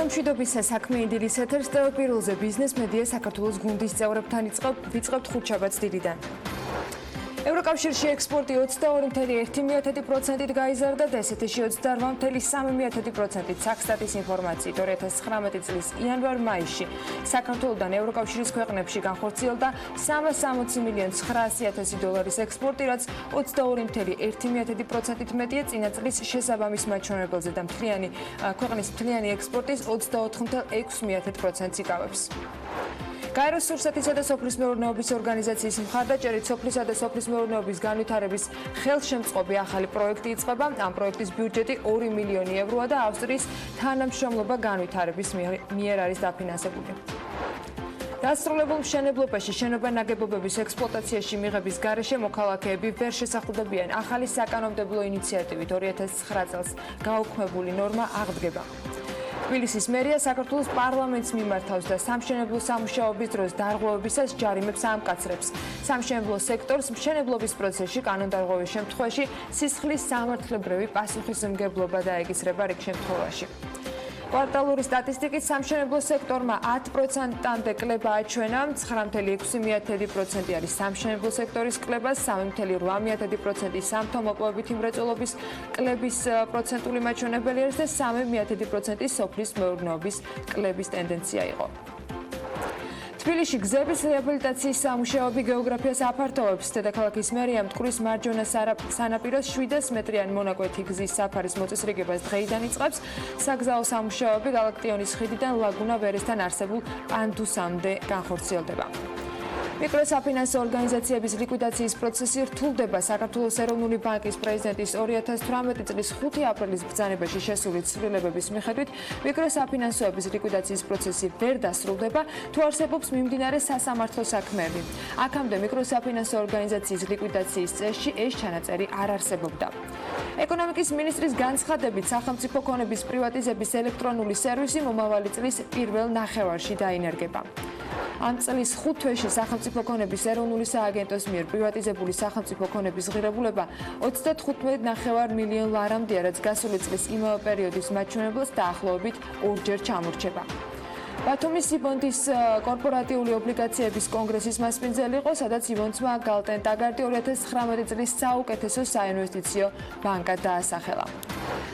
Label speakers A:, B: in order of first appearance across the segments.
A: დილა მშვიდობის საქმიანი დილის ეთერს Pirveli ბიზნეს მედია საქართველოს გუნდის წევრებთან ვიწყებთ ხუთშაბათს დილიდან. ევროკავშირში ექსპორტი 22.1%-ით გაიზარდა, დსთ-ში 28.3%-ით. საქსტატის ინფორმაციით 2019 წლის იანვარ-მაისში საქართველოდან ევროკავშირის ქვეყნებში განხორციელდა 360 მილიონ 900.000 დოლარის ექსპორტი, რაც 22.1%-ით მეტია წინა წლის შესაბამის მაჩვენებელზე და ქვეყნის მთლიანი ექსპორტის 24.6%-ს იკავებს. გაეროს სურსათისა და სოფლის მეურნეობის ორგანიზაციის მხარდაჭერით სოფლისა და სოფლის მეურნეობის განვითარების ხელშემწყობი ახალი პროექტი იწყება. ამ პროექტის ბიუჯეტი 2 მილიონი ევროა და ავსტრიის თანამშრომლობა განვითარების მიერ არის დაფინანსებული. დასრულებულ მშენებლობაში შენობა ნაგებობების ექსპლუატაციაში მიღების გარეშე მოქალაქეები ვერ შესახვდებიან. ახალი საკანონმდებლო ინიციატივით 2009 წელს გაუქმებული ნორმა აღდგება. თბილისის მერია საქართველოს პარლამენტს მიმართავს და სამშენებლო სამუშაოების დროს დარღვევებისას ჯარიმებს ამკაცრებს. სამშენებლო სექტორს მშენებლობის პროცესში კანონდარღვევის შემთხვევაში სისხლის სამართლებრივი პასუხისმგებლობა დაეკისრება რიგ შემთხვევაში. კვარტალური სტატისტიკით სამშენებლო სექტორმა 10%-მდე კლება აჩვენა, 9.6% არის სამშენებლო სექტორის კლება, 3.8% სამთო-მოპოვებითი მრეწველობის კლების პროცენტული მაჩვენებელი არის და 3.1% სოფლის მეურნეობის კლების ტენდენცია იყო. თბილისში გზების რეაბილიტაციის სამუშაოები გეოგრაფიას აფართოვებს. დედაქალაქის მერია მტკვრის მარჯვენა სანაპიროს 700 მეტრიანი მონაკვეთი გზის საფარის მოწესრიგებას დღეიდან იწყებს. საგზაო სამუშაოები გალაქტიონის ხიდიდან ლაგუნა ვერესთან არსებულ პანდუსამდე განხორციელდება. მიკროსაფინანსო ორგანიზაციების ლიკვიდაციის პროცესი რთულდება. საქართველოს ეროვნული ბანკის პრეზიდენტის 2018 წლის 5 აპრილის ბრძანებაში შესული ცვლილებების მიხედვით მიკროსაფინანსოების ლიკვიდაციის პროცესი ვერ დასრულდება, თუ არსებობს მიმდინარე სასამართლო საქმეები. აქამდე მიკროსაფინანსო ორგანიზაციის ლიკვიდაციის წესში ეს ჩანაწერი არ არსებობდა. ეკონომიკის მინისტრის განცხადებით სახელმწიფო ქონების პრივატიზების ელექტრონული სერვისი მომავალი წლის პირველ ნახევარში დაინერგება. ამ წლის 5 თვეში სახელმწიფო ქონების ეროვნული სააგენტოს მიერ პრივატიზებული სახელმწიფო ქონების ღირებულება 35.9 მილიონ ლარამდეა, რაც გასული წლის იმავე პერიოდის მაჩვენებელს დაახლოებით 2-ჯერ ჩამორჩება. ბათუმის იბონდის კორპორატიული ობლიგაციების კონგრესის მასპინძელი იყო, სადაც იბონდსმა გალტენ ტაგარტი 2019 წლის საუკეთესო საინვესტიციო ბანკად დაასახელა.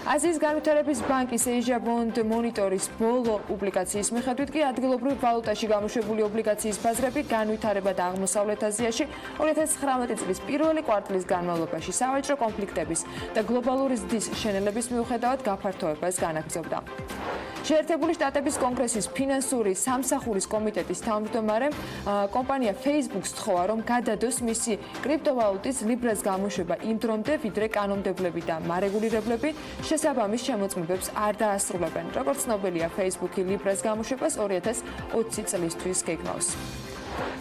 A: აზიის განვითარების ბანკის Asia Bond მონიტორის ბოლო პუბლიკაციის მიხედვით კი ადგილობრივ ვალუტაში გამოშვებული ობლიგაციის ბაზრები განვითარება და აღმოსავლეთ აზიაში 2019 წლის პირველი კვარტლის განმავლობაში სავაჭრო კონფლიქტების და გლობალური ზრდის შენელების მიუხედავად გაფართოებას განაგრძობდა. შეერთებული შტატების კონგრესის ფინანსური სამსახურის კომიტეტის თავმჯდომარემ კომპანია Facebook-ს სთხოვა, რომ გადადოს მისი კრიპტოვალუტის ლიბრას გამოშვება იმ დრომდე, ვიდრე კანონმდებლები და მარეგულირებლები შესაბამის შემოწმებებს არ დაასრულებენ. როგორც ცნობილია, Facebook-ი ლიბრას გამოშვებას 2020 წლისთვის გეგმავს.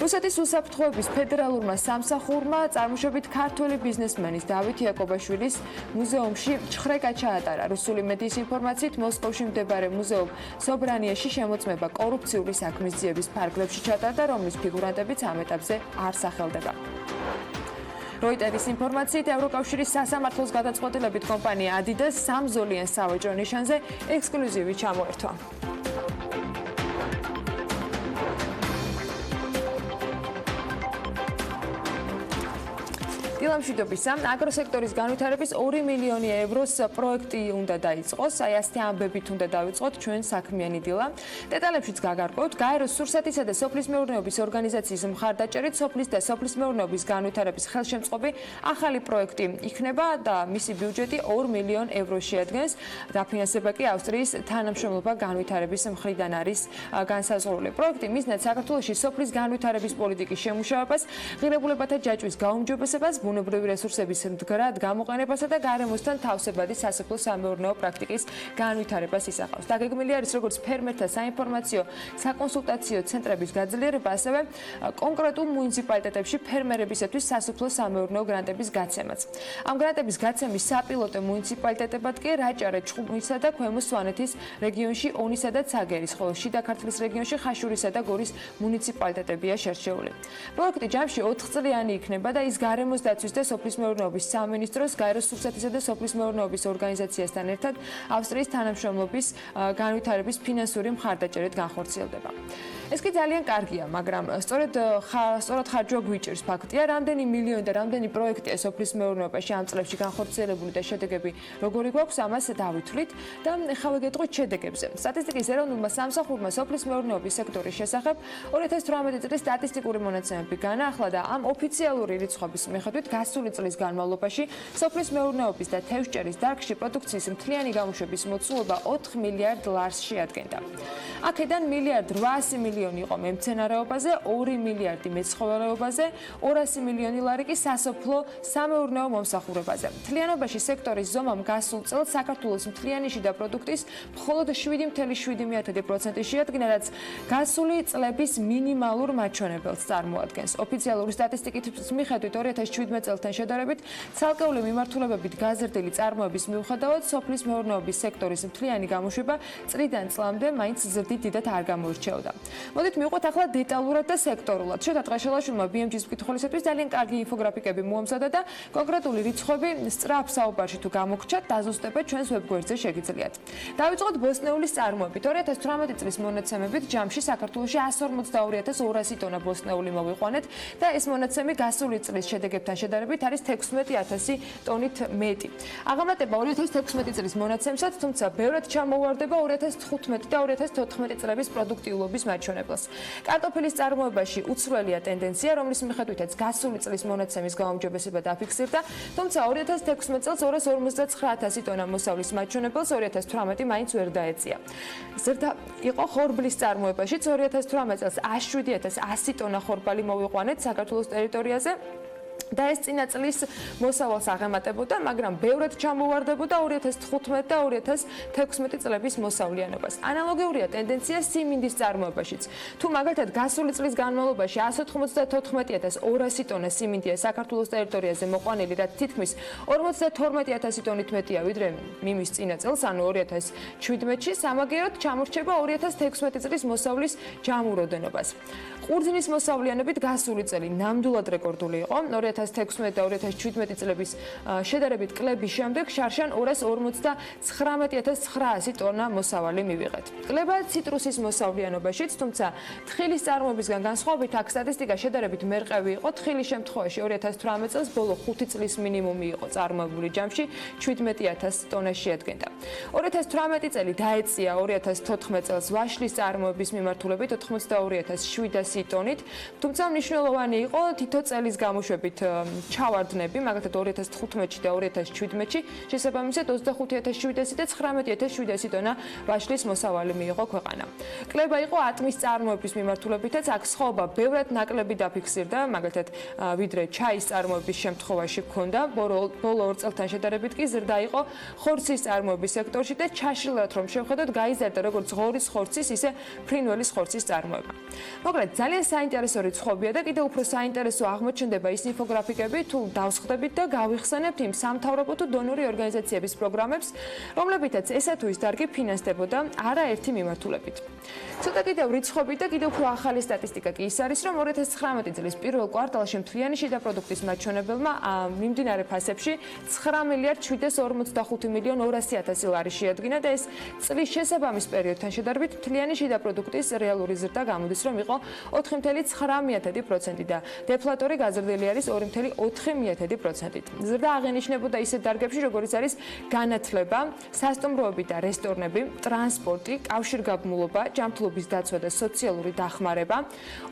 A: რუსეთის უსაფრთხოების ფედერალურმა სამსახურმა წარმოშობით ქართველი ბიზნესმენის დავით იაკობაშვილის მუზეუმში ჩხრეკა ჩაატარა. რუსული მედიის ინფორმაციით, მოსკოვში მდებარე მუზეუმ სობრანიაში შემოწმება კორუფციული საქმისძიების ფარგლებში ჩატარდა, რომლის ფიგურანტებიც ამ ეტაპზე არ სახელდება. როიტერის ინფორმაციით, ევროკავშირის სასამართლოს გადაწყვეტილებით კომპანია Adidas სამზოლიან სავაჭრო ნიშანზე ექსკლუზივი ჩამოერთვა. დილა მშვიდობისა, აგროსექტორის განვითარების 2 მილიონი ევროს პროექტი უნდა დაიწყოს. აი ასეთი ამბებით უნდა დავიწყოთ ჩვენ საქმიანი დილა. დეტალებშიც გაგარკვევთ. გაეროს სურსათისა და სოფლის მეურნეობის ორგანიზაციის მხარდაჭერით სოფლის და სოფლის მეურნეობის განვითარების ხელშემწყობი ახალი პროექტი იქნება და მისი ბიუჯეტი 2 მილიონ ევროს შეადგენს. დაფინანსება კი ავსტრიის თანამშრომლობა განვითარების მხრიდან არის განსაზღვრული. პროექტი მიზნად საქართველოში სოფლის განვითარების პოლიტიკის შემუშავებას, ღირებულებათა ჯაჭვის გაუმჯობესებას, ბუნებრივი რესურსების მდგრად გამოყენებასა და გარემოსთან თავსებადი სასოფლო-სამეურნეო პრაქტიკის განვითარებას ისახავს. დაგეგმილი არის როგორც ფერმერთა საინფორმაციო საკონსულტაციო ცენტრების გაძლიერება, ასევე კონკრეტულ მუნიციპალიტეტებში ფერმერებისათვის სასოფლო-სამეურნეო გრანტების გაცემაც. ამ გრანტების გაცემის საპილოტო მუნიციპალიტეტებად კი რაჭარე, ჩხუბნისა და ქვემო სვანეთის რეგიონში ონისა და ცაგერის, ხოლო შიდა ქართლის რეგიონში ხაშურისა და გორის მუნიციპალიტეტებია შერჩეული. პროექტი ჯამში 4 წლიანი იქნება და ის გარემოს დაცვის და სოფლის მეურნეობის სამინისტროს, გაეროს სურსათისა და სოფლის მეურნეობის ორგანიზაციასთან ერთად ავსტრიის თანამშრომლობის განვითარების ფინანსური მხარდაჭერით განხორციელდება. ეს კი ძალიან კარგია, მაგრამ სწორედ ხარჯვა გვიჭირს ფაქტია, რამდენი მილიონი და რამდენი პროექტია სოფლის მეურნეობაში ამ წლებში განხორციელებული და შედეგები როგორი გვაქვს, ამას დავითვლით და ეხლა ვიგეთყვით შედეგებზე. სტატისტიკის ეროვნულმა სამსახურმა სოფლის მეურნეობის სექტორის შესახებ 2018 წლის სტატისტიკური მონაცემები განაახლა და ამ ოფიციალური რიცხვების მიხედვით გასული წლის განმავლობაში სოფლის მეურნეობის და თევზჭერის დარგში პროდუქციის მთლიანი გამოშვების მოცულობა 4 მილიარდ ლარს შეადგენდა. აქედან 1,8 მილიონი იყო მემცენარეობაზე, 2 მილიარდი მეცხოველეობაზე, 200 მილიონი ლარი კი სასოფლო სამეურნეო მომსახურებაზე. მთლიანობაში სექტორის ზომამ გასულ წელს საქართველოს მთლიანი შიდა პროდუქტის მხოლოდ 7,7% შეადგინა, რაც გასული წლების მინიმალურ მაჩვენებელს წარმოადგენს. ოფიციალური სტატისტიკის მიხედვით 2017 წელთან შედარებით ცალკეული მიმართულებებით გაზრდილი წარმოების მიუხედავად სოფლის მეურნეობის სექტორის მთლიანი გამოშვება წლიდან წლამდე მაინც ზრდით დიდად არ გამოირჩეოდა. მოდით მივყვეთ ახლა დეტალურად და სექტორულად. შოთა დღეშელაშვილმა BMG-ის მკითხველისათვის ძალიან კარგი ინფოგრაფიკები მოამზადა და კონკრეტული რიცხვები სწრაფ საუბარში თუ გამოგრჩათ, დაზუსტება ჩვენს ვებგვერდზე შეგიძლიათ. დავიწყოთ ბოსტნეულის წარმოებით. 2018 წლის მონაცემებით ჯამში საქართველოში 142,200 ტონა ბოსტნეული მოვიყვანეთ და ეს მონაცემი გასული წლის შედეგებთან შედარებით არის 16,000 ტონით მეტი. აღამატება 2016 წლის მონაცემსაც, თუმცა ბევრად ჩამოუვარდება 2015 და 2014 წლების პროდუქტიულობის მაჩვენებელს. კარტოფილის წარმოებაში უცვლელია ტენდენცია, რომლის მიხედვითაც გასული წლის მონაცემის გაუმჯობესება დაფიქსირდა, თუმცა 2016 წელს 259,000 ტონა მოსავლის მაჩვენებელს 2018 მაინც ვერ დაეწია. ზრდა იყო ხორბლის წარმოებაშიც 2018 წელს 7,100 ტონა ხორბალი მოვიყვანეთ საქართველოს ტერიტორიაზე. და ეს წინა წლის მოსავალს აღემატებოდა, მაგრამ ბევრად ჩამოუვარდებოდა 2015 და 2016 წლების მოსავლიანობას. ანალოგიურია ტენდენცია სიმინდის წარმოებაშიც. თუ მაგალითად გასული წლის განმავლობაში 194,200 ტონა სიმინდია საქართველოს ტერიტორიაზე მოყვანილი, რაც თითქმის 52,000 ტონით მეტია ვიდრე მიმის წინა წელს, ანუ 2017-ში, სამაგიეროდ ჩამორჩება 2016 წლის მოსავლის ჯამუროდენობას. ყურძნის მოსავლიანობით გასული წელი ნამდვილად რეკორდული იყო. 2016 და 2017 წლების შედარებით კლების შემდეგ შარშან 259,900 ტონა მოსავალი მივიღეთ. კლება ციტრუსის მოსავლიანობაშიც, თუმცა თხილის წარმოებისგან განსხვავებით აქ სტატისტიკა შედარებით მერყევი იყო. თხილის შემთხვევაში 2018 წელს ბოლო 5 წლის მინიმუმი იყო წარმოებული ჯამში 17,000 ტონა შეადგენდა. 2018 წელი დაეწია 2014 წელს ვაშლის წარმოების მიმართულებით 82,700 ტონით, თუმცა მნიშვნელოვანი იყო თითო წელის გამოშვებით ჩავარდნები, მაგალითად 2015-ში და 2017-ში შესაბამისად 25,700 და 19,700 ტონა ვაშლის მოსავალი მიიღო ქვეყანა. კლება იყო ატმის წარმოების მიმართულებითაც, აქ სხვაობა ბევრად ნაკლები დაფიქსირდა, მაგალითად ვიდრე ჩაის წარმოების შემთხვევაში ჰქონდა, ბოლო 2 წელთან შედარებით კი ზრდა იყო ხორცის წარმოების სექტორში და ჩაშლილად რომ შევხედოთ, გაიზარდა როგორც ღორის ხორცის, ისე ფრინველის ხორცის წარმოება. მოკლედ, ძალიან საინტერესო რიცხვებია და კიდევ უფრო საინტერესო აღმოჩნდება ის ინფოგრაფიკები, თუ დავსხდებით და გავიხსენებთ იმ სამთავრობო თუ დონორი ორგანიზაციების პროგრამებს, რომლებითაც ესა თუ ის დარგი ფინანსდებოდა არაერთი მიმართულებით. ცოტა კიდევ რიცხვები და კიდევ უფრო ახალი სტატისტიკა კი ის არის, რომ 2019 წლის პირველ კვარტალში მთლიანი შიდა პროდუქტის მაჩვენებელმა მიმდინარე ფასებში 9,745,200,000 ლარი შეადგინა და ეს წლის შესაბამის პერიოდთან შედარებით მთლიანი შიდა პროდუქტის რეალური ზრდა გამოდის, რომ იყო 4,9% და დეფლატორი გაზრდილი არის 2,4%. ზრდა აღენიშნებოდა ისეთ დარგებში, როგორიც არის განათლება, სასტუმროები და რესტორნები, ტრანსპორტი, კავშირგაბმულობა, ჯანმრთელობის დაცვა და სოციალური დახმარება,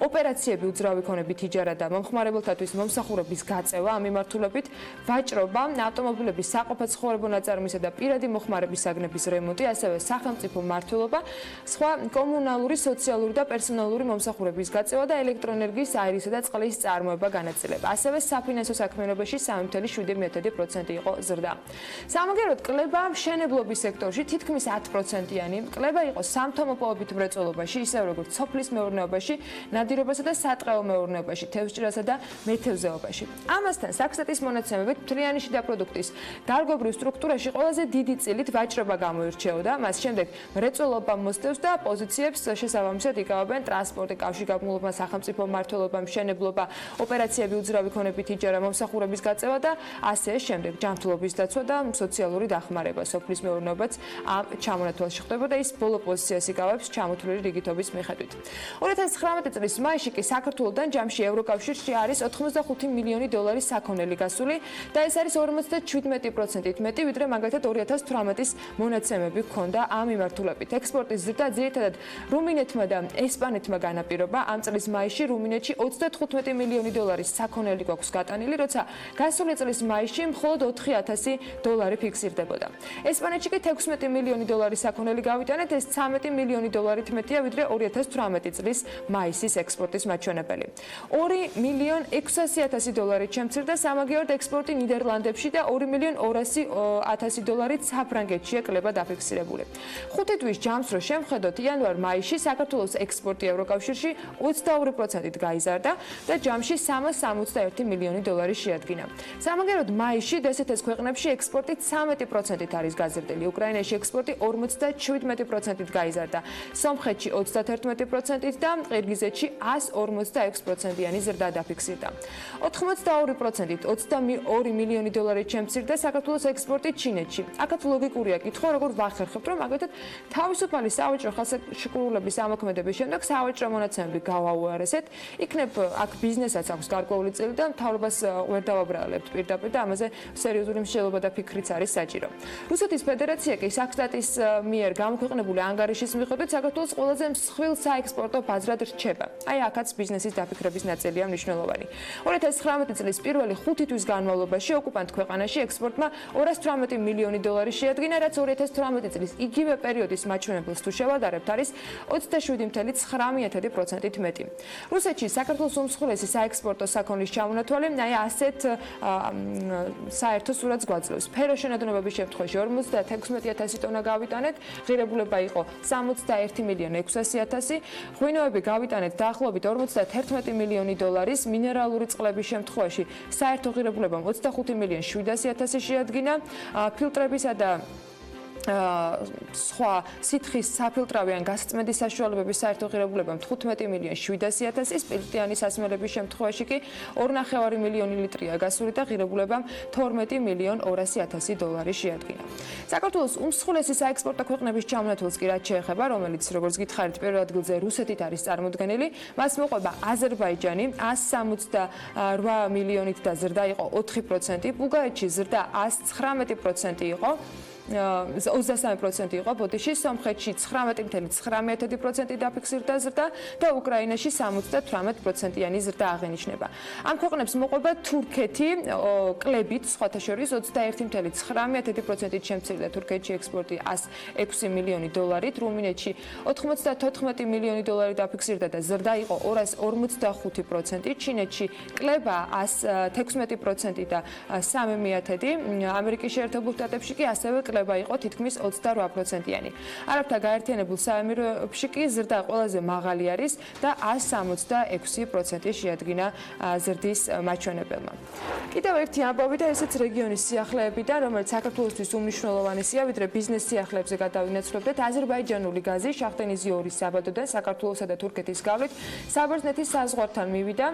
A: ოპერაციები უძრავი ქონებით იჯარა და მომხმარებელთათვის მომსახურების გაწევა ამ მიმართულებით, ვაჭრობა, ავტომობილების საყოფაცხოვრებო ნაწარმისა და პირადი მოხმარების საგნების რემონტი, ასევე სახელმწიფო მმართველობა, სხვა კომუნალური, სოციალური და პერსონალური მომსახურების გაწევა და ელექტროენერგიის, აირისა და წყლის წარმოება განაწილება. ასევე საფინანსო საქმიანობაში 3,7% იყო ზრდა. სამაგიეროდ კლება მშენებლობის სექტორში თითქმის 10%-იანი, კლება იყო სამთო-მოპოვებით მრეწველობაში, ისე როგორც სოფლის მეურნეობაში, ნადირობასა და სატყეო მეურნეობაში, თევზჭერასა და მეთევზეობაში. ამასთან საქსტატის მონაცემებით მთლიანი შიდა პროდუქტის დარგობრივ სტრუქტურაში ყველაზე დიდი წილით ვაჭრობა გამოირჩეოდა, მას შემდეგ მრეწველობა მოსდევს და პოზიციებს შესაბამისად იკავებენ ტრანსპორტი, კავშირგაბმულობა, სახელმწიფო მმართველობა, მშენებლობა, ოპერაციები უძრავი ქონებით დაწყებითი იჯარა, მომსახურების გაწევა და ასე შემდეგ. ჯანმრთელობის დაცვა და სოციალური დახმარება. სოფლის მეურნეობაც ამ ჩამონათვალში ხდება და ის ბოლო პოზიციას იკავებს ჩამოთვლილი რიგითობის მიხედვით. 2019 წლის მაისში კი საქართველოსთან ჯამში ევროკავშირში არის 85 მილიონი დოლარის საქონელი გასული და ეს არის 57%-ით მეტი, ვიდრე მაგალითად 2018-ის მონაცემები ჰქონდა ამ მიმართულებით. ექსპორტის ზრდა ძირითადად რუმინეთმა და ესპანეთმა განაპირობა. ამ წლის მაისში რუმინეთში 35 მილიონი დოლარის საქონელი გვაქვს გატანილი, როცა გასული წლის მაისში მხოლოდ 4,000 დოლარი ფიქსირდებოდა. ესპანეთში კი 16 მილიონი დოლარის საქონელი გავიტანეთ, ეს 13 მილიონი დოლარით მეტია, ვიდრე 2018 წლის მაისის ექსპორტის მაჩვენებელი. 2,600,000 დოლარით შემცირდა სამაგიეროდ ექსპორტი ნიდერლანდებში და 2,200,000 დოლარით საფრანგეთშია კლება დაფიქსირებული. 5 თვის ჯამს რო შევხედოთ, იანვარ-მაისში საქართველოს ექსპორტი ევროკავშირში 22%-ით გაიზარდა და ჯამში 361 მილიონი დოლარი შეადგინა. სამაგიეროდ მაისში დსთ-ს ქვეყნებში ექსპორტი 13%-ით არის გაზრდილი. უკრაინაში ექსპორტი 57%-ით გაიზარდა. სომხეთში 31%-ით და ყირგიზეთში 146%-იანი ზრდა დაფიქსირდა. 82%-ით 22 მილიონი დოლარით შემცირდა საქართველოს ექსპორტი ჩინეთში. აქაც ლოგიკურია კითხვა, როგორ ვახერხებთ, რომ მაგალითად თავისუფალი სავაჭრო ხელშეკრულების ამოქმედების შემდეგ სავაჭრო მონაცემები გავაუარესეთ. იქნებ აქ ბიზნესაც აქვს გარკვეული წილი და მთავრობას ვერ დავაბრალებთ პირდაპირ და ამაზე სერიოზული მსჯელობა და ფიქრიც არის საჭირო. რუსეთის ფედერაცია კი საქსტატის მიერ გამოქვეყნებული ანგარიშის მიხედვით საქართველოს ყველაზე მსხვილ საექსპორტო ბაზრად რჩება. აი აქაც ბიზნესის დაფიქრების ნაწილია მნიშვნელოვანი. 2019 წლის პირველი 5 თვის განმავლობაში ოკუპანტ ქვეყანაში ექსპორტმა 218 მილიონი დოლარი შეადგინა, რაც 2018 წლის იგივე პერიოდის მაჩვენებელს თუ შევადარებთ, არის 27,9%-ით მეტი. რუსეთში საქართველოს უმსხვილესი საექსპორტო საქონლის ჩამონათვალი აი ასეთ საერთო სურათს გვაძლევს. ფეროშენადნობების შემთხვევაში 56,000 ტონა გავიტანეთ, ღირებულება იყო 61,600,000, ღვინოები გავიტანეთ დაახლოებით 51 მილიონი დოლარის, მინერალური წყლების შემთხვევაში საერთო ღირებულებამ 25,700,000 შეადგინა, ფილტრებისა და სხვა სითხის საფილტრავიან გასწმენდის საშუალებების საერთო ღირებულებამ 15,700,000, სპირტიანი სასმელების შემთხვევაში კი 2,5 მილიონი ლიტრია გასული და ღირებულებამ 12,200,000 დოლარი შეადგინა. საქართველოს უმსხვილესი საექსპორტო ქვეყნების ჩამონათვალს კი რაც შეეხება, რომელიც როგორც გითხარით პირველ ადგილზე რუსეთით არის წარმოდგენილი, მას მოყვება აზერბაიჯანი 168 მილიონით და ზრდა იყო 4%, ბულგარეთში ზრდა 119% იყო. 23% იყო ბოდიში, სომხეთში 19,9% დაფიქსირდა ზრდა და უკრაინაში 78%-იანი ზრდა აღენიშნება. ამ ქვეყნებს მოყვება თურქეთი კლებით, სხვათა შორის 21,9%-ით შემცირდა თურქეთში ექსპორტი 106 მილიონი დოლარით, რუმინეთში 94 მილიონი დოლარი დაფიქსირდა და ზრდა იყო 245%, ჩინეთში კლება 116% და 3,1, ამერიკის შეერთებულ შტატებში კი ასევე კლება იყო თითქმის 28%-იანი. არაბთა გაერთიანებულ საემიროებში კი ზრდა ყველაზე მაღალი არის და 166% შეადგინა ზრდის მაჩვენებელმა. კიდევ ერთი ამბავი და ესეც რეგიონის სიახლეებიდან, რომელიც საქართველოსთვის უმნიშვნელოვანესია, ვიდრე ბიზნეს სიახლეებზე გადავინაცვლებდეთ, აზერბაიჯანული გაზი შახტენის 2 საბადოდან საქართველოსა და თურქეთის გავლით საბერძნეთის საზღვართან მივიდა.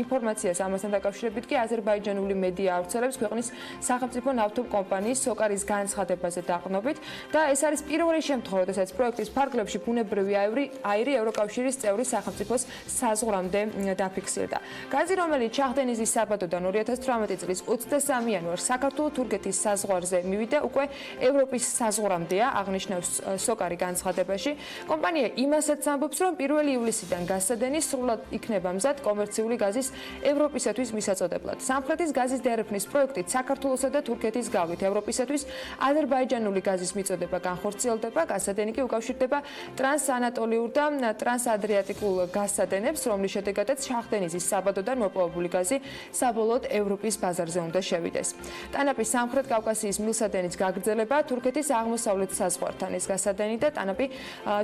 A: ინფორმაციას ამასთან დაკავშირებით კი აზერბაიჯანული მედია ავრცელებს ქვეყნის სახელმწიფო ნავთობ კომპანიის სოკარის განცხადებაზე დაყრდნობით და ეს არის პირველი შემთხვევა, როდესაც პროექტის ფარგლებში ბუნებრივი აირი ევროკავშირის წევრი სახელმწიფოს საზღვრამდე დაფიქსირდა. გაზი, რომელიც შახტენიზის საბადოდან 2018 წლის 23 იანვარს საქართველო-თურქეთის საზღვარზე მივიდა, უკვე ევროპის საზღვრამდეა, აღნიშნავს სოკარი განცხადებაში. კომპანია იმასაც ამბობს, რომ 1 ივლისიდან გასადენი სრულად იქნება მზად კომერციული გაზის ევროპისათვის მისაწოდებლად. სამხრეთის გაზის დერეფნის პროექტით საქართველოსა და თურქეთის გავლით ევროპისათვის აზერბაიჯანული გაზის მიწოდება განხორციელდება, გასადენი კი უკავშირდება ტრანსანატოლიურ და ტრანსადრიატიკულ გასადენებს, რომლის შედეგადაც შახტენიზის საბადოდან მოპოვებული გაზი საბოლოოდ ევროპის ბაზარზე უნდა შევიდეს. ტანაპის სამხრეთ კავკასიის მილსადენის გაგრძელება თურქეთის აღმოსავლეთ საზღვართან ეს გასადენი და ტანაპი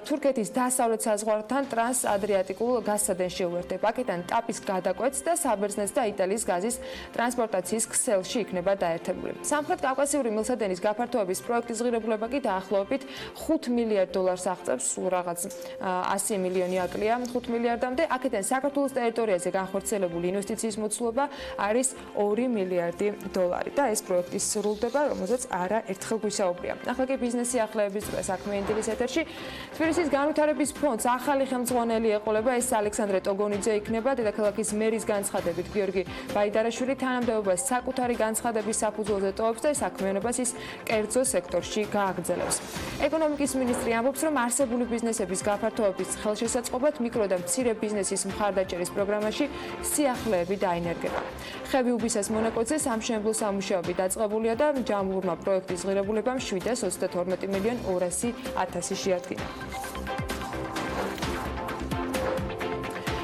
A: თურქეთის დასავლეთ საზღვართან ტრანსადრიატიკულ გასადენს შეუერთდება. აქედან ტაპის გადაკვეთს და საბერძნეთს და იტალიის გაზის ტრანსპორტაციის ქსელში იქნება დაერთებული. სამხრეთ კავკასიური მილსადენის გაფართოების პროექტის ღირებულება კი დაახლოებით $5 მილიარდ აღწევს, სულ რაღაც 100 მილიონი აკლია 5 მილიარდამდე. აქედან საქართველოს ტერიტორიაზე განხორციელებული ინვესტიციის მოცულობა არის $2 მილიარდი და ეს პროექტის სრულდება, რომელზეც არა ერთხელ გვისაუბრია. ახლა კი ბიზნესი ახლეების დღე საქმიანი დილის ეთერში. თბილისის განვითარების ფონდს ახალი ხელმძღვანელი ეყოლება, ეს ალექსანდრე ტოგონიძე იქნება. დედაქალაქის მერის განცხადებით გიორგი ბაიდარაშვილი თანამდებობას საკუთარი განცხადების საფუძველზე ტოვებს და საქმიანობას ის კერძო სექტორში გააგრძელებს. ეკონომიკის მინისტრი ამბობს, რომ არსებული ბიზნესების გაფართოების ხელშესაწყობად მიკრო და მცირე ბიზნესის მხარდაჭერის პროგრამაში სიახლეები დაინერგება. ხევიუბისას მონაკოზე სამშენებლო სამუშაოები დაწყებულია და ჯამურმა პროექტის ღირებულებამ 732,200,000 შეადგინა.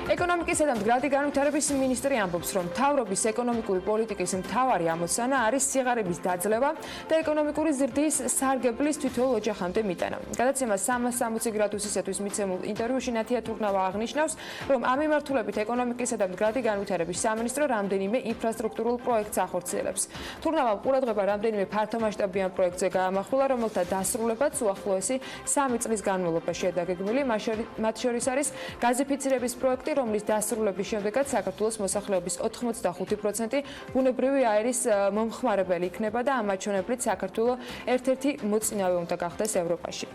A: ეკონომიკისა და მდგრადი განვითარების მინისტრი ამბობს, რომ მთავრობის ეკონომიკური პოლიტიკის მთავარი ამოცანა არის სიღარიბის დაძლევა და ეკონომიკური ზრდის სარგებლის თითოეულ ოჯახამდე მიტანა. გადაცემა 360 გრადუსისათვის მიცემულ ინტერვიუში ნათია თურნავა აღნიშნავს, რომ ამ მიმართულებით ეკონომიკისა და მდგრადი განვითარების სამინისტრო რამდენიმე ინფრასტრუქტურულ პროექტს ახორციელებს. თურნავამ ყურადღება რამდენიმე ფართომასშტაბიან პროექტზე გაამახვილა, რომელთა დასრულებაც უახლესი 3 წლის განმავლობაში დაგეგმილი. მათ შორის არის გაზიფიცირების პროექტი, რომლის დასრულების შემდეგაც საქართველოს მოსახლეობის 85% ბუნებრივი აირის მომხმარებელი იქნება და ამ მაჩვენებლით საქართველოს ერთ-ერთი მოწინავე უნდა გახდეს ევროპაში.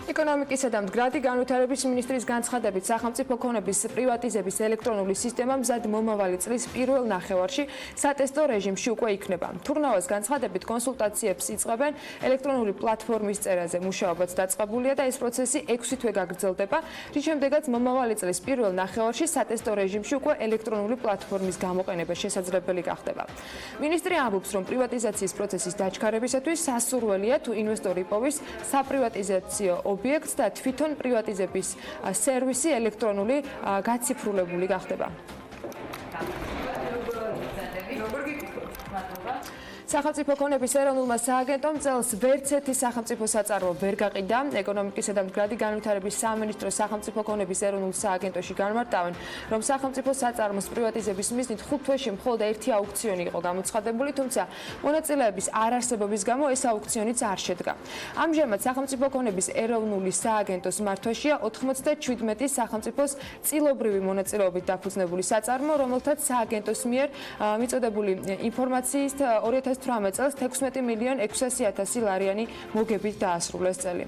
A: ეკონომიკისა და მდგრადი განვითარების მინისტრის განცხადებით, სახელმწიფო ქონების პრივატიზების ელექტრონული სისტემა მზად მომავალი წლის პირველ ნახევარში სატესტო რეჟიმში უკვე იქნება. თურნავას განცხადებით, კონსულტაციებს იწყებენ ელექტრონული პლატფორმის წერაზე მუშაობაც დაწყებულია და ეს პროცესი 6 თვე გაგრძელდება, რის შემდეგაც მომავალი წლის პირველ ნახევარში სატესტო რეჟიმში უკვე ელექტრონული პლატფორმის გამოყენება შესაძლებელი გახდება. მინისტრი ამბობს, რომ პრივატიზაციის პროცესის დაჩქარებისათვის სასურველია თუ ინვესტორი იპოვის საპრივატიზაციო ობიექტს და თვითონ პრივატიზების სერვისი ელექტრონული გაციფრულებული გახდება. სახელმწიფო ქონების ეროვნულმა სააგენტომ წელს ვერც ერთი სახელმწიფო საწარმო ვერ გაყიდა. ეკონომიკისა და მდგრადი განვითარების სამინისტრო სახელმწიფო ქონების ეროვნულ სააგენტოში განმარტავენ, რომ სახელმწიფო საწარმოს პრივატიზების მიზნით 5 თვეში მხოლოდ ერთი აუქციონი იყო გამოცხადებული, თუმცა მონაწილეების არარსებობის გამო ეს აუქციონიც არ შედგა. ამჟამად სახელმწიფო ქონების ეროვნული სააგენტოს მართვაშია 97 სახელმწიფოს წილობრივი მონაწილეობით დაფუძნებული საწარმო, რომელთაც სააგენტოს მიერ მიწოდებული ინფორმაციით 2018 წელს 16,600,000 ლარიანი მოგებით დაასრულეს წელი.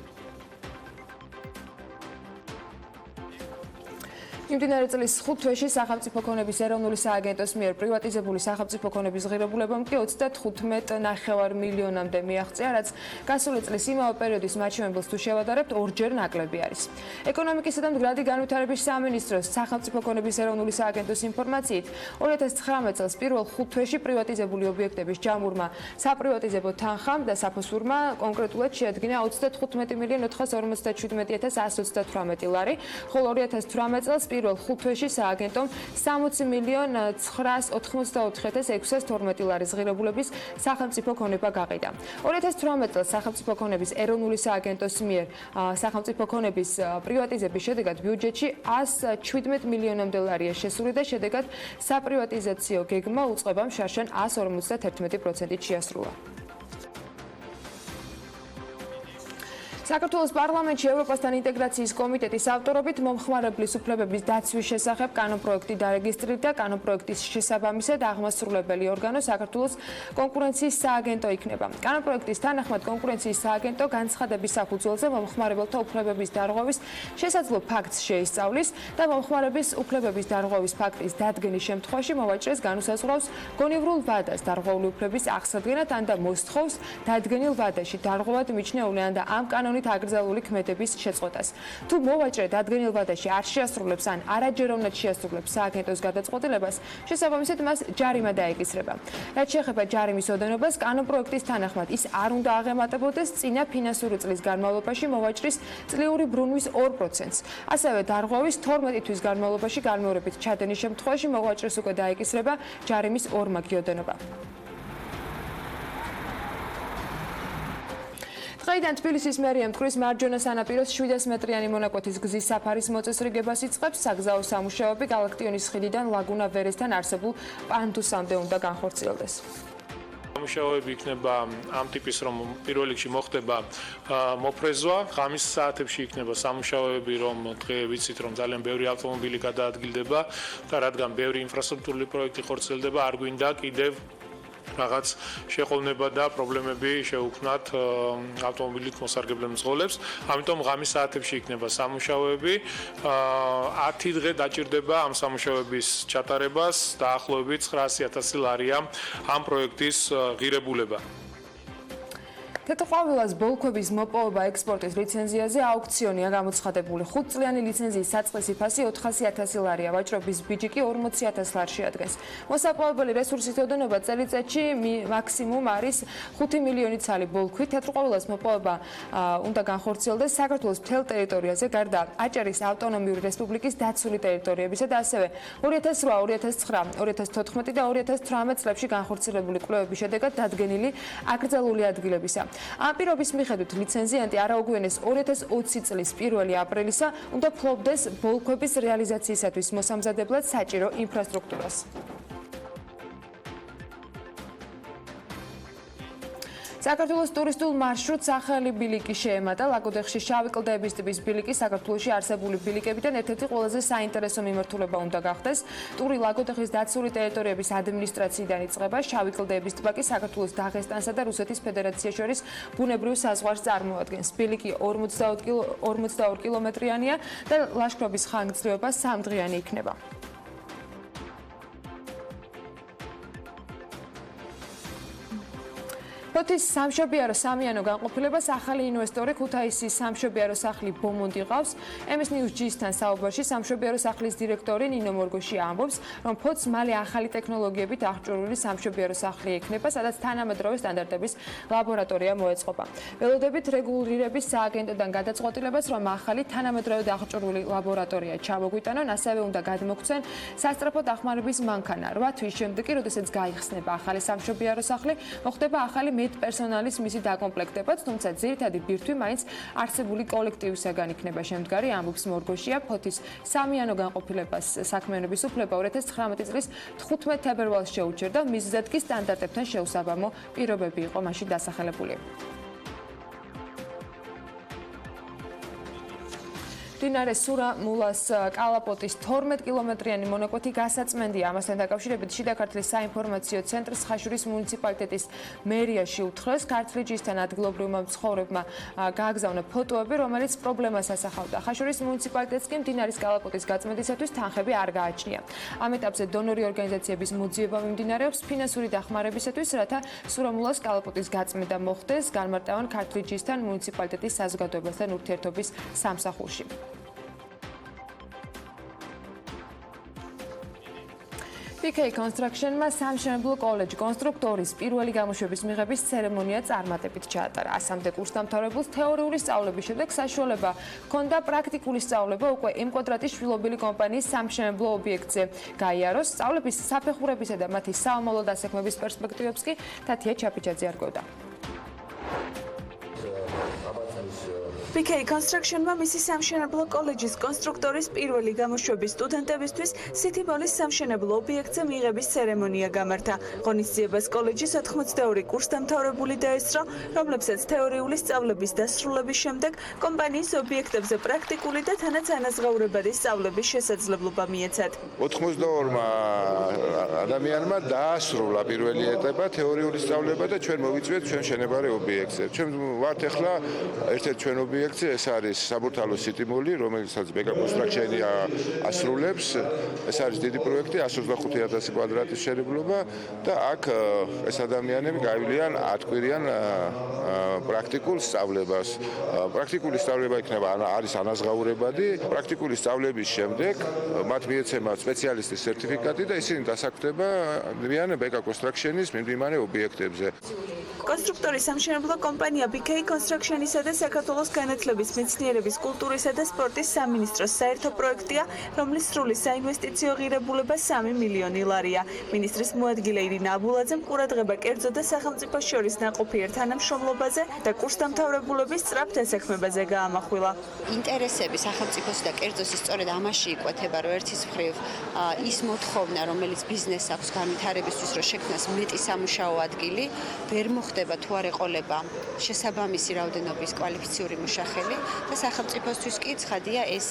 A: მიმდინარე წლის 5 თვეში სახელმწიფო ქონების ეროვნული სააგენტოს მიერ პრივატიზებული სახელმწიფო ქონების ღირებულებამ კი 35,9 მილიონამდე მიაღწია, რაც გასული წლის იმავე პერიოდის მაჩვენებელს თუ შევადარებთ, ორჯერ ნაკლები არის. ეკონომიკისა და მდგრადი განვითარების სამინისტროს სახელმწიფო ქონების ეროვნული სააგენტოს ინფორმაციით, 2019 წელს პირველ 5 თვეში პრივატიზებული ობიექტების ჯამურმა საპრივატიზებო თანხამ და საფოსურმა კონკრეტულად შეადგინა 35,457,138 ლარი, ხოლო 2018 წელს პირველ 5 თვეში სააგენტომ 60,984,612 ლარის ღირებულების სახელმწიფო ქონება გაყიდა. 2018 წელს სახელმწიფო ქონების ეროვნული სააგენტოს მიერ სახელმწიფო ქონების პრივატიზების შედეგად ბიუჯეტში 117 მილიონამდე ლარია შესული და შედეგად საპრივატიზაციო გეგმა უწყებამ შარშან 151%-ით შეასრულა. საქართველოს პარლამენტში ევროპასთან ინტეგრაციის კომიტეტის ავტორობით მომხმარებლის უფლებების დაცვის შესახებ კანონპროექტი დარეგისტრირდა. კანონპროექტის შესაბამისად აღმასრულებელი ორგანო საქართველოს კონკურენციის სააგენტო იქნება. კანონპროექტის თანახმად კონკურენციის სააგენტო განცხადების საფუძველზე მომხმარებელთა უფლებების დარღვევის შესაძლო ფაქტს შეისწავლის და მომხმარების უფლებების დარღვევის ფაქტის დადგენის შემთხვევაში მოვაჭრეს განუსაზღვრავს გონივრულ ვადას დარღვეული უფლების აღსადგენად ან და მოსთხოვს დადგენილ ვადაში დარღვევად მიჩნეული ან და ამ კანონის აგრძელებული ქმედების შეწყვეტას. თუ მოვაჭრე დადგენილ ვადაში არ შეასრულებს ან არაჯეროვნად შეასრულებს სააგენტოს გადაწყვეტილებას, შესაბამისად მას ჯარიმა დაეკისრება. რაც შეეხება ჯარიმის ოდენობას, კანონპროექტის თანახმად ის არ უნდა აღემატებოდეს წინა ფინანსური წლის განმავლობაში მოვაჭრის წლიური ბრუნვის 2%-ს. ასევე დარღვევის 12 თვის განმავლობაში განმეორებით ჩადენის შემთხვევაში მოვაჭრეს უკვე დაეკისრება ჯარიმის 2 მაგიოდენობა. დღეიდან თბილისის მერია მტკვრის მარჯვენა სანაპიროს 700 მეტრიანი მონაკვეთის გზის საფარის მოწესრიგებას იწყებს. საგზაო სამუშაოები გალაქტიონის ხიდიდან ლაგუნა ვერესთან არსებულ პანთუსამდე უნდა განხორციელდეს.
B: სამუშაოები იქნება ამ ტიპის, რომ პირველ რიგში მოხდება მოფრეზვა, ღამის საათებში იქნება სამუშაოები, რომ დღე ვიცით, რომ ძალიან ბევრი ავტომობილი გადაადგილდება და რადგან ბევრი ინფრასტრუქტურული პროექტი ხორციელდება, არ გვინდა კიდევ რაღაც შეყოვნება და პრობლემები შეუქმნათ ავტომობილით მოსარგებლე მძღოლებს. ამიტომ ღამის საათებში იქნება სამუშაოები. 10 დღე დაჭირდება ამ სამუშაოების ჩატარებას, დაახლოებით 900,000 ლარია ამ პროექტის ღირებულება. თეთრყვავილას ბოლქვების მოპოვება ექსპორტის ლიცენზიაზე აუქციონია გამოცხადებული. 5 წლიანი ლიცენზიის საწყისი ფასი 400,000 ლარია, ვაჭრობის ბიჯი კი 40,000 ლარში ადგენს. მოსაპოვებელი რესურსის ოდენობა წელიწადში მაქსიმუმ არის 5 მილიონი ცალი ბოლქვი. თეთრყვავილას მოპოვება უნდა განხორციელდეს საქართველოს მთელ ტერიტორიაზე, გარდა აჭარის ავტონომიური რესპუბლიკის დაცული ტერიტორიებისა და ასევე 2008, 2009, 2014 და 2018 წლებში განხორციელებული კვლევების შედეგად დადგენილი აკრძალული ადგილებისა. ამ პირობის მიხედვით ლიცენზიანტი არაუგვიანეს 2020 წლის 1 აპრილისა უნდა ფლობდეს ბოლქვების რეალიზაციისათვის მოსამზადებლად საჭირო ინფრასტრუქტურას. საქართველოს ტურისტულ მარშრუტს ახალი ბილიკი შეემატა. ლაგოდეხში შავი კლდეების ტიპის ბილიკი საქართველოში არსებული ბილიკებიდან ერთ-ერთი ყველაზე საინტერესო მიმართულება უნდა გახდეს. ტური ლაგოდეხის დაცული ტერიტორიების ადმინისტრაციიდან იწყება. შავი კლდეების ტბა კი საქართველოს დაღესტანსა და რუსეთის ფედერაციას შორის ბუნებრივ საზღვარს წარმოადგენს. ბილიკი 42 კილომეტრიანია და ლაშქრობის ხანგრძლივობა 3 დღიანი იქნება. ფოთის სამშობიარო სამიანო განყოფილებას ახალი ინვესტორი ქუთაისის სამშობიარო სახლი ბომონდი ყავს. MS News G-სთან საუბარში სამშობიარო სახლის დირექტორი ნინო მორგოში ამბობს, რომ ფოთს მალე ახალი ტექნოლოგიებით აღჭურვილი სამშობიარო სახლი ექნება, სადაც თანამედროვე სტანდარტების ლაბორატორია მოეწყობა. ველოდებით რეგულირების სააგენტოდან გადაწყვეტილებას, რომ ახალი თანამედროვე აღჭურვილი ლაბორატორია ჩამოგვიტანონ, ასევე უნდა გადმოგცენ სასწრაფო დახმარების მანქანა. 8 თვის შემდეგ, როდესაც გაიხსნება ახალი სამშობიარო სახლი, მოხდება ახალი პერსონალის მისი დაკომპლექტებაც, თუმცა ძირითადი ბირთვი მაინც არსებული კოლექტივისაგან იქნება შემდგარი, ამბობს მორგოშია. ფოთის სამიანო განყოფილებას საქმიანობის უფლება 2019 წლის 15 თებერვალს შეუჩერდა, მიზეზად კი სტანდარტებთან შეუსაბამო პირობები იყო მაშინ დასახელებული. მდინარე სურამულას კალაპოტის 12 კილომეტრიანი მონაკვეთი გასაწმენდია. ამასთან დაკავშირებით შიდა ქართლის საინფორმაციო ცენტრის ხაშურის მუნიციპალიტეტის მერიაში უთხრეს, ქართლი ჯისთან ადგილობრივმა მცხოვრებმა გააგზავნა ფოტოები, რომელიც პრობლემას ასახავდა. ხაშურის მუნიციპალიტეტს კი მდინარის კალაპოტის გაწმენდისათვის თანხები არ გააჩნია. ამ ეტაპზე დონორი ორგანიზაციების მოძიება მიმდინარეობს ფინანსური დახმარებისათვის, რათა სურამულას კალაპოტის გაწმენდა მოხდეს განმარტავენ ქართლი ჯისთან მუნიციპალიტეტის საზოგადოებასთან ურთიერთობის სამსახურში. PK Construction-მა სამშენებლო კოლეჯ კონსტრუქტორის პირველი გამოშვების მიღების ცერემონია წარმატებით ჩაატარა. ასამდე კურსდამთავრებულს თეორიული სწავლების შემდეგ საშუალება ჰქონდა პრაქტიკული სწავლება უკვე M-კვადრატის შვილობილი კომპანიის სამშენებლო ობიექტზე გაიაროს. სწავლების საფეხურებისა და მათი საომავლო დასაქმების პერსპექტივებს კი თათია ჩაფიჩაძე არკვევდა.
C: PK Construction-მა მისი სამშენებლო კოლეჯის კონსტრუქტორის პირველი გამოშვების სტუდენტებისთვის სითიბოლის სამშენებლო ობიექტზე მიღების ცერემონია გამართა. ღონისძიებას კოლეჯის 82 კურსდამთავრებული დაესწრო, რომლებსაც თეორიული სწავლების დასრულების შემდეგ კომპანიის ობიექტებზე პრაქტიკული და თანაც ანაზღაურებადი სწავლების შესაძლებლობა მიეცათ.
D: 82-მა ადამიანმა დაასრულა პირველი ეტაპა თეორიული სწავლება და ჩვენ მოვიწვიეთ ჩვენ შენებარე ობიექტზე. ჩვენ ვართ ახლა ერთ-ერთი ჩვენ ობიექტზე, ეს არის საბურთალო სიტიმული, რომელსაც BK Construction-ი ასრულებს. ეს არის დიდი პროექტი, 125,000 კვადრატის შეერევლობა და აქ ეს ადამიანები გაივლიან 10 კვირიან პრაქტიკულ სწავლებას. პრაქტიკული სწავლება იქნება არის ანაზღაურებადი. პრაქტიკული სწავლების შემდეგ მათ მიეცემათ სპეციალისტის სერტიფიკატი და ისინი დასაქმდება BK Construction-ის მიმდებარე ობიექტებზე.
C: კონსტრუქტორის სამშენებლო კომპანია BK Construction-ისა და საქართველოს განათლების, მეცნიერების, კულტურისა და სპორტის სამინისტროს საერთო პროექტია, რომლის სრული საინვესტიციო ღირებულება 3 მილიონი ლარია. მინისტრის მოადგილე ირინა აბულაძემ ყურადღება კერძო და სახელმწიფოს შორის ნაყოფიერ თანამშრომლობაზე და კურსდამთავრებულების სწრაფ დასაქმებაზე გაამახვილა.
E: ინტერესები სახელმწიფოს და კერძოსის სწორედ ამაში იკვეთება, რომ ერთის მხრივ ის მოთხოვნა, რომელიც ბიზნესს აქვს განვითარებისთვის, რომ შექმნას მეტი სამუშაო ადგილი, ვერ მოხდება თუ არ ეყოლება შესაბამისი რაოდენობის კვალიფიციური მუშახელი და სახელმწიფოსთვის კი ცხადია ეს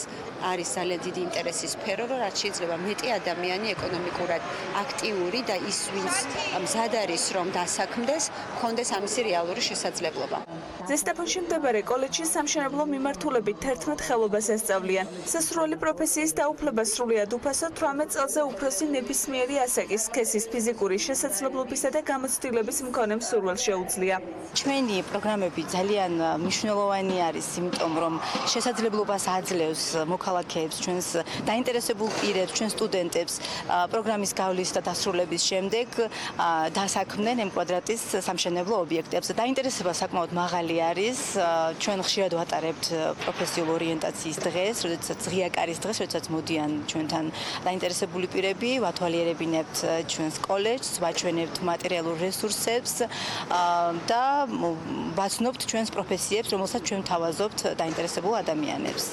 E: არის ძალიან დიდი ინტერესის სფერო, რომ რაც შეიძლება მეტი ადამიანი ეკონომიკურად აქტიური და ის ვინც მზად არის რომ დასაქმდეს, ჰქონდეს ამისი რეალური შესაძლებლობა.
C: ზესტაფონში მდებარე კოლეჯში სამშენებლო მიმართულებით 11 ხელობას ესწავლიან. სასრული პროფესიის დაუფლება სრულიად უფასო 18 წელზე უფროსი ნებისმიერი ასაკის სქესის ფიზიკური შესაძლებლობისა და გამოცდილების მქონე მსურველს შეუძლია.
F: ჩვენი პროგრამები ძალიან მნიშვნელოვანი არის, იმიტომ რომ შესაძლებლობას აძლევს მოქალაქეებს, ჩვენს დაინტერესებულ პირებს, ჩვენ სტუდენტებს პროგრამის გავლის და დასრულების შემდეგ დასაქმდნენ M კვადრატის სამშენებლო ობიექტებს. დაინტერესება საკმაოდ მაღალი არის. ჩვენ ხშირად ვატარებთ პროფესიულ ორიენტაციის დღეს, როდესაც ღია კარის დღეს, როდესაც მოდიან ჩვენთან დაინტერესებული პირები, ვათვალიერებინებთ ჩვენს კოლეჯს, ვაჩვენებთ მატერიალურ რესურსებს და ვაცნობთ ჩვენს პროფესიებს, რომელსაც ჩვენ თავაზობთ დაინტერესებულ ადამიანებს.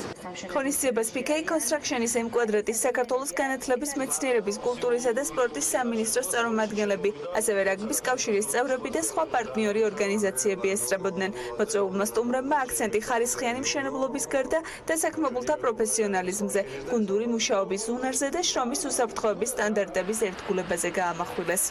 C: ღონისძიებას BK Construction-ის M კვადრატის საქართველოს განათლების, მეცნიერების, კულტურისა და სპორტის სამინისტროს წარმომადგენლები, ასევე რაგბის კავშირის წევრები და სხვა პარტნიორი ორგანიზაციები ესწრებოდნენ. მოწვეულმა სტუმრებმა აქცენტი ხარისხიანი მშენებლობის გარდა დასაქმებულთა პროფესიონალიზმზე, გუნდური მუშაობის უნარზე და შრომის უსაფრთხოების სტანდარტების ერთგულებაზე გაამახვილეს.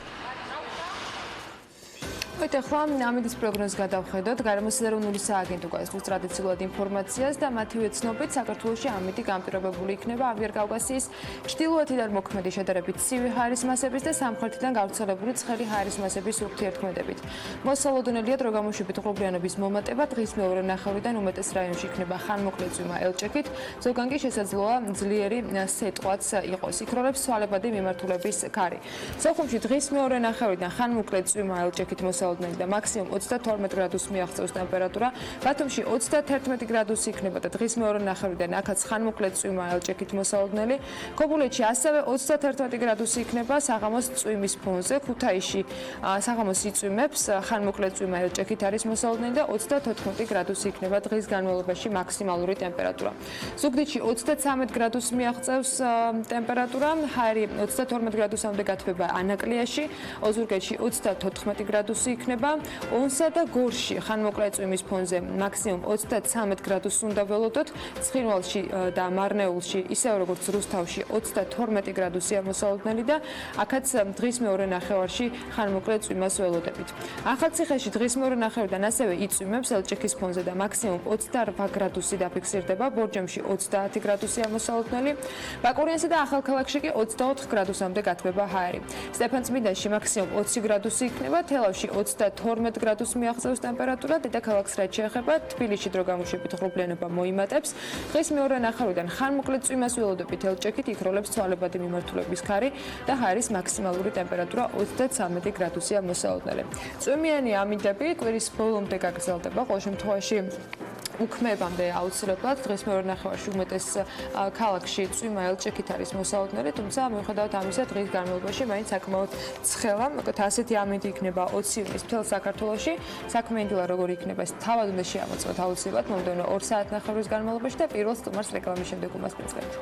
B: ახლა ამის პროგნოზს გადავხედოთ. გარემოსა და ეროვნული სააგენტო გაისმის ტრადიციულად ინფორმაციას და მათივე ცნობით საქართველოში ამიტი განპირობებული იქნება ამიერკავკასიის ჩრდილოეთიდან მოქმედი შედარებით ცივი ჰაერის მასების და სამხრეთიდან გავრცელებული ცხელი ჰაერის მასების ურთიერთქმედებით. მოსალოდნელია დრო გამოშვებით ღრუბლიანობის მომატება, დღის მეორე ნახევრიდან უმეტეს რაიონში იქნება ხანმოკლე წვიმა ელჭექით, ზოგან კი შესაძლოა ძლიერი სეტყვაც იყოს. იქროლებს ცვალებადი მიმართულების ქარი. სოხუმში დღის მეორე ნახევრიდან ხანმოკლე წვიმა ელჭექით და მაქსიმუმ 22 გრადუსს მიაღწევს ტემპერატურა. ბათუმში 31 გრადუსი იქნება და დღის მეორე ნახევრიდან აქაც ხანმოკლე წვიმა ელჭექით მოსალოდნელი. ქობულეთში ასევე 31 გრადუსი იქნება საღამოს წვიმის ფონზე. ქუთაისში საღამოს იწვიმებს, ხანმოკლე წვიმა ელჭექით არის მოსალოდნელი და 34 გრადუსი იქნება დღის განმავლობაში მაქსიმალური ტემპერატურა. ზუგდიდში 33 გრადუსს მიაღწევს ტემპერატურა. ჰაერი 32 გრადუსამდე გათბება ანაკლიაში, ოზურგეთში 34 გრადუსი იქნება. ონსა და გორში ხანმოკლე წვიმის ფონზე მაქსიმუმ 33 გრადუსს უნდა ველოდოთ. ცხინვალში და მარნეულში, ისევე როგორც რუსთავში 32 გრადუსია მოსალოდნელი და აქაც დღის მეორე ნახევარში ხანმოკლე წვიმას ველოდებით. ახალციხეში დღის მეორე ნახევრიდან ასევე იწვიმებს ელჭექის ფონზე და მაქსიმუმ 28 გრადუსი დაფიქსირდება. ბორჯომში 30 გრადუსია მოსალოდნელი. ბაკურიანსა და ახალქალაქში კი 24 გრადუსამდე გათბება ჰაერი. სტეფანწმინდაში მაქსიმუმ 20 გრადუსი იქნება. თელავში 32 გრადუსს მიაღწევს ტემპერატურა. დედაქალაქს რაც შეეხება, თბილისში დრო გამოშვებით ღრუბლიანობა მოიმატებს. დღის მეორე ნახევრიდან ხანმოკლე წვიმას ველოდებით ელჭექით, იქროლებს ცვალებადი მიმართულების ქარი და ჰაერის მაქსიმალური ტემპერატურა 33 გრადუსია მოსალოდნელი. წვიმიანი ამინდები კვირის ბოლომდე გაგრძელდება. ყოველ შემთხვევაში უქმებამდე აუცილებლად დღის მეორე ნახევარში უმეტეს ქალაქში წვიმა ელჭექით არის მოსალოდნელი, თუმცა მიუხედავად ამისა დღის განმავლობაში მაინც საკმაოდ ცხელა. მოკლედ ასეთი ამინდი იქნება 20 ივნის მთელ საქართველოში. საქმიანი დილა როგორი იქნება, ეს თავად უნდა შეამოწმოთ აუცილებლად მომდევნო 2 საათნახევრის განმავლობაში და პირველ სტუმარს რეკლამის შემდეგ უმასპინძლებთ.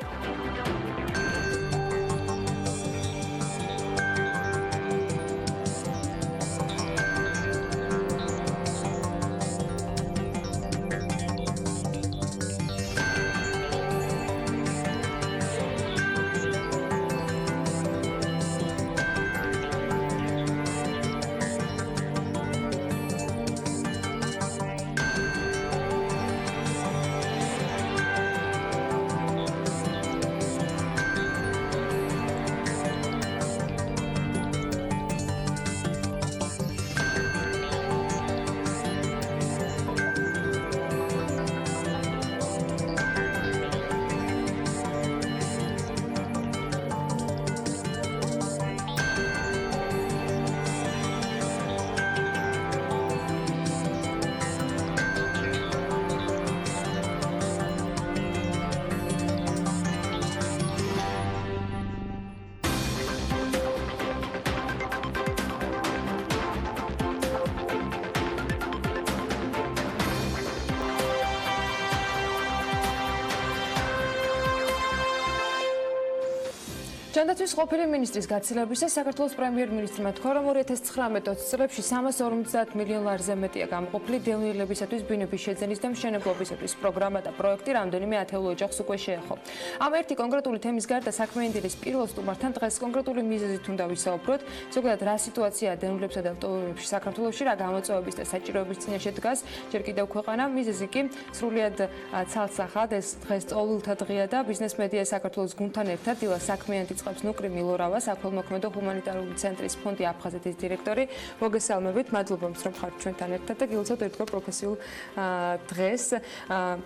B: ჯანდაცვის ყოფილი მინისტრის გაცილებისას საქართველოს პრემიერ-მინისტრმა თქვა, რომ 2019-20 წლებში 350 მილიონ ლარზე მეტია გამოყოფილი დევნილებისათვის ბინების შეძენის და მშენებლობისათვის პროგრამა და პროექტი რამდენიმე ათეულ ოჯახს უკვე შეეხო. ამ ერთი კონკრეტული თემის გარდა საქმიანი დილის პირველ სტუმართან დღეს კონკრეტული მიზეზით უნდა ვისაუბროთ, ზოგადად რა სიტუაცია დევნილებსა და ლტოლვილებში საქართველოში, რა გამოწვევების და საჭიროების წინაშე დგას, ჯერ კიდევ ქვეყანა, მიზეზი კი სრულიად ცალსახად, ეს დღეს ლტოლვილთა დღეა და ბიზნეს მედია საქართველოს გუნდთან ერთად დილა საქმიანი წყობს ნუკრი მილორავა, საქველმოქმედო ჰუმანიტარული ცენტრის ფონდი აფხაზეთის დირექტორი. მოგესალმებით, მადლობა რომ ხართ ჩვენთან ერთად და გილოცავთ ერთგვარ პროფესიულ დღეს.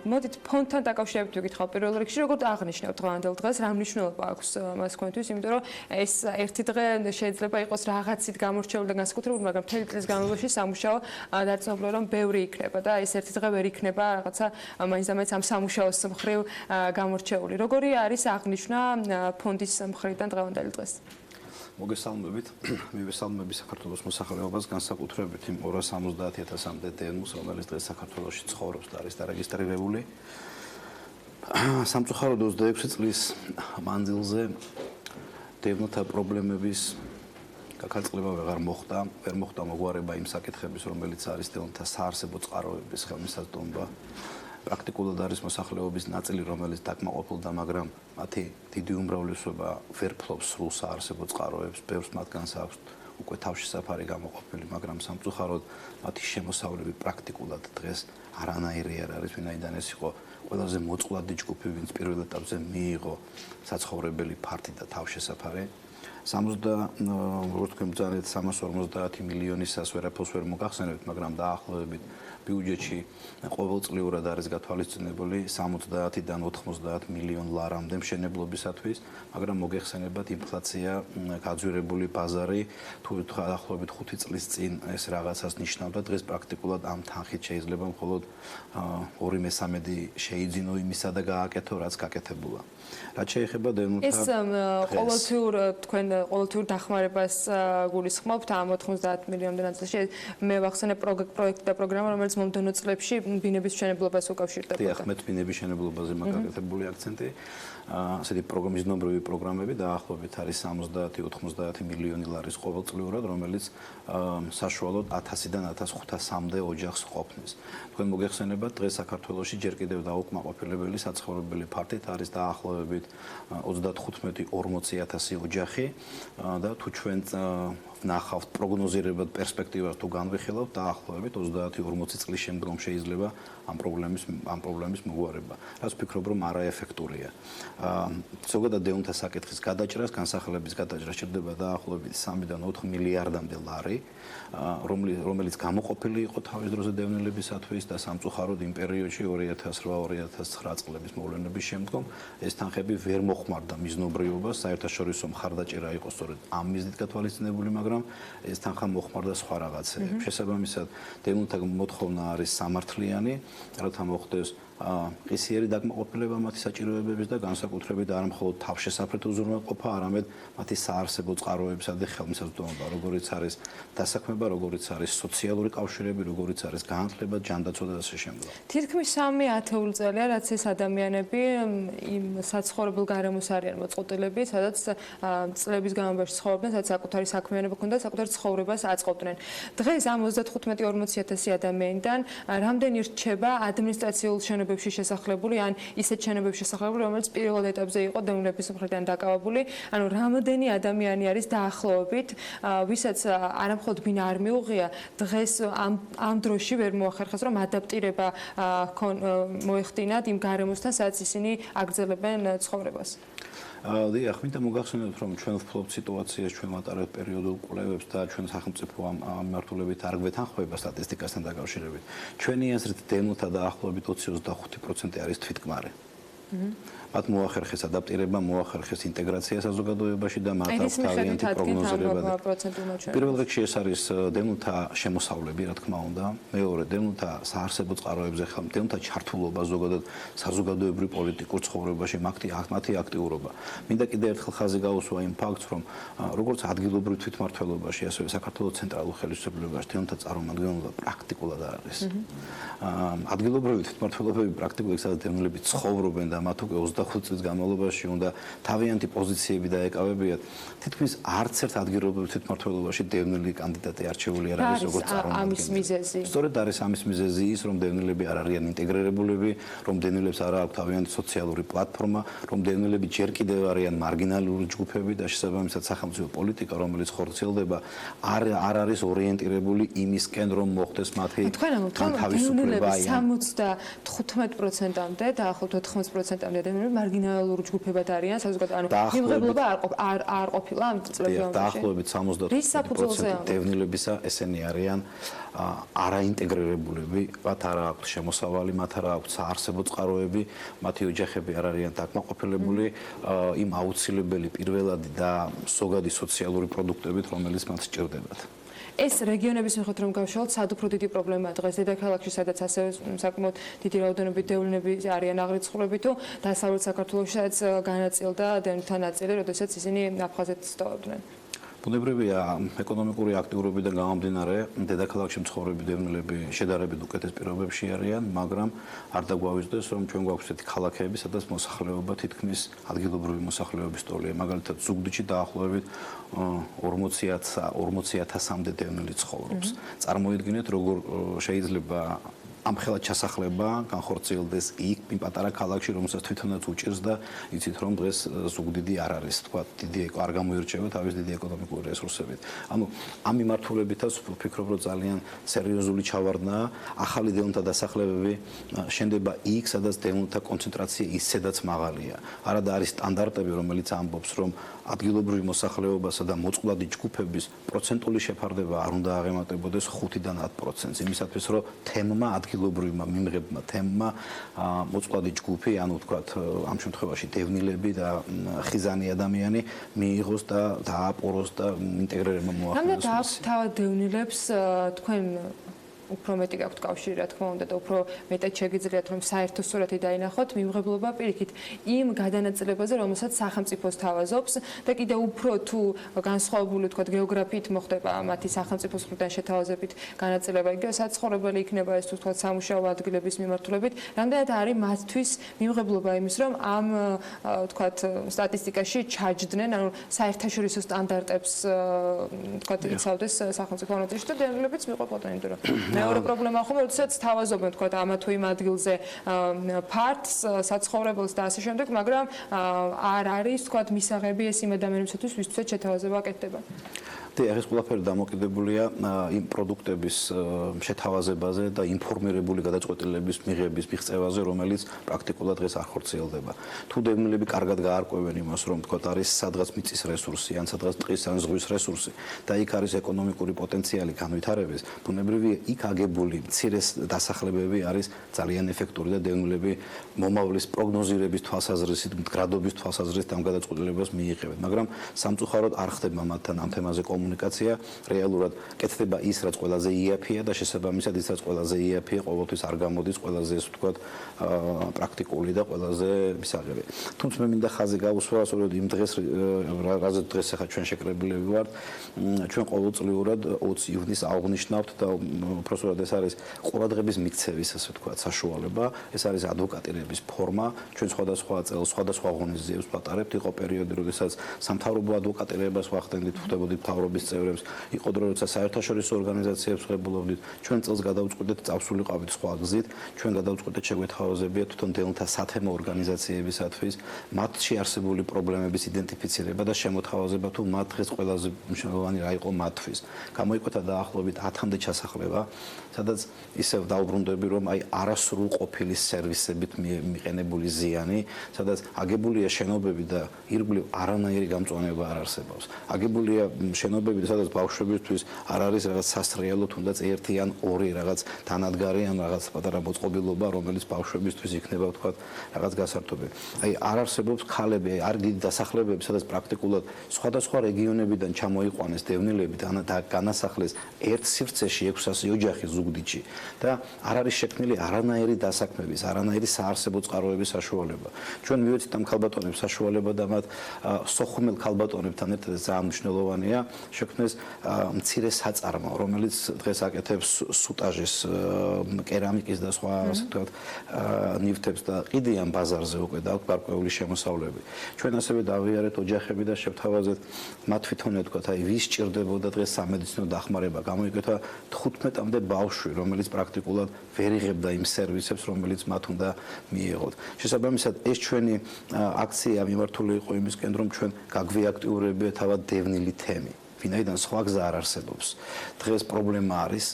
B: მოდით ფონდთან დაკავშირებით ვიკითხავ პირველ რიგში, როგორ აღნიშნავთ დღევანდელ დღეს, რა მნიშვნელობა აქვს მას თქვენთვის, იმიტომ რომ ეს ერთი დღე შეიძლება იყოს რაღაცით გამორჩეული და განსაკუთრებული, მაგრამ მთელი წლის განმავლობაში სამუშაო დარწმუნებული რომ ბევრი იქნება და ეს ერთი დღე ვერ იქნება რაღაცა მაინც და მაინც ამ სამუშაოს მხრივ გამორჩეული. როგორი არის აღნიშვნა ფონდის მხრიდან დღევანდელი დღეს?
G: მოგესალმებით. მივესალმები საქართველოს მოსახლეობას, განსაკუთრებით იმ 270,000-მდე დევნილს, რომელიც დღეს საქართველოში ცხოვრობს და არის დარეგისტრირებული. სამწუხაროდ 26 წლის მანძილზე დევნილთა პრობლემების გაგრძელება ვეღარ მოხდა, ვერ მოხდა მოგვარება იმ საკითხების, რომელიც არის დევნილთა საარსებო წყაროების ხელმისაწვდომობა. პრაქტიკულად არის მოსახლეობის ნაწილი, რომელიც დაკმაყოფილდა, მაგრამ მათი დიდი უმრავლესობა ვერ ფლობს სრულ საარსებო წყაროებს, ბევრს მათგანს აქვს უკვე თავშესაფარი გამოყოფილი, მაგრამ სამწუხაროდ მათი შემოსავლები პრაქტიკულად დღეს არანაირი არ არის, ვინაიდან ეს იყო ყველაზე მოწყვლადი ჯგუფი, ვინც პირველ ეტაპზე მიიღო საცხოვრებელი ფართი და თავშესაფარი. 350 მილიონისას ვერაფერს ვერ მოგახსენებთ, მაგრამ დაახლოებით ბიუჯეტში ყოველწლიურად არის გათვალისწინებული 70-დან 90 მილიონ ლარამდე მშენებლობისათვის, მაგრამ მოგეხსენებათ ინფლაცია, გაძვირებული ბაზარი, თუ დაახლოებით 5 წლის წინ ეს რაღაცას ნიშნავდა, დღეს პრაქტიკულად ამ თანხით შეიძლება მხოლოდ 2/3 შეიძინო იმისა და გააკეთო, რაც გაკეთებულა. რაც შეეხება დევნილთა
B: ეს ყოველთვიურ თქვენ ყოველთვიურ დახმარებას გულისხმობთ ამ 90 მილიონამდე ნაწილში. მე ვახსენებ პროექტი და პროგრამა, რომელიც მომდევნო წლებში ბინების მშენებლობას უკავშირდებოდა.
G: დიახ, მე ბინების მშენებლობაზე მაგალითებული აქცენტი. ასეთი მიზნობრივი პროგრამები დაახლოებით არის 70-90 მილიონი ლარის ყოველწლიურად, რომელიც საშუალოდ 1000-დან 1500-მდე ოჯახს ყოფნის. თქვენ მოგეხსენებათ, დღეს საქართველოში ჯერ კიდევ დაუკმაყოფილებელი საცხოვრებელი ფართით არის დაახლოებით 35-40,000 ოჯახი და თუ ჩვენ ნახავთ პროგნოზირებად პერსპექტივას თუ განვიხილავთ, დაახლოებით 30-40 წლის შემდგომ შეიძლება ამ პრობლემის მოგვარება. რაც ვფიქრობ, რომ არაეფექტურია. ზოგადად დევნილთა საკითხის გადაჭრას, განსახილების გადაჭრას სჭირდება დაახლოებით 3-დან 4 მილიარდამდე ლარი, რომელიც გამოყოფილი იყო თავის დროზე დევნილებისათვის და სამწუხაროდ იმ პერიოდში 2008-2009 წლების მოვლენების შემდგომ ეს თანხები ვერ მოხმარდა მიზნობრიობას, საერთაშორისო მხარდაჭერა იყო სწორედ ამ მიზნით გათვალისწინებული, მაგრამ ეს თანხა მოხმარდა სხვა რაღაცეებს. შესაბამისად, დევნილთა მოთხოვნა არის სამართლიანი, რათა მოხდეს ყისიერი დაკმაყოფილება მათი საჭიროებების და განსაკუთრებით არა მხოლოდ თავშესაფრით უზრუნველყოფა, არამედ მათი საარსებო წყაროებისა და ხელმისაწვდომობა, როგორიც არის დასაქმება, როგორიც არის სოციალური კავშირები, როგორიც არის განათლება, ჯანდაცვა და ასე შემდეგ.
B: თითქმის 3 ათეული წელია, რაც ეს ადამიანები იმ საცხოვრებელ გარემოს არიან მოწყობილები, სადაც წლების განმავლობაში ცხოვრობდნენ, სადაც საკუთარი საქმიანობა ჰქონდათ, საკუთარ ცხოვრებას აწყობდნენ. დღეს ამ 35-40,000 ადამიანიდან რამდენი რჩება ადმინისტრაციულ შენობებში შესახლებული, ან ისეთ შენობებში შესახლებული, რომელიც პირველ ეტაპზე იყო დევნილების მხრიდან დაკავებული, ანუ რამდენი ადამიანი არის დაახლოებით, ვისაც არამხოლოდ ბინა არ მიუღია, დღეს ამ დროში ვერ მოახერხეს, რომ ადაპტირება მოეხდინათ იმ გარემოსთან, სადაც ისინი აგრძელებენ ცხოვრებას.
G: დიახ, მინდა მოგახსენებთ, რომ ჩვენ ვფლობთ სიტუაციას, ჩვენ ვატარებთ პერიოდულ კვლევებს და ჩვენ სახელმწიფო ამ მიმართულებით არ გვეთანხმება სტატისტიკასთან დაკავშირებით. ჩვენი აზრით დევნილთა დაახლოებით 20-25% არის თვითკმარი. მათ მოახერხეს ადაპტირება, მოახერხეს ინტეგრაცია საზოგადოებაში და მათ აქვს თავიანთი პროგნოზირება. პირველ რიგში ეს არის დევნილთა შემოსავლები, რა თქმა უნდა. მეორე, დევნილთა საარსებო წყაროებზე დევნილთა ჩართულობა ზოგადად საზოგადოებრივ პოლიტიკურ ცხოვრებაში, მათი აქტიურობა. მინდა კიდევ ერთხელ ხაზი გაუსვა იმ ფაქტს, რომ როგორც ადგილობრივ თვითმმართველობაში, ასევე საქართველოს ცენტრალურ ხელისუფლებაში დევნილთა წარმომადგენლობა პრაქტიკულად არ არის. ადგილობრივი თვითმმართველობები პრაქტიკულად სადაც დევნილები ცხოვრობენ და მათ უკვე 25 წლის განმავლობაში უნდა თავიანთი პოზიციები დაეკავებიათ. თითქმის არც ერთ ადგილობრივ თვითმმართველობაში დევნილი კანდიდატი არჩეული არ არის როგორც
B: წარმომადგენელი.
G: სწორედ არის ამის მიზეზი ის, რომ დევნილები არ არიან ინტეგრირებულები, რომ დევნილებს არ აქვს თავიანთი სოციალური პლატფორმა, რომ დევნილები ჯერ კიდევ არიან მარგინალური ჯგუფები და შესაბამისად სახელმწიფო პოლიტიკა, რომელიც ხორციელდება, არ არის ორიენტირებული იმისკენ, რომ მოხდეს მათი
B: თავისუფლება. 75%-მდე და ახლობთ 80%-მდე დევნილები მარგინალური ჯგუფებად არიან, საზოგადოებრივ მიმღებლობა არ ყოფილა ამ წლებებში.
G: დაახლოებით 70% დევნილებისა ესენი არიან არაინტეგრირებულები, მათ არ აქვს შემოსავალი, მათ არ აქვს საარსებო წყაროები, მათი ოჯახები არ არიან დაკმაყოფილებული იმ აუცილებელი პირველადი და ზოგადი სოციალური პროდუქტებით, რომელიც მათ სჭირდებათ.
B: ეს რეგიონების მიხედვით რომ გავშალოთ, სადუფრო დიდი პრობლემაა დღეს დედაქალაქში, სადაც ასევე საკმაოდ დიდი რაოდენობით დევნილები არიან აღრიცხულები თუ დასავლეთ საქართველოში, სადაც განაწილდა დევნილთა ნაწილი, როდესაც ისინი აფხაზეთს სტოვებდნენ.
G: ბუნებრივია ეკონომიკური აქტიურობიდან გამომდინარე, დედაქალაქში მცხოვრები დევნილები შედარებით უკეთეს პირობებში არიან, მაგრამ არ დაგვავიწყდეს, რომ ჩვენ გვაქვს ესეთი ქალაქები, სადაც მოსახლეობა თითქმის ადგილობრივი მოსახლეობის ტოლია. მაგალითად, ზუგდიდში დაახლოებით 40,000-მდე დევნილი ცხოვრობს. წარმოიდგინეთ, როგორ შეიძლება ამ ხელად ჩასახლება განხორციელდეს იქ იმ პატარა ქალაქში, რომელსაც თვითონაც უჭირს და იცით რომ დღეს ზუგდიდი არ არის, თქვა, დიდი არ გამოირჩევა თავის დიდი ეკონომიკური რესურსებით. ანუ ამ მიმართულებითაც ვფიქრობ, რომ ძალიან სერიოზული ჩავარდნაა ახალი დევნილთა დასახლებები შენდება იქ, სადაც დევნილთა კონცენტრაცია ისედაც მაღალია. არადა არის სტანდარტები, რომელიც ამბობს, რომ ადგილობრივი მოსახლეობასა და მოწყვლადი ჯგუფების პროცენტული შეფარდება არ უნდა აღემატებოდეს 5-დან 10%-ს, იმისათვის რომ თემმა ადგილობრივმა მიმღებმა თემმა მოწყვლადი ჯგუფი, ანუ ვთქვათ, ამ შემთხვევაში დევნილები და ხიზანი ადამიანი მიიღოს და დააპოროს და ინტეგრირება მოახდინოს.
B: რამე დააქვთ თავად დევნილებს თქვენ უფრო მეტი გაქვთ კავშირი, რა თქმა უნდა და უფრო მეტად შეგიძლიათ რომ საერთო სურათი დაინახოთ მიმღებლობა პირიქით იმ გადანაწილებაზე, რომელსაც სახელმწიფო სთავაზობს და კიდევ უფრო თუ განსხვავებული თქვა გეოგრაფიით მოხდება მათი სახელმწიფოს მხრიდან შეთავაზებით განაწილება, იგივე საცხოვრებელი იქნება ეს თუ თქვა სამუშაო ადგილების მიმართულებით, რამდენად არის მათთვის მიმღებლობა იმის, რომ ამ თქვა სტატისტიკაში ჩაჯდნენ, ანუ საერთაშორისო სტანდარტებს თქვა იცავდეს სახელმწიფო ნაწილში და დევნილებიც მიყვებოდნენ, იმიტომ რომ მეორე პრობლემა ხომ როდესაც თავაზობენ თქვა ამა თუ იმ ადგილზე ფართს, საცხოვრებელს და ასე შემდეგ, მაგრამ არ არის თქვა მისაღები ეს იმ ადამიანებისთვის, ვისთვისაც შეთავაზება აკეთდება.
G: ეს ყველაფერი დამოკიდებულია იმ პროდუქტების შეთავაზებაზე და ინფორმირებული გადაწყვეტილების მიღების მიღწევაზე, რომელიც პრაქტიკულად დღეს არ ხორციელდება. თუ დევნილები კარგად გაარკვევენ იმას, რომ თქვა არის სადღაც მიწის რესურსი, ან სადღაც ტყის ან ზღვის რესურსი და იქ არის ეკონომიკური პოტენციალი განვითარების, ბუნებრივია იქ აგებული მცირე დასახლებები არის ძალიან ეფექტური და დევნილები მომავლის პროგნოზირების თვალსაზრისით, მდგრადობის თვალსაზრისით ამ გადაწყვეტილებას მიიღებენ. მაგრამ სამწუხაროდ არ ხდება მათთან ამ თემაზე კომუნიკაცია, რეალურად კეთდება ის, რაც ყველაზე იაფია და შესაბამისად ის, რაც ყველაზე იაფია, ყოველთვის არ გამოდის ყველაზე ეს ვთქვათ პრაქტიკული და ყველაზე მისაღები. თუმცა მე მინდა ხაზი გავუსვა, სწორედ იმ დღეს, რაზეც დღეს ახლა ჩვენ შეკრებილები ვართ, ჩვენ ყოველწლიურად 20 ივნისს აღნიშნავთ და უпроსტად ეს არის ყურადღების მიქცევის, ასე ვთქვათ, საშუალება, ეს არის ადვოკატირების ფორმა, ჩვენ სხვადასხვა წელს სხვადასხვა ღონისძიებებს ვატარებთ, იყო პერიოდი, როდესაც სამთავრობო ადვოკატირებას ვახდენდით, ხვდებოდით მთავრობის წევრებს, იყო დრო, როცა საერთაშორისო ორგანიზაციებს ვღებულობდით, ჩვენ წელს გადავწყვეტეთ წავსულიყავით სხვა გზით, ჩვენ გადავწყვეტეთ შეგვეთავაზებიათ თვითონ დევნილთა სათემო ორგანიზაციებისათვის, მათში არსებული პრობლემების იდენტიფიცირება და შემოთავაზება თუ მათ დღეს ყველაზე მნიშვნელოვანი რა იყო მათთვის. გამოიკვეთა დაახლოებით 10-მდე ჩასახლება, სადაც ისევ დაუბრუნდები, რომ აი არასრულ ყოფილი სერვისებით მიყენებული ზიანი, სადაც აგებულია შენობები და ირგვლივ არანაირი გამწვანება არ არსებობს. აგებულია შენობები, სადაც ბავშვებისთვის არ არის რაღაც სასრიალო, თუნდაც ერთი ან ორი რაღაც თანადგარი ან რაღაც პატარა მოწყობილობა, რომელიც ბავშვებისთვის იქნება ვთქვათ რაღაც გასართობი. აი არ არსებობს ქალები, არ დიდი დასახლებები, სადაც პრაქტიკულად სხვადასხვა რეგიონებიდან ჩამოიყვანეს დევნილები და განასახლეს ერთ სივრცეში 600 ოჯახი ზუგდიდში და არ არის შექმნილი არანაირი დასაქმების, არანაირი საარსებო წყაროების საშუალება. ჩვენ მივეცით ამ ქალბატონებს საშუალება და მათ სოხუმელ ქალბატონებთან ერთად ძალიან მნიშვნელოვანია, შექმნეს მცირე საწარმო, რომელიც დღეს აკეთებს სუტაჟის, კერამიკის და სხვა ასე ვთქვათ ნივთებს და ყიდიან ბაზარზე უკვე და აქვს გარკვეული შემოსავლები. ჩვენ ასევე დავიარეთ ოჯახები და შევთავაზეთ მათ თვითონ ვთქვათ, აი ვის სჭირდებოდა დღეს სამედიცინო დახმარება, გამოიკეთა 15-მდე ბავშვი, რომელიც პრაქტიკულად ვერ იღებდა იმ სერვისებს, რომელიც მათ უნდა მიიღოთ. შესაბამისად, ეს ჩვენი აქცია მიმართული იყო იმისკენ, რომ ჩვენ გაგვიაქტიურებია თავად დევნილი თემი. ვინაიდან სხვა გზა არ არსებობს. დღეს პრობლემა არის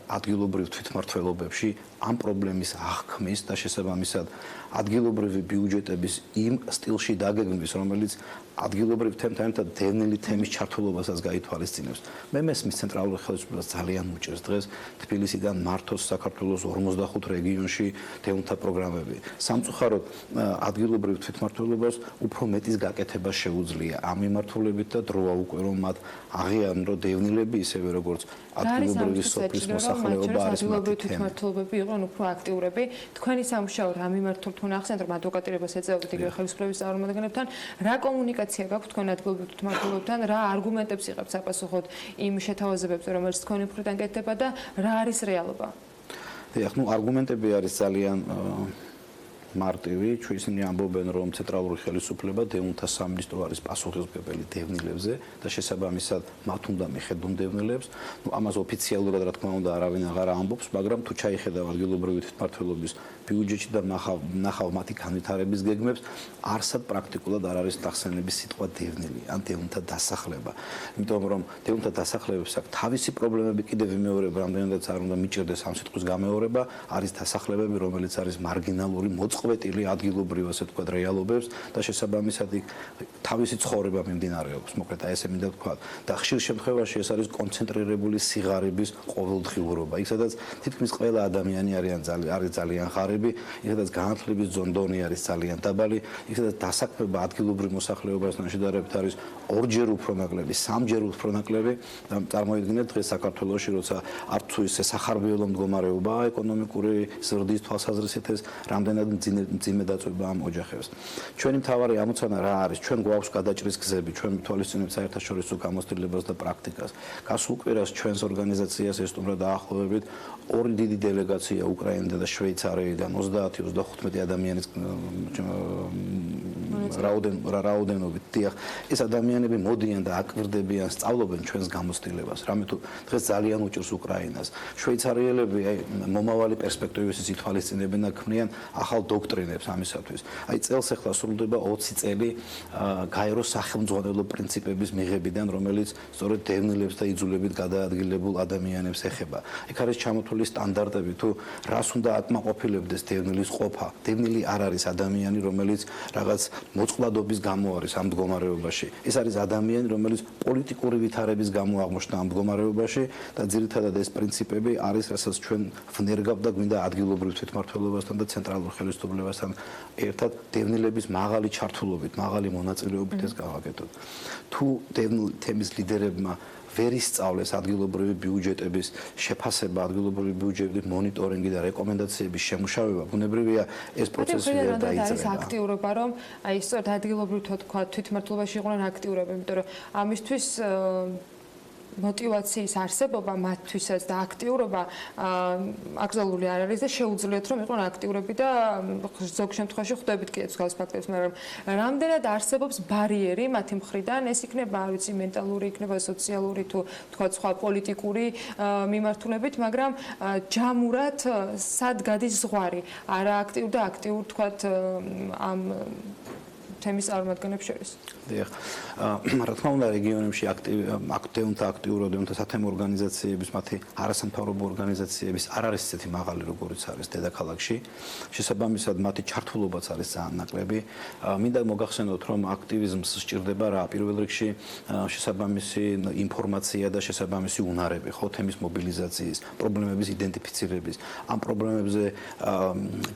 G: ადგილობრივ თვითმმართველობებში ამ პრობლემის აღქმის და შესაბამისად ადგილობრივი ბიუჯეტების იმ სტილში დაგეგმვის, რომელიც ადგილობრივ თემთან ერთად დევნილი თემის ჩართულობასაც გაითვალისწინებს. მე მესმის ცენტრალურ ხელისუფლებას ძალიან უჭირს დღეს თბილისიდან მართოს საქართველოს 45 რეგიონში დევნილთა პროგრამები. სამწუხაროდ ადგილობრივ თვითმმართველობას უფრო მეტის გაკეთება შეუძლია ამ მიმართულებით და დროა უკვე რომ მათ აღიარონ, რომ დევნილები ისევე როგორც ადგილობრივი სოფლის მოსახლეობა არის მათი თემა.
B: თვითმმართველობები იყვნენ უფრო აქტიურები. თქვენი სამუშაო რა მიმართულ თუ ნახსენთ, რომ ადვოკატირებას ეწეოდით იგივე ხელისუფლების წარმომადგენლებთან, რა კომუნიკაცია გაქვთ თქვენ ადგილობრივ თვითმმართველობთან, რა არგუმენტებს იღებთ საპასუხოდ იმ შეთავაზებებზე, რომელიც თქვენი მხრიდან კეთდება და რა არის რეალობა?
G: დიახ, არგუმენტები არის ძალიან მარტივი. ისინი ამბობენ, რომ ცენტრალური ხელისუფლება დევნილთა სამინისტრო არის პასუხისმგებელი დევნილებზე და შესაბამისად მათ უნდა მიხედონ დევნილებს. ამას ოფიციალურად რა თქმა უნდა არავინ აღარ ამბობს, მაგრამ თუ ჩაიხედავ ადგილობრივი თვითმმართველობის ბიუჯეტში და ნახავ მათი განვითარების გეგმებს, არსად პრაქტიკულად არ არის დახსენების სიტყვა დევნილი ან დევნილთა დასახლება. იმიტომ რომ დევნილთა დასახლებებს აქვს თავისი პრობლემები, კიდევ ვიმეორებ, რამდენადაც არ უნდა მიჭირდეს ამ სიტყვის გამეორება, არის დასახლებები, რომელიც არის მარგინალური მოწყობილი ადგილობრივ ასე ვთქვათ რეალობებს და შესაბამისად იქ თავისი ცხოვრება მიმდინარეობს. მოკლედ აი ესე მინდა ვთქვა და ხშირ შემთხვევაში ეს არის კონცენტრირებული სიღარიბის ყოველდღიურობა. იქ სადაც თითქმის ყველა ადამიანი არის ძალიან ღარიბი, იქ სადაც განათლების დონე არის ძალიან დაბალი, იქ სადაც დასაქმება ადგილობრივ მოსახლეობასთან შედარებით არის ორჯერ უფრო ნაკლები, სამჯერ უფრო ნაკლები და წარმოიდგინეთ დღეს საქართველოში როცა არ თუ ისე სახარბიელო მდგომარეობა ეკონომიკური ზრდის თვალსაზრისით ეს რამდენად მძიმე დაწვება ამ ოჯახებს. ჩვენი მთავარი ამოცანა რა არის? ჩვენ გვაქვს გადაჭრის გზები, ჩვენ მითვალისწინებთ საერთაშორისო გამოცდილებას და პრაქტიკას. გასულ კვირას ჩვენს ორგანიზაციას ესტუმრა დაახლოებით 2 დიდი დელეგაცია უკრაინიდან და შვეიცარიიდან 30-35 ადამიანის რაოდენობით. დიახ, ეს ადამიანები მოდიან და აკვირდებიან, სწავლობენ ჩვენს გამოცდილებას. რამე თუ დღეს ძალიან უჭირს უკრაინას. შვეიცარიელები აი მომავალი პერსპექტივისას ითვალისწინებენ და ქმნიან ახალ დოქტრინებს ამისათვის. აი წელს ახლა სრულდება 20 წელი გაერო სახელმძღვანელო პრინციპების მიღებიდან, რომელიც სწორედ დევნილებს და იძულებით გადაადგილებულ ადამიანებს ეხება. იქ არის ჩამოთვლილი სტანდარტები თუ რას უნდა აკმაყოფილებდეს დევნილის ყოფა. დევნილი არ არის ადამიანი, რომელიც რაღაც მოწყვლადობის გამო არის ამ მდგომარეობაში. ეს არის ადამიანი, რომელიც პოლიტიკური ვითარების გამო აღმოჩნდა ამ მდგომარეობაში და ძირითადად ეს პრინციპები არის, რასაც ჩვენ ვნერგავ და გვინდა ადგილობრივ თვითმმართველობასთან და ცენტრალურ ხელისუფლებასთან ერთად დევნილების მაღალი ჩართულობით, მაღალი მონაწილეობით ეს გავაკეთოთ. თუ დევნილ თემის ლიდერებმა ვერ ისწავლეს ადგილობრივი ბიუჯეტების შეფასება, ადგილობრივი ბიუჯეტების მონიტორინგი და რეკომენდაციების შემუშავება, ბუნებრივია ეს პროცესი ვერ დაიწყება.
B: არის აქტიურობა, რომ აი სწორედ ადგილობრივ თვითმმართველობაში იყვნენ აქტიურები, იმიტომ რომ ამისთვის мотиваციის არსებობა მათთვისაც და აქტიურობა აკრძალული არ არის და შეუძლიათ რომ იყვნენ აქტიურები და ზოგ შემთხვევაში ხვდებით კიდეც გავს ფაქტებს, მაგრამ რამდენად არსებობს ბარიერი მათი მხრიდან, ეს იქნება, არ ვიცი, მენტალური, იქნება სოციალური თუ თქვა სხვა პოლიტიკური მიმართულებით, მაგრამ ჯამურად სად გადის ზღვარი, არა აქტიურ და აქტიურ თქვა ამ თემის წარმომადგენლებს შორის.
G: დიახ. რა თქმა უნდა რეგიონებში აქტიურობენ სათემო ორგანიზაციების, მათი არასამთავრობო ორგანიზაციების არ არის ისეთი მაღალი, როგორც არის დედაქალაქში. შესაბამისად მათი ჩართულობაც არის ძალიან ნაკლები. მინდა მოგახსენოთ, რომ აქტივიზმს სჭირდება რა პირველ რიგში შესაბამისი ინფორმაცია და შესაბამისი უნარები, ხო, თემის მობილიზაციის, პრობლემების იდენტიფიცირების, ამ პრობლემებზე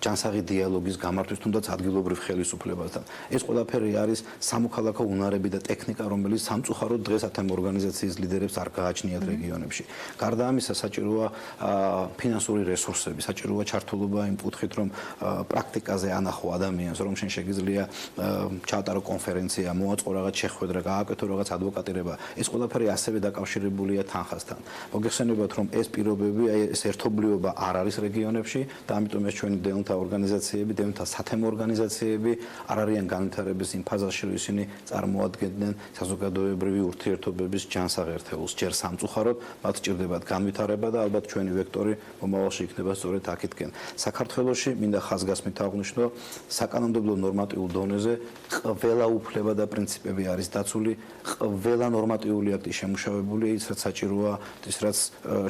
G: ჯანსაღი დიალოგის გამართვის, თუნდაც ადგილობრივ ხელისუფლებასთან. ეს ყველაფერი არის სამოქალაქო უნარები და ტექნიკა, რომელიც სამწუხაროდ დღეს ათემ ორგანიზაციის ლიდერებს არ გააჩნიათ რეგიონებში. გარდა ამისა, საჭიროა ფინანსური რესურსები, საჭიროა ჩართულობა იმ კუთხით, რომ პრაქტიკაზე ანახო ადამიანს, რომ შენ შეგიძლია ჩაატარო კონფერენცია, მოაწყო რაღაც შეხვედრა, გააკეთო რაღაც ადვოკატირება. ეს ყველაფერი ასევე დაკავშირებულია თანხასთან. მოგეხსენებათ, რომ ეს პირობები, ეს ერთობლიობა არ არის რეგიონებში და ამიტომ ეს ჩვენი დევნთა ორგანიზაციები, დევნთა სათემო ორგანიზაციები არ არიან განვითარების იმ ფაზაში, რომ ისინი წარმოადგენდნენ საზოგადოებრივი ურთიერთობების ჯანსაღ ერთეულს. ჯერ სამწუხაროდ მათ სჭირდებათ განვითარება და ალბათ ჩვენი ვექტორი მომავალში იქნება სწორედ აქეთკენ. საქართველოში მინდა ხაზგასმით აღვნიშნო, საკანონმდებლო ნორმატიულ დონეზე ყველა უფლება და პრინციპები არის დაცული, ყველა ნორმატიული აქტი შემუშავებული, ის რაც საჭიროა, ის რაც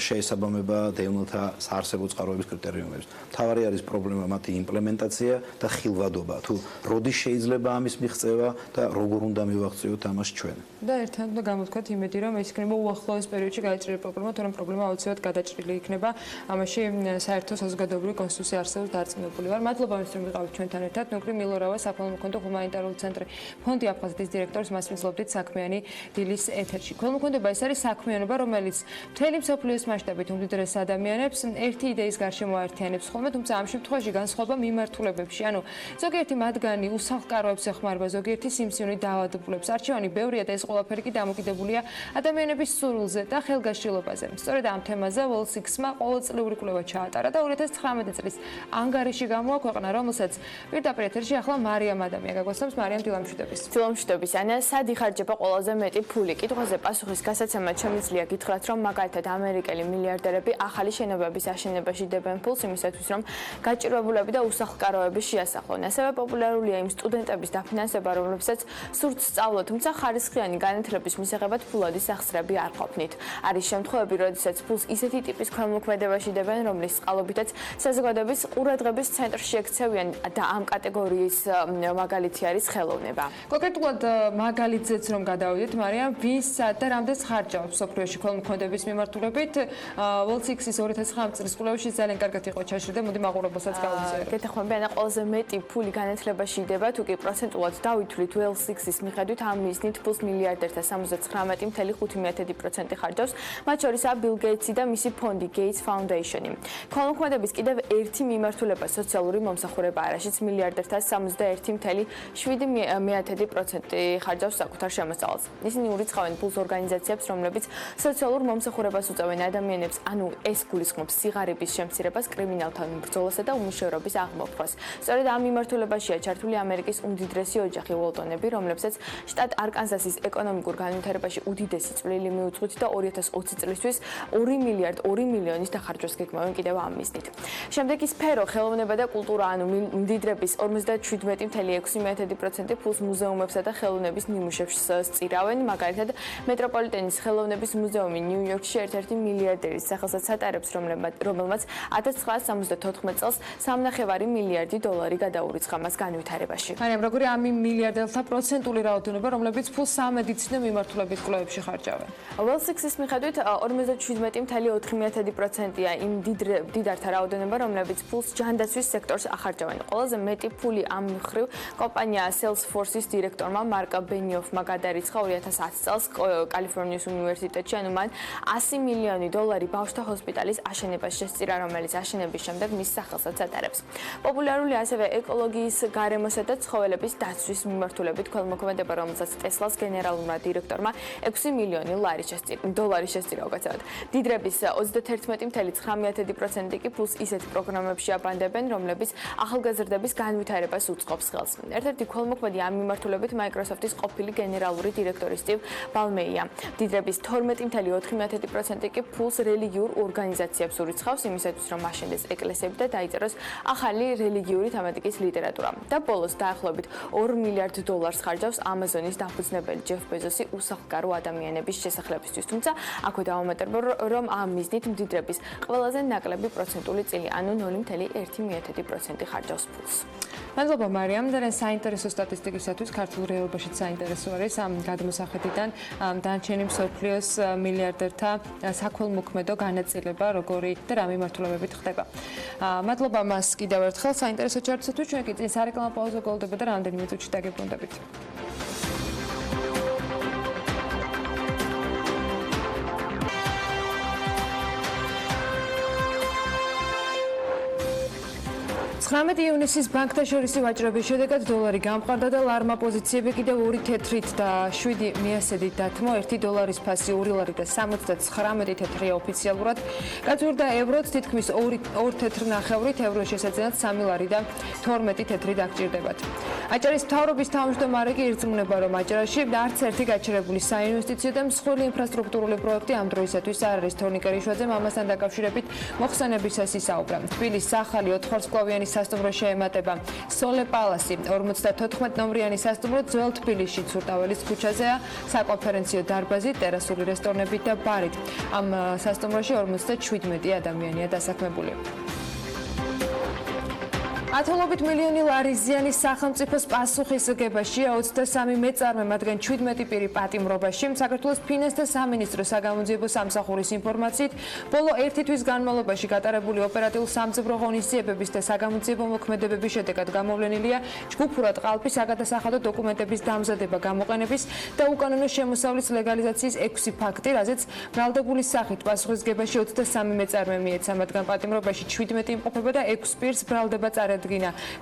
G: შეესაბამება დევნილთა საარსებო წყაროების კრიტერიუმებს. მთავარი არის პრობლემა მათი იმპლემენტაცია და ხილვადობა. თუ როდის შეიძლება ამის მიღწევა და როგორ უნდა მივაღწიოთ ამას ჩვენ.
B: და ერთად უნდა გამოთქვათ იმედი, რომ ეს იქნება უახლოეს პერიოდში გადაჭრილი პრობლემა, თორემ პრობლემა აუცილებლად გადაჭრილი იქნება. ამაში საერთო საზოგადოებრივი კონსტიტუცია არსებობს დარწმუნებული ვარ. მადლობა იმისთვის, რომ ვიყავით ჩვენთან ერთად. ნუკრი მილორავა, საქველმოქმედო ჰუმანიტარული ცენტრი ფონდი აფხაზეთის დირექტორის მასპინძლობდით საქმიანი დილის ეთერში. ქველმოქმედება ეს არის საქმიანობა, რომელიც მთელი მსოფლიოს მასშტაბით უმდიდრეს ადამიანებს ერთი იდეის გარშემო აერთიანებს ხოლმე, თუმცა ამ შემთხვევაში განსხვავება მიმართულებებში. ანუ ზოგიერთი მათგანი უსახლკაროებს ეხმარება, ზოგიერთი სიმსივნით დაავადებულებს. არჩევანი ბევრია და ეს ყველაფერი კი დამოკიდებულია ადამიანების სურვილზე და ხელგაშლილობაზე. სწორედ ამ თემაზე Wall6-მა ყოველწლიური კვლევა ჩაატარა და 2019 წლის ანგარიში გამოაქვეყნა, რომელსაც პირდაპირ ეთერში ახლა მარიამ ადამია გაგვასწრებს. მარიამ, დილამშვიდობის.
H: დილამშვიდობის. ანა, სად იხარჯება ყველაზე მეტი ფული? კითხვაზე პასუხის გასაცემად შემიძლია გითხრათ, რომ მაგალითად ამერიკელი მილიარდერები ახალი შენობების აშენებაში დებენ ფულს იმისათვის, რომ გაჭირვებულები და უსახლკაროები შეასახლონ. ასევე პოპულარულია იმ სტუდენტების დაფინანსება, რომლებსაც სურთ სწავლა, თუმცა ხარისხიანი განათლების მისაღებად ფულადი სახსრები არ ყოფნით. არის შემთხვევები, როდესაც ფულს ისეთი ტიპის ქველმოქმედებაში დებენ, რომლის წყალობითაც საზოგადოების ყურადღების ცენტრში ექცევიან და ამ კატეგორიის მაგალითი არის ხელოვნება.
B: კონკრეტულად მაგალითზეც რომ გადავიდეთ, მარიამ, ვის და რამდენს ხარჯავს მსოფლიოში ქველმოქმედების მიმართულებით? Wall6-ის 2019 წლის კვლევაში ძალიან კარგად იყო ჩაშრილი და მოდი მაყურებელსაც გავუწერო.
H: გეთანხმები, ანა, ყველაზე მეტი ფული განათლებაში იდება, თუ კი პროცენტულად დავითვლით Wall6-ის მიხედვით, ამ მიზნით ფულს მილიარდერთა 79.5% ხარჯავს, მათ შორისაა Bill Gates-ი და მისი ფონდი Gates Foundation-ი. ქველმოქმედების კიდევ ერთი მიმართულება სოციალური მომსახურება არაშიც მილიარდერთა 61.7% ხარჯავს საკუთარ შემოსავალს. ისინი ურიცხავენ ფულს ორგანიზაციებს, რომლებიც სოციალურ მომსახურებას უწევენ ადამიანებს, ანუ ეს გულისხმობს სიღარიბის შემცირებას, კრიმინალთან ბრძოლასა და უმუშევრობის აღმოფხვას. სწორედ ამ მიმართულებაშია ჩართული ამერიკის უმდიდრესი ოჯახი უოლტონები, რომლებსაც შტატ არკანზასის ეკონომიკურ განვითარებაში უდიდესი წვლილი მიუძღვით და 2020 წლისთვის 2 მილიარდ 2 მილიონის დახარჯვას გეგმავენ კიდევ ამ მიზნით. შემდეგი სფერო ხელოვნება და კულტურა, ანუ მდიდრების 57.6% ფულს მუზეუმებსა და ხელოვნების ნიმუშებს სწირავენ. მაგალითად, მეტროპოლიტენის ხელოვნების მუზეუმი ნიუ-იორკში ერთ-ერთი მილიარდერის სახელსაც ატარებს, რომელმაც 1974 წელს 3.5 მილიარდი დოლარი გადაურიცხა მას განვითარებაში.
B: მარიამ, როგორი ამ მილიარდელთა პროცენტული რაოდენობა, რომლებიც ფულს სამედიცინო მიმართულებით კვლევებში ხარჯავენ?
H: Wall6-ის მიხედვით 57.4%-ია იმ დიდართა რაოდენობა, რომლებიც ფულს ჯანდაცვის სექტორს ახარჯავენ. ყველაზე მეტი ფული ამ მხრივ კომპანია Salesforce-ის დირექტორმა მარკ ბენიოფმა გადარიცხა 2010 წელს კალიფორნიის უნივერსიტეტში, ანუ მან 100 მილიონი დოლარი ბავშვთა ჰოსპიტალის აშენებას შესწირა, რომელიც აშენების შემდეგ მის სახელსაც ატარებს. პოპულარული ასევე ეკოლოგიის, გარემოსა და ცხოველების დაცვის მიმართულებით ქველმოქმედება, რომელსაც ტესლას გენერალურმა დირექტორმა 6 მილიონი დოლარი შესწირა. დიდრების 31.9% კი ფულს ისეთ პროგრამებში აბანდებენ, რომლებიც ახალგაზრდების განვითარებას უწყობს ხელს. ერთ-ერთი ქველმოქმედი ამ მიმართულებით Microsoft-ის ყოფილი გენერალური დირექტორი სტივ ბალმეია. დიდრების 12.4% კი ფულს რელიგიურ ორგანიზაციებს ურიცხავს, იმისათვის რომ აშენდეს ეკლესიები და დაიწეროს ახალი რელიგიური თემატიკის ლიტერატურა. და ბოლოს დაახლოებით 2 მილიარდ დოლარს ხარჯავს Amazon-ის დაფუძნებელი ჯეფ ბეზოსი უსახლკარო ადამიანების შესახლებისთვის. თუმცა აქვე დავამატებო, რომ ამ მიზნით მდიდრების ყველაზე ნაკლები პროცენტული წილი, ანუ 0.1% ხარჯავს ფულს.
B: მადლობა მარიამ, და საინტერესო სტატისტიკისათვის ქართულ რეალობაშიც საინტერესო არის ამ გადმოსახედიდან დანარჩენი მსოფლიოს მილიარდერთა საქველმოქმედო განაწილება, როგორი და რა მიმართულებებით ხდება. მადლობა მას კიდევ ერთხელ საინტერესო ჩართვისთვის, ჩვენ კი წინ სარეკლამო პაუზა გოლდება და რამდენიმე წუთში დაგებრუნდებით. ივნისის ბანკთა შორისი ვაჭრობის შედეგად დოლარი გამყარდა და ლარმა პოზიციები კიდევ 2 თეთრით და 7 მიასედით დათმო, 1 დოლარის ფასი 2 ლარი და 79 თეთრია ოფიციალურად. გაწურდა ევროც თითქმის 2 თეთრ ნახევრით, ევრო შესაძენად 3 ლარი და 12 თეთრი დაგჭირდებათ. აჭარის მთავრობის თავმჯდომარე კი ირწმუნება, რომ აჭარაში არც ერთი გაჩერებული საინვესტიციო და მსხვილი ინფრასტრუქტურული პროექტი ამ დროისათვის არ არის. თორნიკერიშვაძემ ამასთან დაკავშირებით მოხსენებისას ისაუბრა. თბილისის ახალი 4 ხორცკლავიანი სასტუმრო შეემატება. სოლე პალასი 54 ნომრიანი სასტუმრო ძველ თბილისში ცურტაველის ქუჩაზეა, საკონფერენციო დარბაზი, ტერასული რესტორნებით და ბარით. ამ სასტუმროში 57 ადამიანია დასაქმებული. ათეულობით მილიონი ლარის ზიანის სახელმწიფოს პასუხისმგებაშია 23 მეწარმე, მათგან 17 პირი პატიმრობაში. საქართველოს ფინანსთა სამინისტროს საგამოძიებო სამსახურის ინფორმაციით, ბოლო 1 თვის განმავლობაში გატარებული ოპერატიულ-სამძებრო ღონისძიებების და საგამოძიებო მოქმედებების შედეგად გამოვლენილია ჯგუფურად ყალბი საგადასახადო დოკუმენტების დამზადება, გამოყენების და უკანონო შემოსავლის ლეგალიზაციის 6 ფაქტი, რაზეც ბრალდებული სახით პასუხისმგებაში 23 მეწარმე მიეცა, მათგან პატიმრობაში 17 იმყოფება და 6 პირს ბრალდება წარადგინა.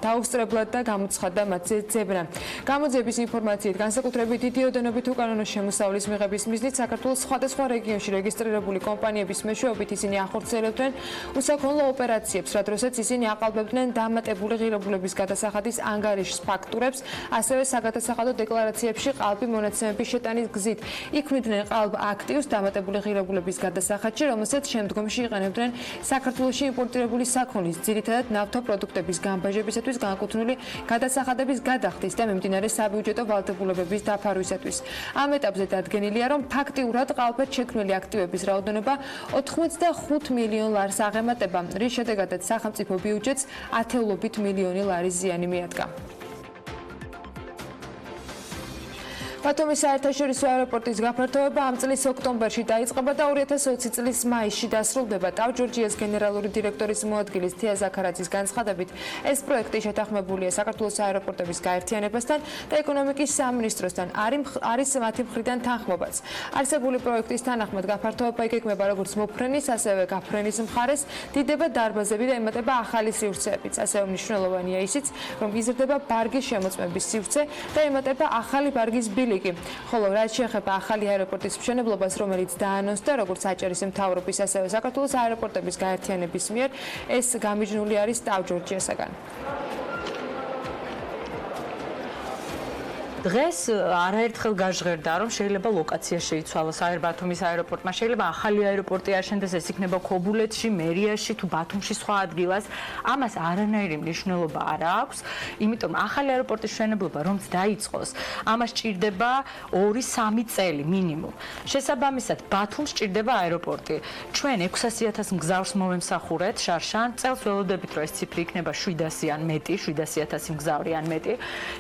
B: დაუსწრებლად და გამოცხადდა მათზე ძებნა. გამოძიების ინფორმაციით, განსაკუთრებით დიდი ოდენობით უკანონო შემოსავლის მიღების მიზნით საქართველოს სხვადასხვა რეგიონში რეგისტრირებული კომპანიების მეშვეობით ისინი ახორციელებდნენ უსაქონლო ოპერაციებს, რა დროსაც ისინი აყალბებდნენ დამატებული ღირებულების გადასახადის ანგარიშს, ფაქტურებს, ასევე საგადასახადო დეკლარაციებში ყალბი მონაცემების შეტანის გზით. იქმნიდნენ ყალბ აქტივს დამატებული ღირებულების გადასახადში, რომელსაც შემდგომში იყენებდნენ საქართველოში იმპორტირებული საქონლის, ძირითადად ნავთობპროდუქტების გამბაჟებისათვის განკუთვნილი გადასახადების გადახდის და მიმდინარე საბიუჯეტო ვალდებულებების დაფარვისათვის. ამ ეტაპზე დადგენილია, რომ ფაქტიურად ყალბად შექმნილი აქტივების რაოდენობა 85 მილიონ ლარს აღემატება, რის შედეგადაც სახელმწიფო ბიუჯეტს ათეულობით მილიონი ლარის ზიანი მიადგა. ბათუმის საერთაშორისო აეროპორტის გაფართოება ამ წლის ოქტომბერში დაიწყება და 2020 წლის მაისში დასრულდება. ტავ-ჯორჯიას გენერალური დირექტორის მოადგილის თია ზაქარაძის განცხადებით, ეს პროექტი შეთანხმებულია საქართველოს აეროპორტების გაერთიანებასთან და ეკონომიკის სამინისტროსთან, არის მათი მხრიდან თანხმობაც. არსებული პროექტის თანახმად გაფართოება იგეგმება როგორც მოფრენის, ასევე გაფრენის მხარეს, დიდება დარბაზები და ემატება ახალი სივრცეებიც. ასევე მნიშვნელოვანია ისიც, რომ იზრდება ბარგის შემოწმების სივრცე და ემატება ახალი ბარგის ხოლო რაც შეეხება ახალი აეროპორტის მშენებლობას, რომელიც დაანონსდა როგორც აჭარის მთავრობის, ასევე საქართველოს აეროპორტების გაერთიანების მიერ, ეს გამიჯნული არის ტავ-ჯორჯიასაგან.
I: დღეს არაერთხელ გაჟღერდა, რომ შეიძლება ლოკაცია შეიცვალოს ბათუმის აეროპორტმა, შეიძლება ახალი აეროპორტი აშენდეს, ეს იქნება ქობულეთში, მერიაში თუ ბათუმში სხვა ადგილას. ამას არანაირი მნიშვნელობა არ აქვს, იმიტომ ახალი აეროპორტის მშენებლობა რომც დაიწყოს, ამას ჭირდება 2-3 წელი მინიმუმ. შესაბამისად, ბათუმს ჭირდება აეროპორტი. ჩვენ 600,000 მგზავრს მოვემსახურეთ შარშან, წელს ველოდებით, რომ ეს ციფრი იქნება 700 ან მეტი, 700,000 მგზავრი ან მეტი.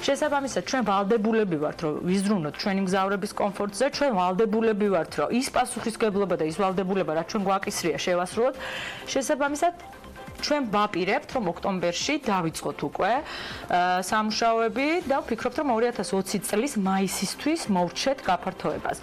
I: შესაბამისად, ჩვენ ვალდებულები ვართ, რომ ვიზრუნოთ ჩვენი მგზავრების კომფორტზე, ჩვენ ვალდებულები ვართ, რომ ის პასუხისმგებლობა და ის ვალდებულება, რაც ჩვენ გვაკისრია, შევასრულოთ. შესაბამისად, ჩვენ ვაპირებთ, რომ ოქტომბერში დავიწყოთ უკვე სამუშაოები და ვფიქრობთ, რომ 2020 წლის მაისისთვის მოვრჩეთ გაფართოებას.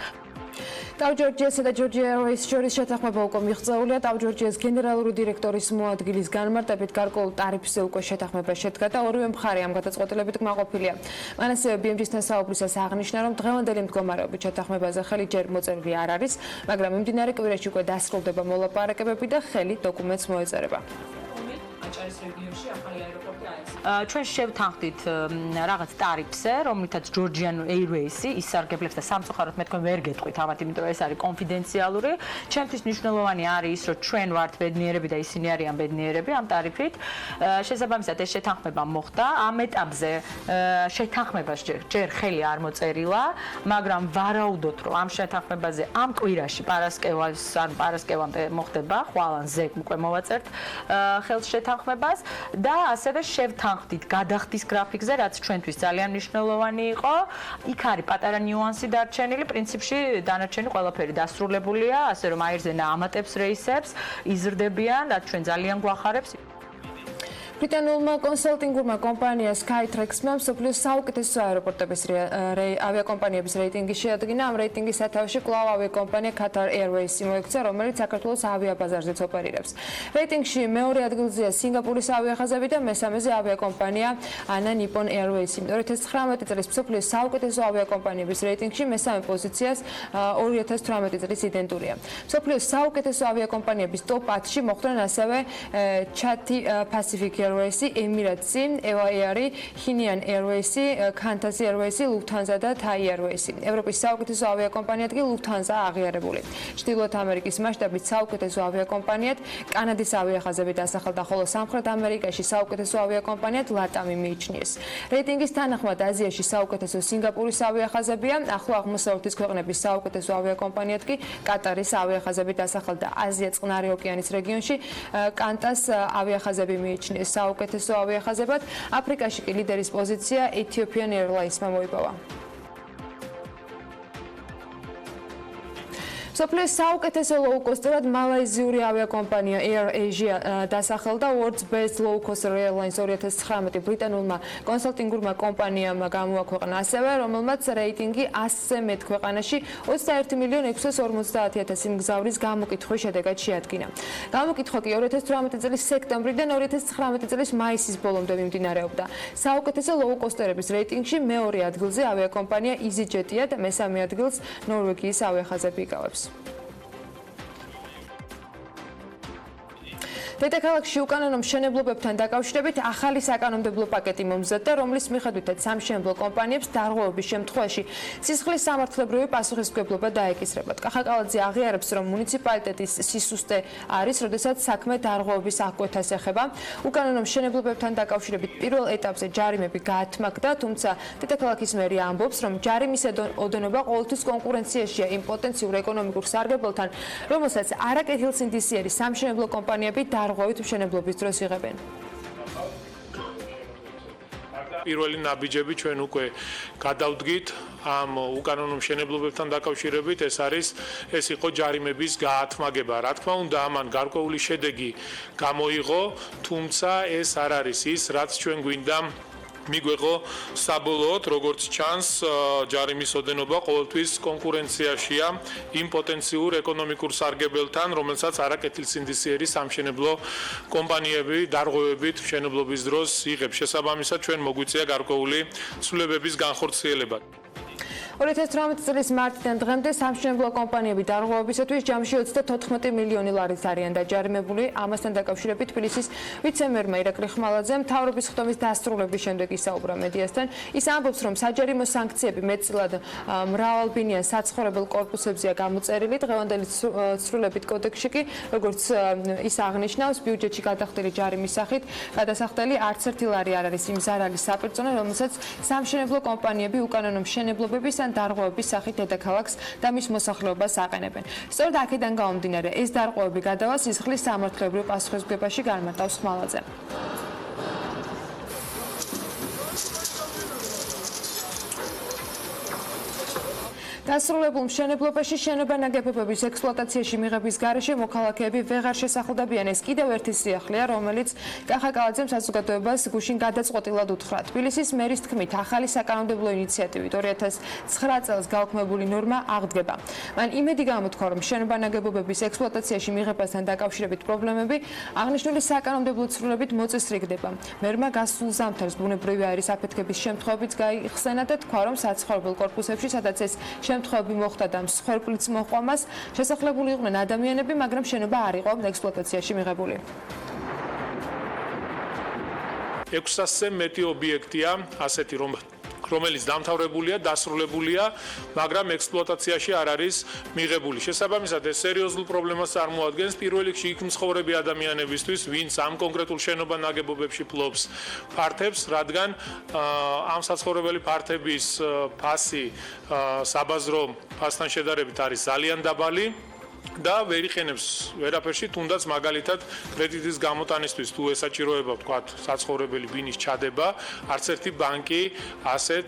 B: ტავ-ჯორჯიასა და ჯორჯია ეირვეის შორის შეთანხმება უკვე მიღწეულია. ტავ-ჯორჯიას გენერალური დირექტორის მოადგილის განმარტებით გარკვეულ ტარიფზე უკვე შეთანხმება შედგა და ორივე მხარე ამ გადაწყვეტილებით კმაყოფილია. მან ასევე BMG-სთან საუბრისას აღნიშნა, რომ დღევანდელი მდგომარეობით შეთანხმებაზე ხელი ჯერ მოწერილი არ არის, მაგრამ მიმდინარე კვირაში უკვე დასრულდება მოლაპარაკებები და ხელი დოკუმენტს მოეწერება.
I: აჭარის რეგიონში ახალი აეროპორტი ჩვენ შევთანხმდით რაღაც ტარიფზე, რომლითაც ჯორჯიან ეირვეისი ისარგებლებს და სამწუხაროდ მე თქვენ ვერ გეტყვით ამათ, იმიტომ რომ ეს არის კონფიდენციალური. ჩემთვის მნიშვნელოვანი არის ის, რომ ჩვენ ვართ ბედნიერები და ისინი არიან ბედნიერები ამ ტარიფით. შესაბამისად ეს შეთანხმება მოხდა. ამ ეტაპზე შეთანხმებას ჯერ ხელი არ მოწერილა, მაგრამ ვარაუდობთ, რომ ამ შეთანხმებაზე ამ კვირაში პარასკევამდე მოხდება, ხვალ ან ზეგ უკვე მოვაწერთ ხელს შეთანხმება დასრულებას და ასევე შევთანხმდით გადახდის გრაფიკზე, რაც ჩვენთვის ძალიან მნიშვნელოვანი იყო. იქ არის პატარა ნიუანსი დარჩენილი, პრინციპში დანარჩენი ყველაფერი დასრულებულია, ასე რომ აირზე ამატებს რეისებს, იზრდებიან, რაც ჩვენ ძალიან გვახარებს.
B: ბრიტანულმა კონსალტინგურმა კომპანია Skytrax-მა მსოფლიოს საუკეთესო აეროპორტების ავიაკომპანიების რეიტინგი შეადგინა. ამ რეიტინგის სათავეში კვლავ ავიაკომპანია Qatar Airways მოექცა, რომელიც საქართველოს ავიაბაზარზეც ოპერირებს. რეიტინგში მეორე ადგილზეა სინგაპურის ავიახაზები და მესამეზე ავიაკომპანია Ana Nippon Airways. 2019 წლის მსოფლიოს საუკეთესო ავიაკომპანიების რეიტინგში მესამე პოზიციას 2018 წლის იდენტურია. მსოფლიოს საუკეთესო ავიაკომპანიების top 10-ში მოხვდნენ ასევე Cathay Pacific Airways, Emirates, Eva Air, Hinian Airways, Qantas Airways, Lufthansa და Thai Airways. ევროპის საუკეთესო ავიაკომპანიად კი Lufthansa აღიარებული. ჩრდილოეთ ამერიკის მასშტაბით საუკეთესო ავიაკომპანიად კანადის ავიახაზები დასახელდა, ხოლო სამხრეთ ამერიკაში საუკეთესო ავიაკომპანიად LATAM მიიჩნიეს. რეიტინგის თანახმად აზიაში საუკეთესო სინგაპურის ავიახაზებია, ახლო აღმოსავლეთის ქვეყნების საუკეთესო ავიაკომპანიად კი კატარის ავიახაზები დასახელდა. აზია წყნარი ოკეანის რეგიონში Qantas ავიახაზები მიიჩნიეს საუკეთესო ავიახაზებად, აფრიკაში კი ლიდერის პოზიცია Ethiopian Airlines-მა მოიპოვა. მსოფლიოს საუკეთესო low-cost-ად მალაიზიური ავიაკომპანია Air Asia დასახელდა World's Best Low-Cost Airlines 2019 ბრიტანულმა კონსალტინგურმა კომპანიამ გამოაქვეყნა ასევე, რომელმაც რეიტინგი 100-ზე მეტ ქვეყანაში 21.650.000 მგზავრის გამოკითხვის შედეგად შეადგინა. გამოკითხვა კი 2018 წლის სექტემბრიდან 2019 წლის მაისის ბოლომდე მიმდინარეობდა. საუკეთესო low-cost-ერების რეიტინგში მეორე ადგილზე ავიაკომპანია EasyJet-ია და მესამე ადგილს ნორვეგიის ავიახაზები იკავებს. დედაქალაქში უკანონო მშენებლობებთან დაკავშირებით ახალი საკანონმდებლო პაკეტი მომზადდა, რომლის მიხედვითაც სამშენებლო კომპანიებს დარღვევების შემთხვევაში სისხლის სამართლებრივი პასუხისმგებლობა დაეკისრებათ. კახაკალაძე აღიარებს, რომ მუნიციპალიტეტის სისუსტე არის, როდესაც საქმე დარღვევების აღკვეთას ეხება. უკანონო მშენებლობებთან დაკავშირებით პირველ ეტაპზე ჯარიმები გაათმაგდა, თუმცა დედაქალაქის მერი ამბობს, რომ ჯარიმის ოდენობა ყოველთვის კონკურენციაშია იმ პოტენციურ ეკონომიკურ სარგებელთან, რომელსაც არაკეთილსინდისიერი სამშენებლო კომპანიები დარღვევით მშენებლობის დროს იღებენ.
J: პირველი ნაბიჯები ჩვენ უკვე გადავდგით ამ უკანონო მშენებლობებთან დაკავშირებით, ეს იყო ჯარიმების გაათმაგება. რა თქმა უნდა, ამან გარკვეული შედეგი გამოიღო, თუმცა ეს არ არის ის, რაც ჩვენ გვინდა მიგვეღო საბოლოოდ, როგორც ჩანს, ჯარიმის ოდენობა ყოველთვის კონკურენციაშია იმ პოტენციურ ეკონომიკურ სარგებელთან, რომელსაც არაკეთილსინდისიერი სამშენებლო კომპანიები დარღვევებით მშენებლობის დროს იღებს. შესაბამისად, ჩვენ მოგვიწია გარკვეული ცვლილებების განხორციელება.
B: 2018 წლის მარტიდან დღემდე სამშენებლო კომპანიები დარღვევებისათვის ჯამში 34 მილიონი ლარით არიან დაჯარიმებული. ამასთან დაკავშირებით თბილისის ვიცე-მერმა ირაკლი ხმალაძემ მთავრობის ხდომის დასრულების შემდეგ ისაუბრა მედიასთან. ის ამბობს, რომ საჯარიმო სანქციები მეტწილად მრავალბინიან საცხოვრებელ კორპუსებზეა გამოწერილი. დღევანდელი ცვლილებით კოდექსში კი, როგორც ის აღნიშნავს, ბიუჯეტში გადახდილი ჯარიმის სახით გადასახდელი არც ერთი ლარი არ არის იმ ზარალის საპირწონე, რომელსაც სამშენებლო კომპანიები უკანონო მშენებლობების დარღვევების სახით დედაქალაქს და მის მოსახლეობას აყენებენ. სწორედ აქედან გამომდინარე, ეს დარღვევები გადავა სისხლის სამართლებრივ პასუხისმგებაში, განმარტავს ხმალაძე. დასრულებულ მშენებლობაში შენობა ნაგებობების ექსპლუატაციაში მიღების გარეშე მოქალაქეები ვეღარ შესახლდებიან. ეს კიდევ ერთი სიახლეა, რომელიც კახაკალაძემ საზოგადოებას გუშინ გადაწყვეტილად უთხრა. თბილისის მერის თქმით, ახალი საკანონმდებლო ინიციატივით 2009 წელს გაუქმებული ნორმა აღდგება. მან იმედი გამოთქვა, რომ შენობა ნაგებობების ექსპლუატაციაში მიღებასთან დაკავშირებით პრობლემები აღნიშნული საკანონმდებლო ცვლილებით მოწესრიგდება. მერმა გასულ ზამთარს ბუნებრივი აირის აფეთქების შემთხვევებიც გაიხსენა და თქვა, რომ საცხოვრებელ კორპუსებში, სადაც ეს შემთხვევები მოხდა და მსხვერპლიც მოჰყვა მას, შესახლებული იყვნენ ადამიანები, მაგრამ შენობა არ იყო ექსპლუატაციაში მიღებული.
J: 600-ზე მეტი ობიექტია ასეთი, რომელიც დამთავრებულია, დასრულებულია, მაგრამ ექსპლუატაციაში არ არის მიღებული. შესაბამისად, ეს სერიოზულ პრობლემას წარმოადგენს პირველ რიგში იქ მცხოვრები ადამიანებისთვის, ვინც ამ კონკრეტულ შენობა ნაგებობებში ფლობს ფართებს, რადგან ამ საცხოვრებელი ფართების ფასი საბაზრო ფასთან შედარებით არის ძალიან დაბალი. და ვერ იყენებს ვერაფერში, თუნდაც მაგალითად კრედიტის გამოტანისთვის თუ ესაჭიროება ვთქვათ საცხოვრებელი ბინის ჩადება, არც ერთი ბანკი ასეთ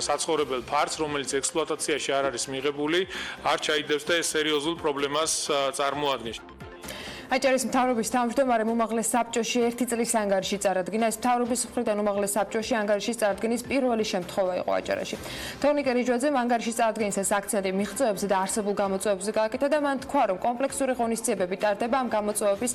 J: საცხოვრებელ ფარს, რომელიც ექსპლუატაციაში არ არის მიღებული, არ ჩაიდევს და ეს სერიოზულ პრობლემას წარმოადგენს.
B: აჭარის მთავრობის თავმჯდომარე უმაღლეს საბჭოში 1 წლის ანგარიში წარადგინა. ეს მთავრობის მხრიდან უმაღლეს საბჭოში ანგარიშის წარდგენის პირველი შემთხვევა იყო აჭარაში. თორნიკე რიჯვაძემ ანგარიშის წარდგენისას აქცენტი მიღწევებზე და არსებულ გამოწვევებზე გააკეთა და მან თქვა, რომ კომპლექსური ღონისძიებები ტარდება ამ გამოწვევების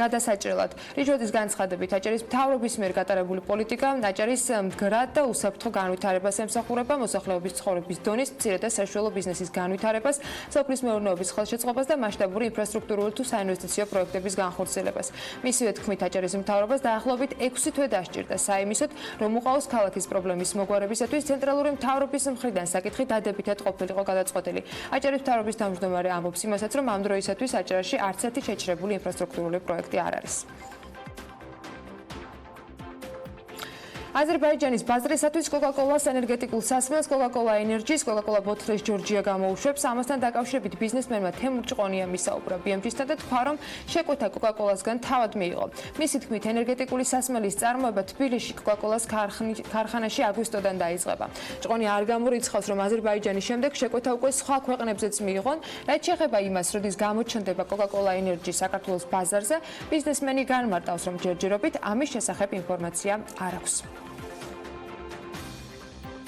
B: გადასაჭრელად. რიჯვაძის განცხადებით, აჭარის მთავრობის მიერ გატარებული პოლიტიკა აჭარის მდგრად და უსაფრთხო განვითარებას ემსახურება, მოსახლეობის ცხოვრების დონის მცირე და საშუალო ბიზნესის განვითარებას, სოფლის მეურნეობის ხელშეწყობას და მასშტაბური ინფრასტრუქტურული თუ საინვესტიციო პროექტების განხორციელებას. მისივე თქმით, აჭარის მთავრობას დაახლოებით 6 თვე დასჭირდა საიმისოდ, რომ უყავს ქალაქის პრობლემის მოგვარებისათვის ცენტრალური მთავრობის მხრიდან საკითხი დადებითად ყოფილიყო გადაწყვეტილი. აჭარის მთავრობის თავმჯდომარე ამბობს იმასაც, რომ ამ დროისათვის აჭარაში არც ერთი შეჩერებული ინფრასტრუქტურული პროექტი არ არის. აზერბაიჯანის ბაზრისათვის კოკაკოლას ენერგეტიკულ სასმელს კოკაკოლა ენერჯის, კოკაკოლა ბოთლის ჯორჯია გამოუშვებს. ამასთან დაკავშირებით ბიზნესმენმა თემურ ჭყონიამ ისაუბრა BMG-სთან და თქვა, რომ შეკვეთა კოკაკოლასგან თავად მიიღო. მისი თქმით, ენერგეტიკული სასმელის წარმოება თბილისში კოკაკოლას ქარხანაში აგვისტოდან დაიწყება. ჭყონი არ გამორიცხავს, რომ აზერბაიჯანის შემდეგ შეკვეთა უკვე სხვა ქვეყნებზეც მიიღონ. რაც შეეხება იმას, როდის გამოჩნდება კოკაკოლა ენერჯი საქართველოს ბაზარზე, ბიზნესმენი განმარტავს, რომ ჯერჯერობით ამის შესახებ ინფორმაცია არ აქვს.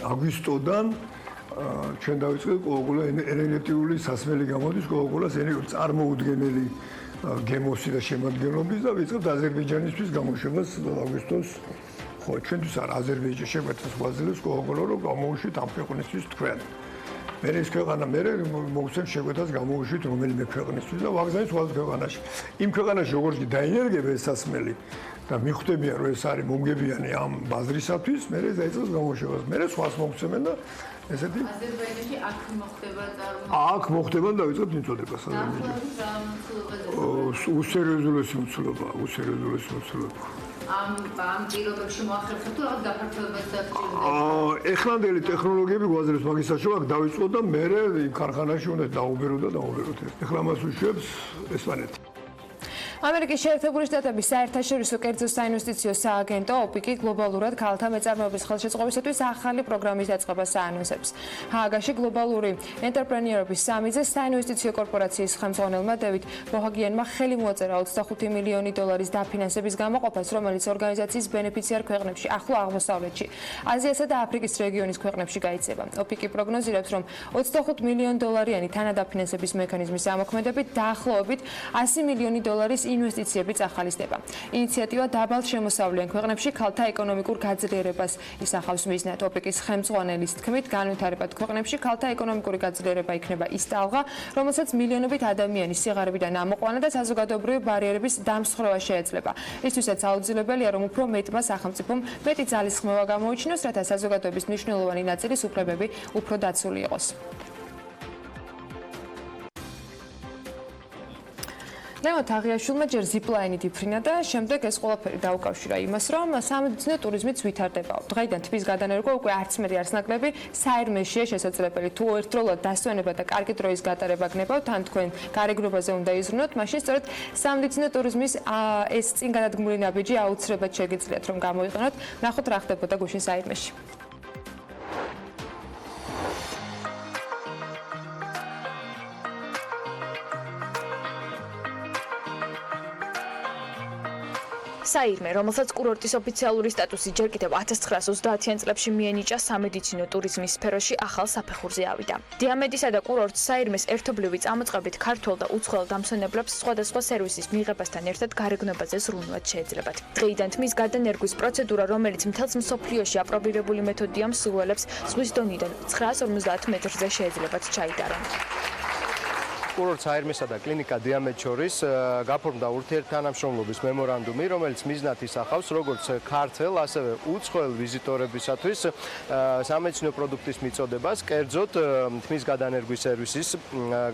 K: აგვისტოდან ჩვენ დავიწყეთ კოკაკოლა ენერგეტიკული სასმელი გამოდის კოკაკოლას წარმოუდგენელი გემოსი და შემადგენლობის და ვიწყებთ აზერბაიჯანისთვის გამოშვებას აგვისტოს ხო ჩვენთვის არ აზერბაიჯანში შეგვეცეს ვაზილებს კოკაკოლა რომ გამოუშვით ამ ქვეყნისთვის თქვენ მე ეს ქვეყანა მე მოგცემ შეგვეთას გამოუშვით რომელიმე ქვეყნისთვის და ვაგზავნით სხვა ქვეყანაში იმ ქვეყანაში როგორც კი დაინერგება ეს სასმელი და მიხვდებიან რომ ეს არის მომგებიანი ამ ბაზრისათვის, მე დაიწყოს გამოშვებას. მე სხვას მოგცემენ და ესეთი
L: აზერბაიჯანში აქ მოხდება
K: აქ მოხდება და დავიწყებთ მიწოდებას აზერბაიჯანში. უსერიოზულესი მოცულობა.
L: ამ პირობებში მოახერხებთ თუ რაღაც გაფართოებას დაგჭირდება?
K: ეხლანდელი ტექნოლოგიები გვაძლევს მაგის საშუალებას დავიწყოთ და მე იმ ქარხანაში უნდა დაუბერო და დაუბეროთ ეს. ეხლა მას უშვებს ესპანეთი.
B: ამერიკის შეერთებული შტატების საერთაშორისო კერძო საინვესტიციო სააგენტო OPEC გლობალურად ქალთა მეწარმეობის ხელშეწყობისათვის ახალი პროგრამის დაწყებას აანონსებს. ჰააგაში გლობალური ენტერპრენიორობის სამიზე საინვესტიციო კორპორაციის ხელმძღვანელმა დევიდ ბოჰაგიანმა ხელი მოაწერა $25 მილიონი დაფინანსების გამოყოფას, რომელიც ორგანიზაციის ბენეფიციარ ქვეყნებში, ახლო აღმოსავლეთში, აზიასა და აფრიკის რეგიონის ქვეყნებში გაიცემა. OPEC პროგნოზირებს, რომ $25 მილიონიანი თანადაფინანსების მექანიზმის ამოქმედებით დაახლოებით $100 მილიონი ინვესტიციები წახალისდება. ინიციატივა დაბალ შემოსავლიან ქვეყნებში ქალთა ეკონომიკურ გაძლიერებას ისახავს მიზნად. OPEC-ის ხელმძღვანელის თქმით, განვითარებად ქვეყნებში ქალთა ეკონომიკური გაძლიერება იქნება ის ტალღა, რომელსაც მილიონობით ადამიანის სიღარიბიდან ამოყვანა და საზოგადოებრივი ბარიერების დამსხვრევა შეეძლება. ისთვისაც აუცილებელია, რომ უფრო მეტმა სახელმწიფომ მეტი ძალისხმევა გამოიჩინოს, რათა საზოგადოების მნიშვნელოვანი ნაწილის უფლებები უფრო დაცული იყოს. ლევან თაღიაშვილმა ჯერ ზიპლაინით იფრინა და შემდეგ ეს ყველაფერი დაუკავშირა იმას, რომ სამედიცინო ტურიზმიც ვითარდებაო. დღეიდან თბის გადანერგვა უკვე არც მეტი არც ნაკლები საერთაშორისოა შესაძლებელი. თუ ერთდროულად დასვენება და კარგი დროის გატარება გნებავთ, ან თქვენ გარეგნობაზე უნდა იზრუნოთ, მაშინ სწორედ სამედიცინო ტურიზმის ეს წინ გადადგმული ნაბიჯი აუცილებლად შეგიძლიათ რომ გამოიყენოთ. ნახოთ რა ხდებოდა გუშინ საერთაშორისოში.
H: საირმე, რომელსაც კურორტის ოფიციალური სტატუსი ჯერ კიდევ 1930-იან წლებში მიენიჭა სამედიცინო ტურიზმის სფეროში ახალ საფეხურზე ავიდა. დიამედისა და კურორტ საირმეს ერთობლივი წამოწყებით ქართველ და უცხოელ დამსვენებლებს სხვადასხვა სერვისის მიღებასთან ერთად გარეგნობაზე ზრუნვაც შეეძლებათ. დღეიდან თმის გადანერგვის პროცედურა, რომელიც მთელს მსოფლიოში აპრობირებული მეთოდია, მსურველებს ზღვის დონიდან 950 მეტრზე შეეძლებათ ჩაიტარონ.
M: კურორტ საირმესა და კლინიკა დიამედ შორის გაფორმდა ურთიერთთანამშრომლობის მემორანდუმი, რომელიც მიზნად ისახავს როგორც ქართველ, ასევე უცხოელ ვიზიტორებისათვის სამედიცინო პროდუქტის მიწოდებას, კერძოდ თმის გადანერგვის სერვისის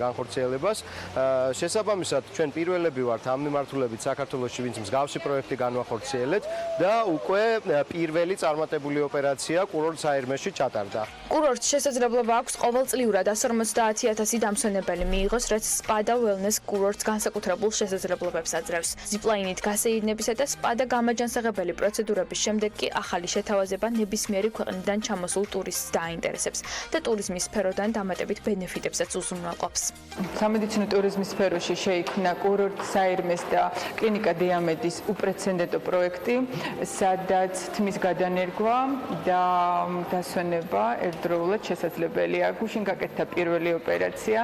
M: განხორციელებას. შესაბამისად, ჩვენ პირველები ვართ ამ მიმართულებით საქართველოში, ვინც მსგავსი პროექტი განვახორციელეთ და უკვე პირველი წარმატებული ოპერაცია კურორტ საირმეში ჩატარდა.
H: კურორტს შესაძლებლობა აქვს ყოველწლიურად 150,000 დამსვენებელი მიიღოს, რაც სპა და ველნეს კურორტს განსაკუთრებულ შესაძლებლობებს აძლევს. ზიპლაინით გასეირნებისა და სპა და გამაჯანსაღებელი პროცედურების შემდეგ კი ახალი შეთავაზება ნებისმიერი ქვეყნიდან ჩამოსულ ტურისტს დააინტერესებს და ტურიზმის სფეროდან დამატებით ბენეფიტებსაც უზრუნველყოფს.
B: სამედიცინო ტურიზმის სფეროში შეიქმნა კურორტ საირმეს და კლინიკა დიამედის უპრეცედენტო პროექტი, სადაც თმის გადანერგვა და დასვენება ერთდროულად შესაძლებელია. გუშინ გაკეთდა პირველი ოპერაცია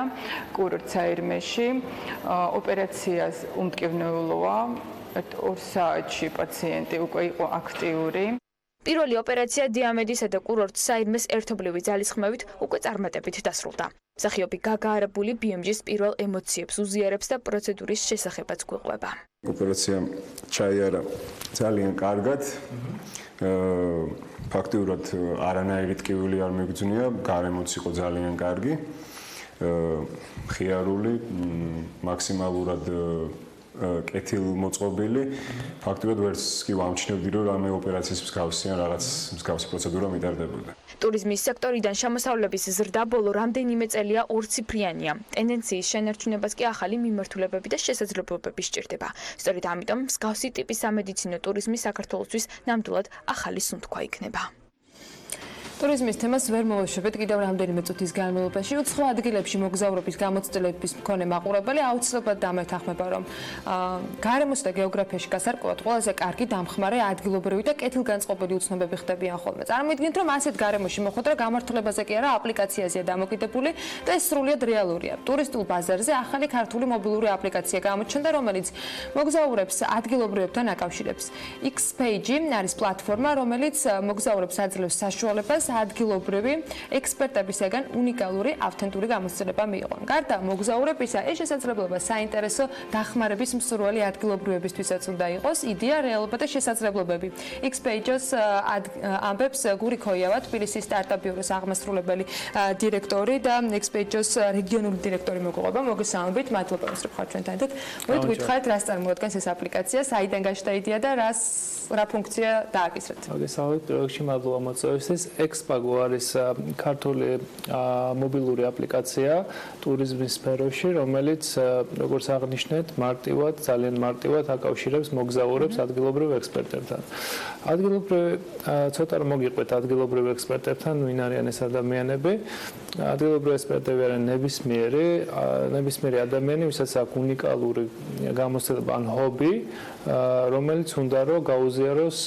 B: კურორტ საირმეში. ოპერაციას უმტკივნეულოა 2 საათში პაციენტი უკვე იყო აქტიური.
H: პირველი ოპერაცია დიამედისა და კურორტ საირმეს ერთობლივი ძალისხმევით უკვე წარმატებით დასრულდა. მსახიობი გაგაარებული BMG-ს პირველ ემოციებს უზიარებს და პროცედურის შესახებაც გვიყვება.
N: ოპერაცია ჩაიარა ძალიან კარგად. ფაქტიურად არანაირი ტკივილი არ მიგძნია, გარემოც იყო ძალიან კარგი. ხიარული, მაქსიმალურად კეთილმოწყობილი. ფაქტიურად ვერც კი ვამჩნევდი, რომ რამე ოპერაციის მსგავსი ან რაღაც მსგავსი პროცედურა მიტარდებოდა.
H: ტურიზმის სექტორიდან შემოსავლების ზრდა ბოლო რამდენიმე წელია ორციფრიანია. ტენდენციის შენარჩუნებას კი ახალი მიმართულებები და შესაძლებლობები სჭირდება. სწორედ ამიტომ მსგავსი ტიპის სამედიცინო ტურიზმი საქართველოსთვის ნამდვილად ახალი სუნთქვა იქნება.
B: ტურიზმის თემას ვერ მოვეშვებით კიდევ რამდენიმე წუთის განმავლობაში. უცხო ადგილებში მოგზაურობის გამოცდილების მქონე მაყურებელი აუცილებლად დამეთანხმება, რომ გარემოს და გეოგრაფიაში გასარკვევად ყველაზე კარგი დამხმარე ადგილობრივი და კეთილგანწყობილი უცნობები ხდებიან ხოლმე. წარმოიდგინეთ, რომ ასეთ გარემოში მოხვედრა გამართულებაზე კი არა, აპლიკაციაზეა დამოკიდებული და ეს სრულიად რეალურია. ტურისტულ ბაზარზე ახალი ქართული მობილური აპლიკაცია გამოჩნდა, რომელიც მოგზაურებს ადგილობრივებთან აკავშირებს. X-Page არის პლატფორმა, რომელიც მოგზაურებს აძლევს საშუალებას ადგილობრივი ექსპერტებისგან უნიკალური ავთენტური გამოცდილება მიიღონ. გარდა მოგზაურებისა, ეს შესაძლებლობა საინტერესო დახმარების მსურველი ადგილობრივებისთვისაც უნდა იყოს. იდეა, რეალობა და შესაძლებლობები. X-Page-ს ამბებს გური ქოიავა, თბილისის სტარტაპ ბიუროს აღმასრულებელი დირექტორი და X-Page-ს რეგიონული დირექტორი მოგყვება. მოგესალმებით, მადლობა, რომ ხართ ჩვენთან ერთად. მოდით გითხარით, რას წარმოადგენს ეს აპლიკაცია, საიდან გაჩნდა იდეა და რა ფუნქცია დააკისრეთ.
O: მოგესალმებით, პროექტში მადლობა მოწვევისთვის. X-Pago არის ქართული მობილური აპლიკაცია ტურიზმის სფეროში, რომელიც როგორც აღნიშნეთ, ძალიან მარტივად აკავშირებს მოგზაურებს ადგილობრივ ექსპერტებთან. ცოტა რომ მოგიყვეთ ადგილობრივ ექსპერტებთან, ვინ არიან ეს ადამიანები? ადგილობრივი ექსპერტები არიან ნებისმიერი ადამიანი, ვისაც აქვს უნიკალური გამოცდილება ან ჰობი, რომელიც უნდა რომ გაუზიაროს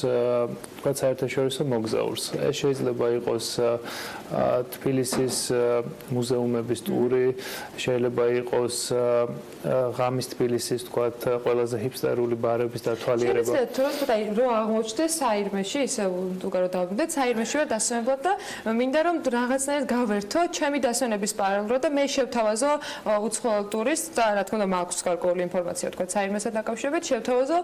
O: თქვა საერთაშორისო მოგზაურს. ეს შეიძლება იყოს თბილისის მუზეუმების ტური, შეიძლება იყოს ღამის თბილისის თქვა ყველაზე ჰიპსტერული ბარების დათვალიერება.
B: რომ აღმოჩნდეს საირმეში, ისე უკარო დავიდეთ, საირმეში ვარ დასვენებლად და მინდა რომ რაღაცნაირად გავერთო ჩემი დასვენების პარალელურად და მე შევთავაზო უცხოელ ტურისტს და რა თქმა უნდა მაქვს გარკვეული ინფორმაცია თქვა საირმესთან დაკავშირებით, შევთავაზო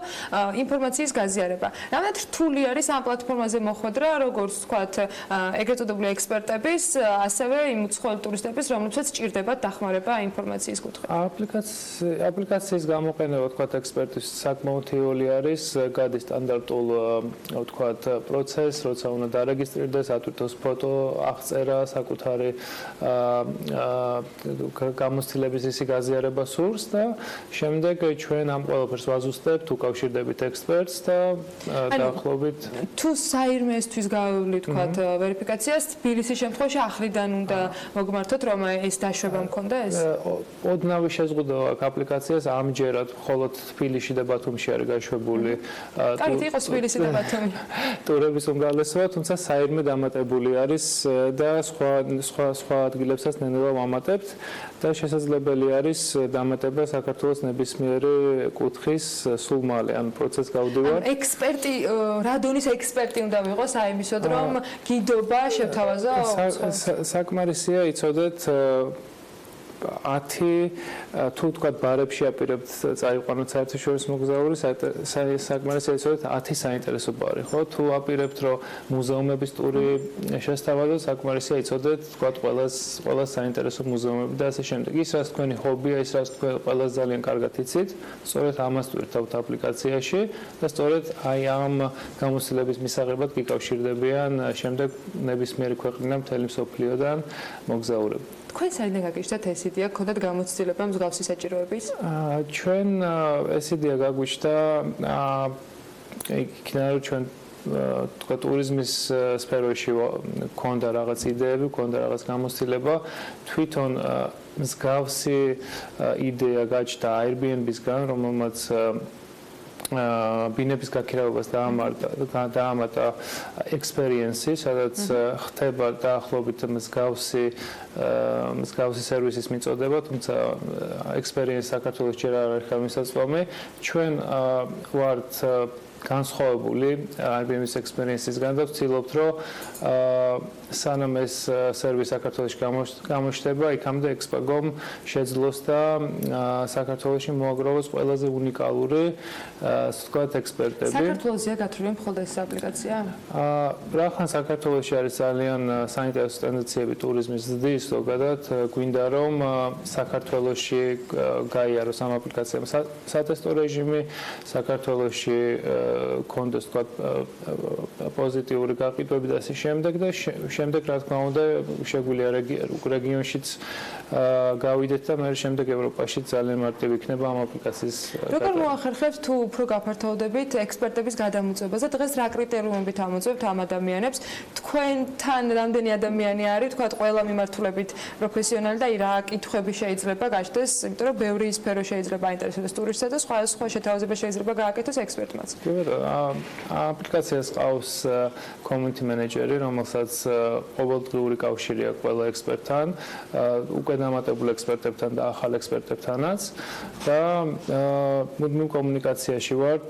B: ინფორმაციის გაზიარება. რამდენად რთული არის ამ პლატფორმაზე მოხვედრა, როგორც თქვა ეგრეთ წოდებული ექსპერტების, ასევე იმ უცხოელ ტურისტების, რომლებსაც სჭირდებათ დახმარება ინფორმაციის კუთხით.
O: აპლიკაციის გამოყენება თქვა ექსპერტის საკმაოდ თეორიული არის, გადის სტანდარტულ თქვა პროცესს, როცა უნდა დარეგისტრირდეს, ატვირთოს ფოტო, აღწერა, საკუთარი გამოცდილების ისი გაზიარება სურს და შემდეგ ჩვენ ამ ყველაფერს ვაზუსტებთ, უკავშირდებით ექსპერტს და დაახლოებით
B: თუ საირმესთვის გავივლით თქვა ვერიფიკაციას, თბილისის შემთხვევაში ახლიდან უნდა მოგმართოთ, რომ ეს დაშვება მქონდა ეს?
O: ოდნავი შეზღუდვა აქვს აპლიკაციას, ამჯერად მხოლოდ თბილისში და ბათუმში არის გაშვებული.
B: კარგი, იყოს თბილისი და ბათუმი.
O: ტურების უმრავლესობა, თუმცა საირმე დამატებული არის და სხვა ადგილებსაც ნელ-ნელა ვამატებთ და შესაძლებელი არის დამატება საქართველოს ნებისმიერი კუთხის სულ მალე, ან პროცესს გავდივართ.
B: ექსპერტი, რა დონის ექსპერტი უნდა ვიყოს აიმისოდ, რომ გიდობა შევთავაზო?
O: საკმარისია იცოდეთ 10 თუ თქვა ბარებში აპირებთ წაიყვანოთ საერთაშორისო მოგზაური, საკმარისია იცოდეთ 10 საინტერესო ბარი, ხო? თუ აპირებთ რომ მუზეუმების ტური შესთავაზოთ, საკმარისია იცოდეთ თქვა ყველა საინტერესო მუზეუმები და ასე შემდეგ. ის რაც თქვენი ჰობია, ის რაც თქვენ ყველას ძალიან კარგად იცით, სწორედ ამას ტვირთავთ აპლიკაციაში და სწორედ აი ამ გამოცდილების მისაღებად გიკავშირდებიან შემდეგ ნებისმიერი ქვეყნიდან მთელი მსოფლიოდან მოგზაურები.
A: თქვენ საერთოდ გაგიჩნდათ ეს იდეა, გქონდათ გამოცდილება მსგავსი საჭიროების?
O: ჩვენ ეს იდეა გაგვიჩნდა იქიდან ჩვენ თქვა ტურიზმის სფეროში გქონდა რაღაც იდეები, გქონდა რაღაც გამოცდილება, თვითონ მსგავსი იდეა გაჩნდა Airbnb-სგან, რომელმაც ბინების გაქირავებას დაამატა experience-ი, სადაც ხდება დაახლოებით მსგავსი სერვისის მიწოდება, თუმცა experience საქართველოს ჯერ არ არის ხელმისაწვდომი. ჩვენ ვართ განსხვავებული Airbnb-ის experience-ისგან და ვცდილობთ, რომ სანამ ეს სერვისი საქართველოში გამოჩნდება, იქამდე Expago-მ შეძლოს და საქართველოში მოაგროვოს ყველაზე უნიკალური ვთქვათ ექსპერტები.
A: საქართველოსია გათვლილი მხოლოდ ეს აპლიკაცია?
O: რახან საქართველოში არის ძალიან საინტერესო ტენდენციები ტურიზმის ზრდის, ზოგადად გვინდა რომ საქართველოში გაიაროს ამ აპლიკაციამ სატესტო რეჟიმი, საქართველოში კონდეს ვთქვათ პოზიტიური გაყიდვები და ასე შემდეგ და შემდეგ რა თქმა უნდა შეგვიძლია რეგიონშიც გავიდეთ და მე შემდეგ ევროპაში ძალიან მარტივი იქნება ამ აპლიკაციის.
A: როგორ მოახერხებთ თუ უფრო გაფართოვდებით ექსპერტების გადამოწმებას და დღეს რა კრიტერიუმებით ამოწმებთ ამ ადამიანებს? თქვენთან რამდენი ადამიანი არის, თქვათ ყველა მიმართულებით პროფესიონალი და რა კითხვები შეიძლება გაჩნდეს, იმიტომ რომ ბევრი სფერო შეიძლება აინტერესოს ტურისტსა და სხვა შეთავაზება შეიძლება გააკეთოს ექსპერტმაც.
O: აპლიკაციას ყავს community manager-ი, რომელსაც ყოველდღიური კავშირი აქვს ყველა ექსპერტთან, უკვე დამატებულ ექსპერტებთან და ახალ ექსპერტებთანაც და მუდმივ კომუნიკაციაში ვართ,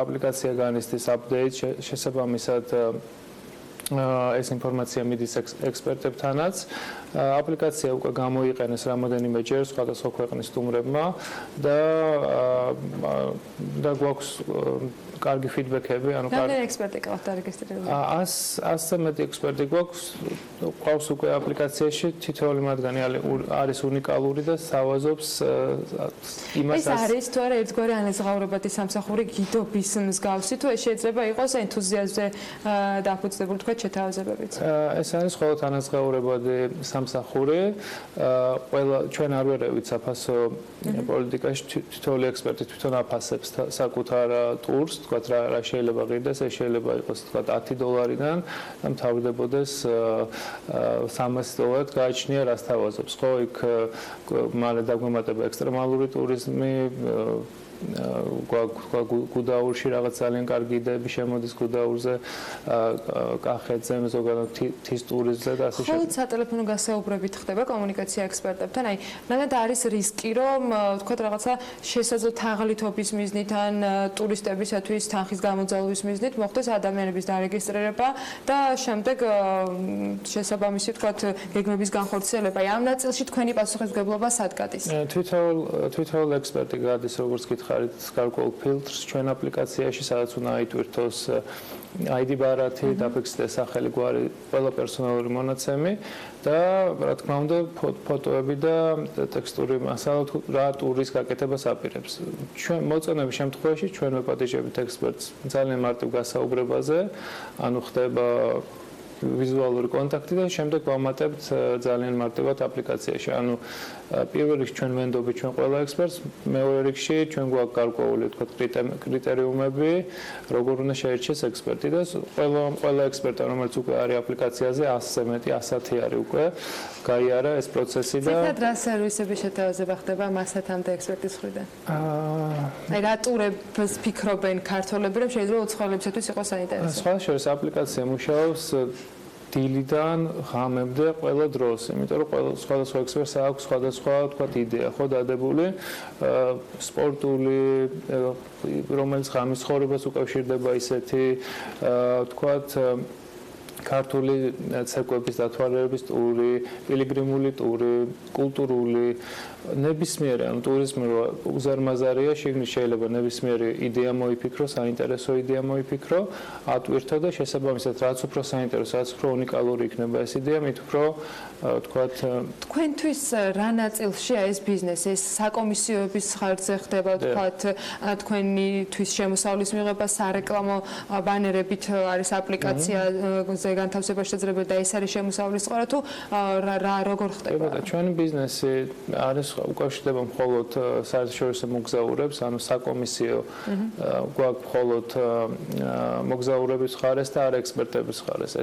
O: აპლიკაცია განიცდის update შესაბამისად ეს ინფორმაცია მიდის ექსპერტებთანაც. აპლიკაცია უკვე გამოიყენეს რამოდენიმეჯერ სხვადასხვა ქვეყნის სტუმრებმა და გვაქვს კარგი ფიდბექები, ანუ
A: რამდენი ექსპერტი გაქვთ დარეგისტრირებული?
O: 100-ზე მეტი ექსპერტი გვაქვს უკვე აპლიკაციაში, თითოეული მათგანი არის უნიკალური და სთავაზობს იმას.
A: ეს არის თუ არა ერთგვარი ანაზღაურებადი სამსახური გიდობის მსგავსი, თუ ეს შეიძლება იყოს ენთუზიაზმზე დაფუძნებული თქვა შეთავაზებებით?
O: ეს არის მხოლოდ ანაზღაურებადი სამსახური. ყველა ჩვენ არ ვერევით საფასო პოლიტიკაში, თითოეული ექსპერტი თვითონ აფასებს საკუთარ ტურს, თქვათ რა შეიძლება ღირდეს, ეს შეიძლება იყოს თქვათ $10-დან და მთავრდებოდეს $300 გააჩნია რას თავაზობს. ხო, იქ მალე დაგვემატება ექსტრემალური ტურიზმი, გუდაურში რაღაც ძალიან კარგი იდეები შემოდის გუდაურზე, კახეთზე, ზოგადად თის ტურიზმზე და ასე
A: ხოლმე სატელეფონო გასაუბრებით ხდება კომუნიკაცია ექსპერტებთან. აი, მანამდე არის რისკი, რომ თქვათ რაღაცა შესაძლო თაღლითობის მიზნით ან ტურისტებისათვის თანხის გამოძალვის მიზნით მოხდეს ადამიანების დარეგისტრირება და შემდეგ შესაბამისი თქვათ გეგმების განხორციელება. აი, ამ ნაწილში თქვენი პასუხისმგებლობა სად გადის?
O: თვითონ ექსპერტი გადის, როგორც გითხარით, გარკვეულ ფილტრს ჩვენ აპლიკაციაში, სადაც უნდა აიტვირთოს ID ბარათი, დაფიქსდეს სახელი, გვარი, ყველა პერსონალური მონაცემი და რა თქმა უნდა ფოტოები და ტექსტური მასალა რა ტურის გაკეთებას აპირებს. ჩვენ მოწონების შემთხვევაში ჩვენ ვეპატიჟებით ექსპერტს ძალიან მარტივ გასაუბრებაზე, ანუ ხდება ვიზუალური კონტაქტი და შემდეგ ვამატებთ ძალიან მარტივად აპლიკაციაში. ანუ პირველ რიგში ჩვენ ვენდობთ ჩვენ ყველა ექსპერტს, მეორე რიგში ჩვენ გვაქვს გარკვეული თქვა კრიტერიუმები, როგორ უნდა შეერჩეს ექსპერტი და ყველა ექსპერტი, რომელიც უკვე არის აპლიკაციაზე 100-ზე მეტი, 100 არის უკვე გაიარა ეს პროცესი და
A: ცოტა რა სერვისების შეთავაზება ხდება მასათამდე ექსპერტის მხრიდან? აი რა ტურებს ფიქრობენ ქართველები, რომ შეიძლება უცხოელებისათვის იყოს საინტერესო?
O: სხვა შორის აპლიკაცია მუშაობს დილიდან ღამემდე ყველა დროს, იმიტომ რომ სხვადასხვა ექსპერტს აქვს სხვადასხვა თქვათ იდეა, ხო დადებული, სპორტული, რომელიც ღამის ცხოვრებას უკავშირდება ისეთი თქვათ ქართული ცეკვების დათვალიერების ტური, პილიგრიმული ტური, კულტურული, ნებისმიერი, ანუ ტურიზმი უზარმაზარია, შიგნით შეიძლება ნებისმიერი იდეა მოიფიქრო, საინტერესო იდეა მოიფიქრო, ატვირთო და შესაბამისად რაც უფრო საინტერესო, რაც უფრო უნიკალური იქნება ეს იდეა, მით უფრო თქვათ
A: თქვენთვის რა ნაწილშია ეს ბიზნესი? ეს საკომისიოების ხარჯზე ხდება, თქვათ თქვენთვის შემოსავლის მიღება, სარეკლამო ბანერებით არის აპლიკაციაზე
B: განთავსება შესაძლებელი და ეს არის შემოსავლის წყარო თუ რა როგორ ხდება?
O: ჩვენი ბიზნესი არის უკავშირდება მხოლოდ საერთაშორისო მოგზაურებს, ანუ საკომისიო გვაქვს მხოლოდ მოგზაურების ხარეს და არა ექსპერტების ხარეს.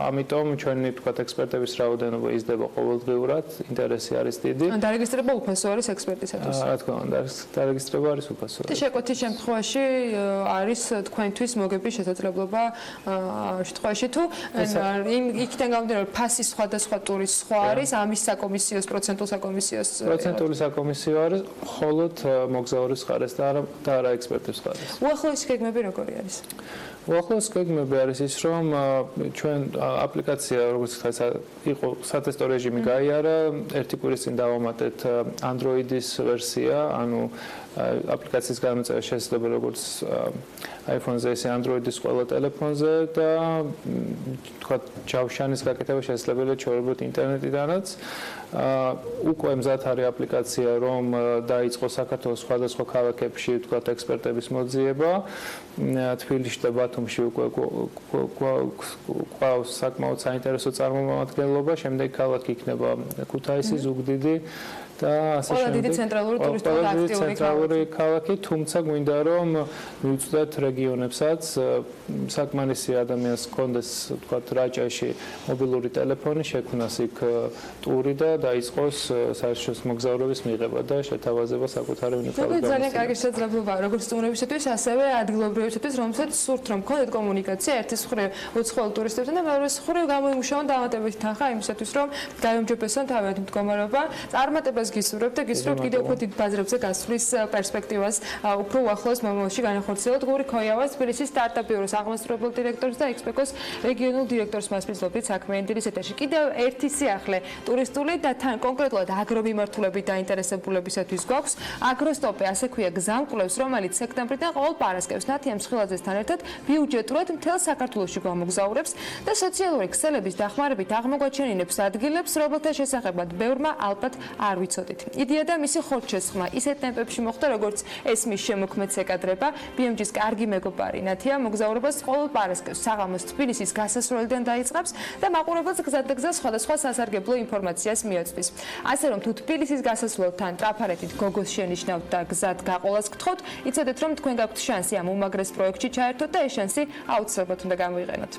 O: ამიტომ ჩვენი თქვათ ექსპერტების რაოდენობა იზრდება ყოველდღიურად, ინტერესი არის დიდი.
B: დარეგისტრება უფასო არის ექსპერტისათვის.
O: რა თქმა უნდა, დარეგისტრება არის უფასო.
B: და შეკვეთის შემთხვევაში არის თქვენთვის მოგების შესაძლებლობა შემთხვევაში თუ იქიდან გამომდინარე ფასის სხვადასხვა ტურის სხვა არის ამის საკომისიოს პროცენტულ საკომისიოს
O: პროცენტული საკომისიო არის მხოლოდ მოგზაურის ხარეს და არა ექსპერტების ხარეს.
B: უახლესი გეგმები როგორი არის?
O: უახლოესი გეგმები არის ის, რომ ჩვენ აპლიკაცია, როგორც იყო სატესტო რეჟიმი გაიარა, ერთი კვირის წინ დავამატეთ Android-ის ვერსია, ანუ აპლიკაციის გამოწევა შესაძლებელი როგორც iPhone-ზე, ისე Android-ის ყველა ტელეფონზე და თქვა ჯავშანის გაკეთება შესაძლებელია ჩვეულებრივ ინტერნეტიდანაც. უკვე მზად არის აპლიკაცია, რომ დაიწყო საქართველოს სხვადასხვა ქალაქებში თქვა ექსპერტების მოძიება. თბილისში და ბათუმში უკვე გვყავს საკმაოდ საინტერესო წარმომადგენლობა, შემდეგ ქალაქი იქნება ქუთაისი, ზუგდიდი და ასე შემდეგ.
B: დიდი ცენტრალური ტურისტული
O: აქტიური ქალაქი, თუმცა გვინდა რომ მივუწოდეთ რეგიონებსაც საკმარისი ადამიანს კონდეს თქვათ რაჭაში მობილური ტელეფონი, შექმნას იქ ტური და დაიწყოს საერთაშორისო მოგზაურობის მიღება და შეთავაზება საკუთარი უნიკალური
B: გამოცდილება. ძალიან კარგი შესაძლებლობაა როგორც სტუმრებისთვის, ასევე ადგილობრივებისთვის, რომელსაც სურთ რომ გქონდეთ კომუნიკაცია ერთის მხრივ უცხოელ ტურისტებთან და მეორეს მხრივ გამოიმუშაონ დამატებითი თანხა იმისათვის, რომ გაიუმჯობესონ თავიანთი მდგომარეობა. წარმატებას გისურვებთ და გისურვებთ კიდევ უფრო დიდ ბაზრებზე გასვლის პერსპექტივას უფრო უახლოეს მომავალში განახორციელოთ. გური ქოიავას თბილისის სტარტაპ ბიუროს აღმასრულებელ დირექტორს და ექსპეკოს რეგიონულ დირექტორს მასპინძლობით საქმიანი დილის ეთერში. კიდევ ერთი სიახლე ტურისტული და თან კონკრეტულად აგრომიმართულებით დაინტერესებულებისათვის გვაქვს აგროსტოპი, ასე ქვია გზამკვლევს, რომელიც სექტემბრიდან ყოველ პარასკევს ნათია მსხვილაძესთან ერთად ბიუჯეტურად მთელ საქართველოში გვამოგზაურებს და სოციალური ქსელების დახმარებით აღმოგვაჩენინებს ადგილებს, რომელთა შესახებად ბევრმა ალბათ არ ვიცოდით. იდეა და მისი ხორცშესხმა ისეთ ტემპებში მოხდა, როგორც ეს მის შემოქმედს ეკადრება. BMG-ის კარგი მეგობარი ნათია მოგზაურობას ყოველ პარასკევს საღამოს თბილისის გასასვლელიდან დაიწყებს და მაყურებელს გზადაგზა სხვადასხვა სასარგებლო ინფორმაციას მიაწვის. ასე რომ თუ თბილისის გასასვლელთან ტრაფარეთით გოგოს შენიშნავთ და გზად გაყოლას გთხოვთ, იცოდეთ რომ თქვენ გაქვთ შანსი ამ უმაგრეს პროექტში ჩაერთოთ და ეს შანსი აუცილებლად უნდა გამოიყენოთ.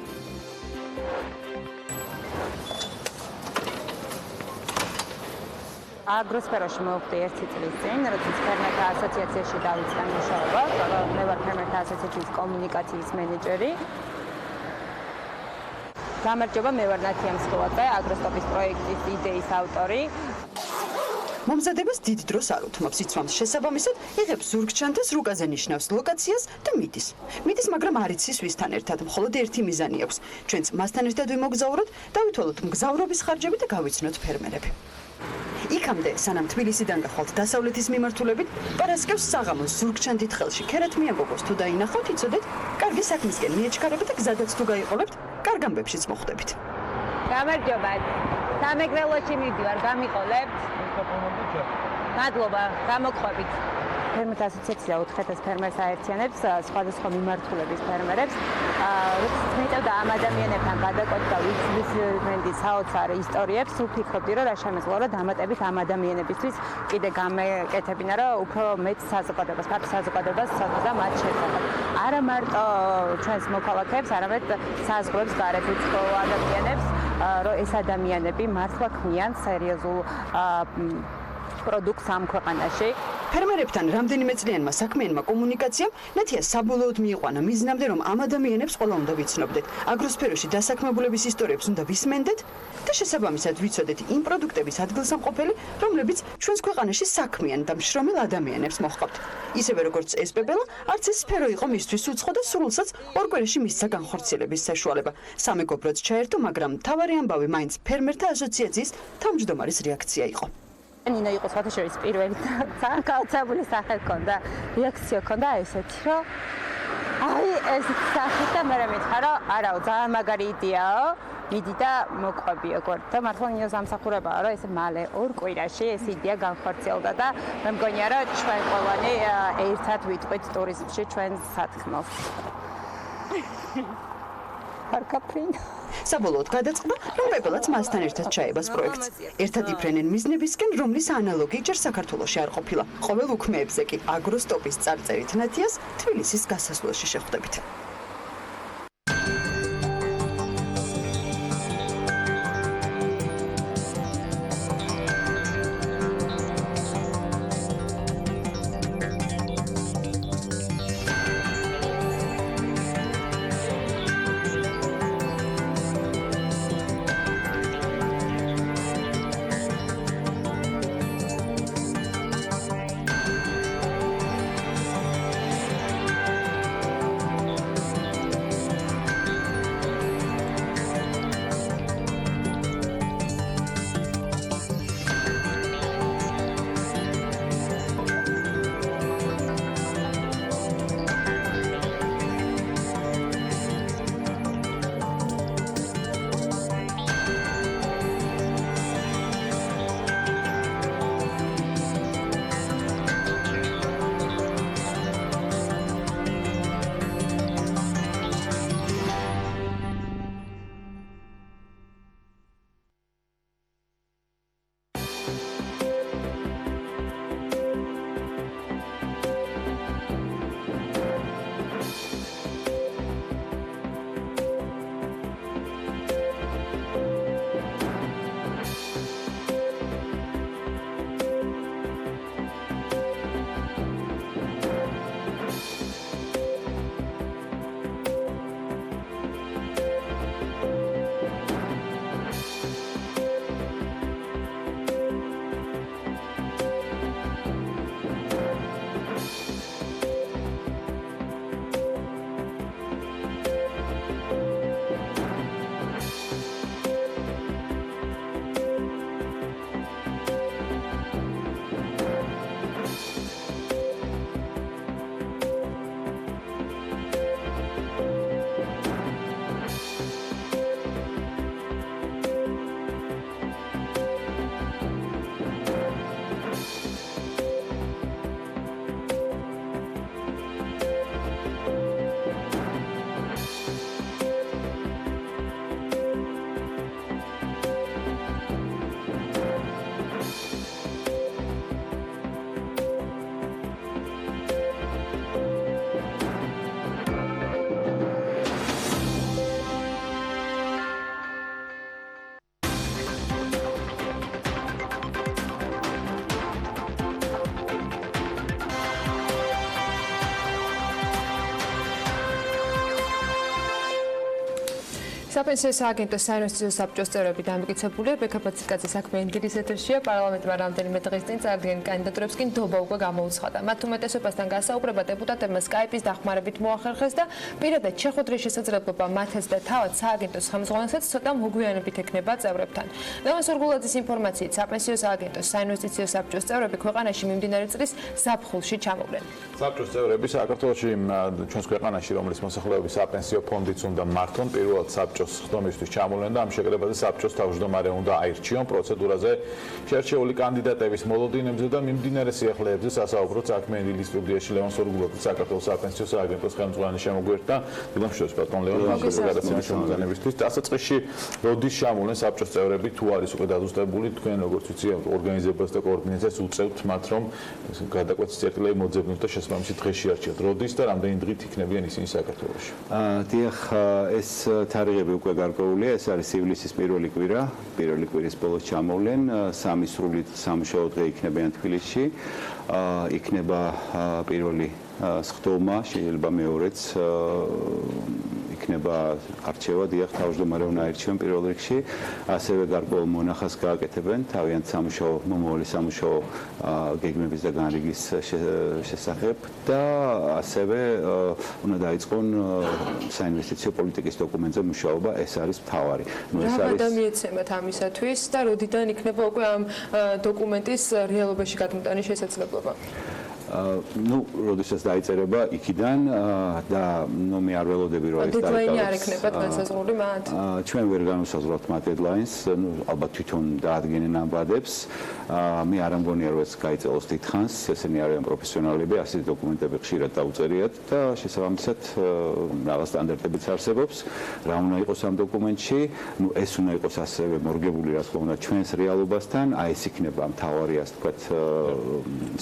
P: აგროსფეროში მოვხდი 1 წლის წინ, როდესაც ფერმერთა ასოციაციაში დავიწყე მუშაობა. მე ვარ ფერმერთა ასოციაციის კომუნიკაციის მენეჯერი. გამარჯობა, მე ვარ ნათია მსხვილაძე, აგროსტოპის პროექტის იდეის ავტორი.
Q: მომზადებას დიდ დროს არ უთმობს, იცვამს შესაბამისად, იღებს ზურგჩანთას, რუკაზე ნიშნავს ლოკაციას და მიდის. მიდის, მაგრამ არ იცის ვისთან ერთად, მხოლოდ ერთი მიზანი აქვს. ჩვენც მასთან ერთად ვიმოგზაუროთ, დავითვალოთ მგზავრობის ხარჯები და გავიცნოთ ფერმერები. იქამდე, სანამ თბილისიდან გახვალთ დასავლეთის მიმართულებით, პარასკევს საღამოს ზურგჩანთით ხელში ქერათ მიაგოგოს თუ დაინახავთ, იცოდეთ, კარგი საქმისკენ მიეჩქარებით და გზადაც თუ გაიყოლებთ, კარგ ამბებშიც მოხვდებით.
P: გამარჯობა. სამეგრელოში მივდივარ, გამიყოლებთ. მადლობა, გამოგხვებით. ფერმერთა ასოციაცია 400 ფერმერს აერთიანებს, სხვადასხვა მიმართულების ფერმერებს. როდესაც მეტევდა ამ ადამიანებთან გადაკვეთ და ვიცვლის საოცარ ისტორიებს, ვფიქრობდი, რომ რა შემეძლო, რომ დამატებით ამ ადამიანებისთვის კიდე გამეკეთებინა, რომ უფრო მეტ საზოგადოებას, ფართო საზოგადოებას და მათ შეეცადათ. არა მარტო ჩვენს მოქალაქეებს, არამედ საზღვრებს გარეთ უცხოელ ადამიანებს, რომ ეს ადამიანები მართლა ქმნიან სერიოზულ პროდუქტს ამ ქვეყანაში.
Q: ფერმერებთან რამდენიმე წლიანმა საქმიანმა კომუნიკაციამ ნათია საბოლოოდ მიიყვანა მიზნამდე, რომ ამ ადამიანებს ყველა უნდა ვიცნობდეთ, აგროსფეროში დასაქმებულების ისტორიებს უნდა ვისმენდეთ და შესაბამისად ვიცოდეთ იმ პროდუქტების ადგილსამყოფელი, რომლებიც ჩვენს ქვეყანაში საქმიან და მშრომელ ადამიანებს მოჰყავთ. ისევე როგორც SPB-ლა, არც ეს სფერო იყო მისთვის უცხო და სრულსაც ორ კვირაში მისცა განხორციელების საშუალება. სამეგობროც ჩაერთო, მაგრამ მთავარი ამბავი მაინც ფერმერთა ასოციაციის თავმჯდომარის რეაქცია იყო.
P: ნინო იყო საერთაშორისო პირველი განკაცებული სახე ქონდა, რეაქცია ქონდა ესეთი, რომ აი ეს სახე და მე მითხრა, რომ არაო, ძალიან მაგარი იდეაა, მიდი და მოყვები ეგორ. და მართლა ნინოს ამსახურებაა, რომ ესე მალე ორ კვირაში ეს იდეა განხორციელდა და მე მგონია, რომ ჩვენ ყველანი ერთად ვიტყვით ტურიზმში ჩვენ სათქმელს.
R: ხარკაფრინ.
Q: საბოლოოდ გადაწყდა, რომ პეპელაც მასთან ერთად ჩაებას პროექტს. ერთად იფრენენ მიზნებისკენ, რომლის ანალოგი ჯერ საქართველოში არ ყოფილა. ყოველ უქმეებზე კი აგროსტოპის წარწერით ნათიას თბილისის გასასვლელში შეხვდებით.
B: საპენსიო სააგენტოს საინვესტიციო საბჭოს წევრები დამტკიცებულია, ბექაპაციკაძე საქმიანი დილის ეთერშია, პარლამენტმა რამდენიმე დღის წინ წარდგენილ კანდიდატურებს კი ნდობა უკვე გამოუცხადა. მათ უმეტესობასთან გასაუბრება დეპუტატებმა სკაიპის დახმარებით მოახერხეს და პირადად შეხვედრის შესაძლებლობა მათაც და თავად სააგენტოს ხელმძღვანელსაც ცოტა მოგვიანებით ექნება წევრებთან. ლევან სურგულაძის ინფორმაციით, საპენსიო სააგენტოს საინვესტიციო საბჭოს წევრები ქვეყანაში მიმდინარე წლის ზაფხულში ჩამოვლენ.
S: საბჭოს წევრები საქართველოში ჩვენს ქვეყანაში, რომლის მოსახლეობის საპენსიო ფონდიც უნდა მართონ, პირველად საბჭოს ხდომისთვის ჩამოვლენ და ამ შეკრებაზე საბჭოს თავმჯდომარე უნდა აირჩიონ პროცედურაზე შერჩეული კანდიდატების მოლოდინებზე და მიმდინარე სიახლეებზე სასაუბროთ საქმიანი დილის სტუდიაში ლევან სურგულაძე საქართველოს საპენსიო სააგენტოს ხელმძღვანელი შემოგვერთა. დილამშვიდობის ბატონ ლევან, გადაცემის შემოგვიანებისთვის. დასაწყისში როდის ჩამოვლენ საბჭოს წევრები, თუ არის უკვე დაზუსტებული, თქვენ როგორც ვიცი, ორგანიზებას და კოორდინაციას უწევთ მათ, რომ გადაკვეთის წერტილები მოძებნოთ და შესაბამისი დღეში არჩიოთ. როდის და რამდენი დღით იქნებიან ისინი საქართველოში?
T: დიახ, ეს თარიღები უკვე გარკვეულია, ეს არის ივლისის პირველი კვირის ბოლოს ჩამოვლენ, სამი სრული სამუშაო დღე იქნებიან თბილისში, იქნება პირველი სხდომა, შეიძლება მეორეც იქნება არჩევა, დიახ, თავმჯდომარე უნდა აირჩიონ პირველ რიგში, ასევე გარკვეულ მონახას გააკეთებენ თავიანთ მომავალი სამუშაო გეგმების და განრიგის შესახებ და ასევე უნდა დაიწყონ საინვესტიციო პოლიტიკის დოკუმენტზე მუშაობა, ეს არის მთავარი.
B: რა გადამიეცემათ ამისათვის და როდიდან იქნება უკვე ამ დოკუმენტის რეალობაში გადმოტანის შესაძლებლობა?
T: ну, როდესაც დაიწერება იქიდან და ну მე არ ველოდები რომ ეს
B: დედლაინი არ ექნება განსაზღვრული მათ?
T: ჩვენ ვერ განვსაზღვრავთ მათ დედლაინს, ну ალბათ თვითონ დაადგენენ ამ ბადებს. მე არ ამგონია რომ ეს გაიწელოს დიდხანს, ესენი არიან პროფესიონალები, ასეთი დოკუმენტები ხშირად დაუწერიათ და შესაბამისად რაღაც სტანდარტებიც არსებობს, რა უნდა იყოს ამ დოკუმენტში, ну ეს უნდა იყოს ასევე მორგებული რა თქმა უნდა ჩვენს რეალობასთან, აი ეს იქნება მთავარი ასე ვთქვათ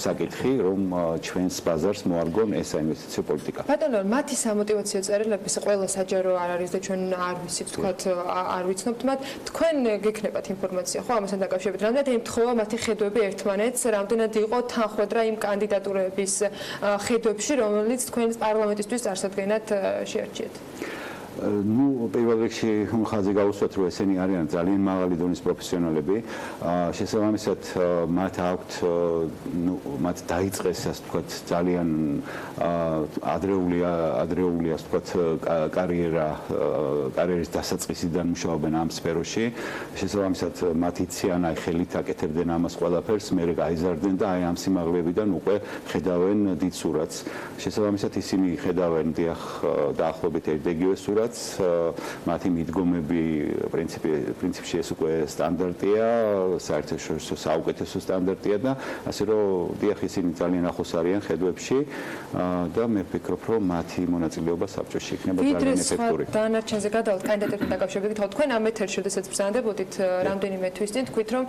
T: საკითხი, რომ ჩვენს ბაზარს მოარგონ ეს საინვესტიციო პოლიტიკა.
B: ბატონო, მათი სამოტივაციო წერილები ყველა საჯარო არ არის და ჩვენ არ ვიცით, ვთქვათ, არ ვიცნობთ მათ. თქვენ გექნებათ ინფორმაცია, ხო, ამასთან დაკავშირებით, რამდენად ემთხვევა მათი ხედვები ერთმანეთს, რამდენად იყო თანხმედრა იმ კანდიდატურების ხედვებში, რომელიც თქვენ პარლამენტისთვის წარსადგენად შეარჩიეთ?
T: ну პირველ რიგში ხაზი გაუსვათ რომ ესენი არიან ძალიან მაღალი დონის პროფესიონალები შესაბამისად მათ აქვთ ну მათ დაიწყეს ასე ვთქვათ ძალიან ადრეული ასე ვთქვათ კარიერის დასაწყისიდან მუშაობენ ამ სფეროში შესაბამისად მათ იციან აი ხელით აკეთებდნენ ამას ყველაფერს მე გაიზარდნენ და აი ამ სიმაღლებიდან უკვე ხედავენ დიდ სურათს შესაბამისად ისინი ხედავენ დიახ დაახლოებით ერთეგივე სურათს მათი მიდგომები პრინციპში ეს უკვე სტანდარტია, საერთაშორისო საუკეთესო სტანდარტია და ასე რომ დიახ ისინი ძალიან ახლოს არიან ხედვებში და მე ვფიქრობ რომ მათი მონაწილეობა საბჭოში იქნება ძალიან ეფექტური.
B: დანარჩენზე გადავთ კანდიდატებთან დაკავშირებით, თქვენ ამ ეთერში შესაძაც ბრძანდებოდით რამდენიმე თვის წინ თქვით რომ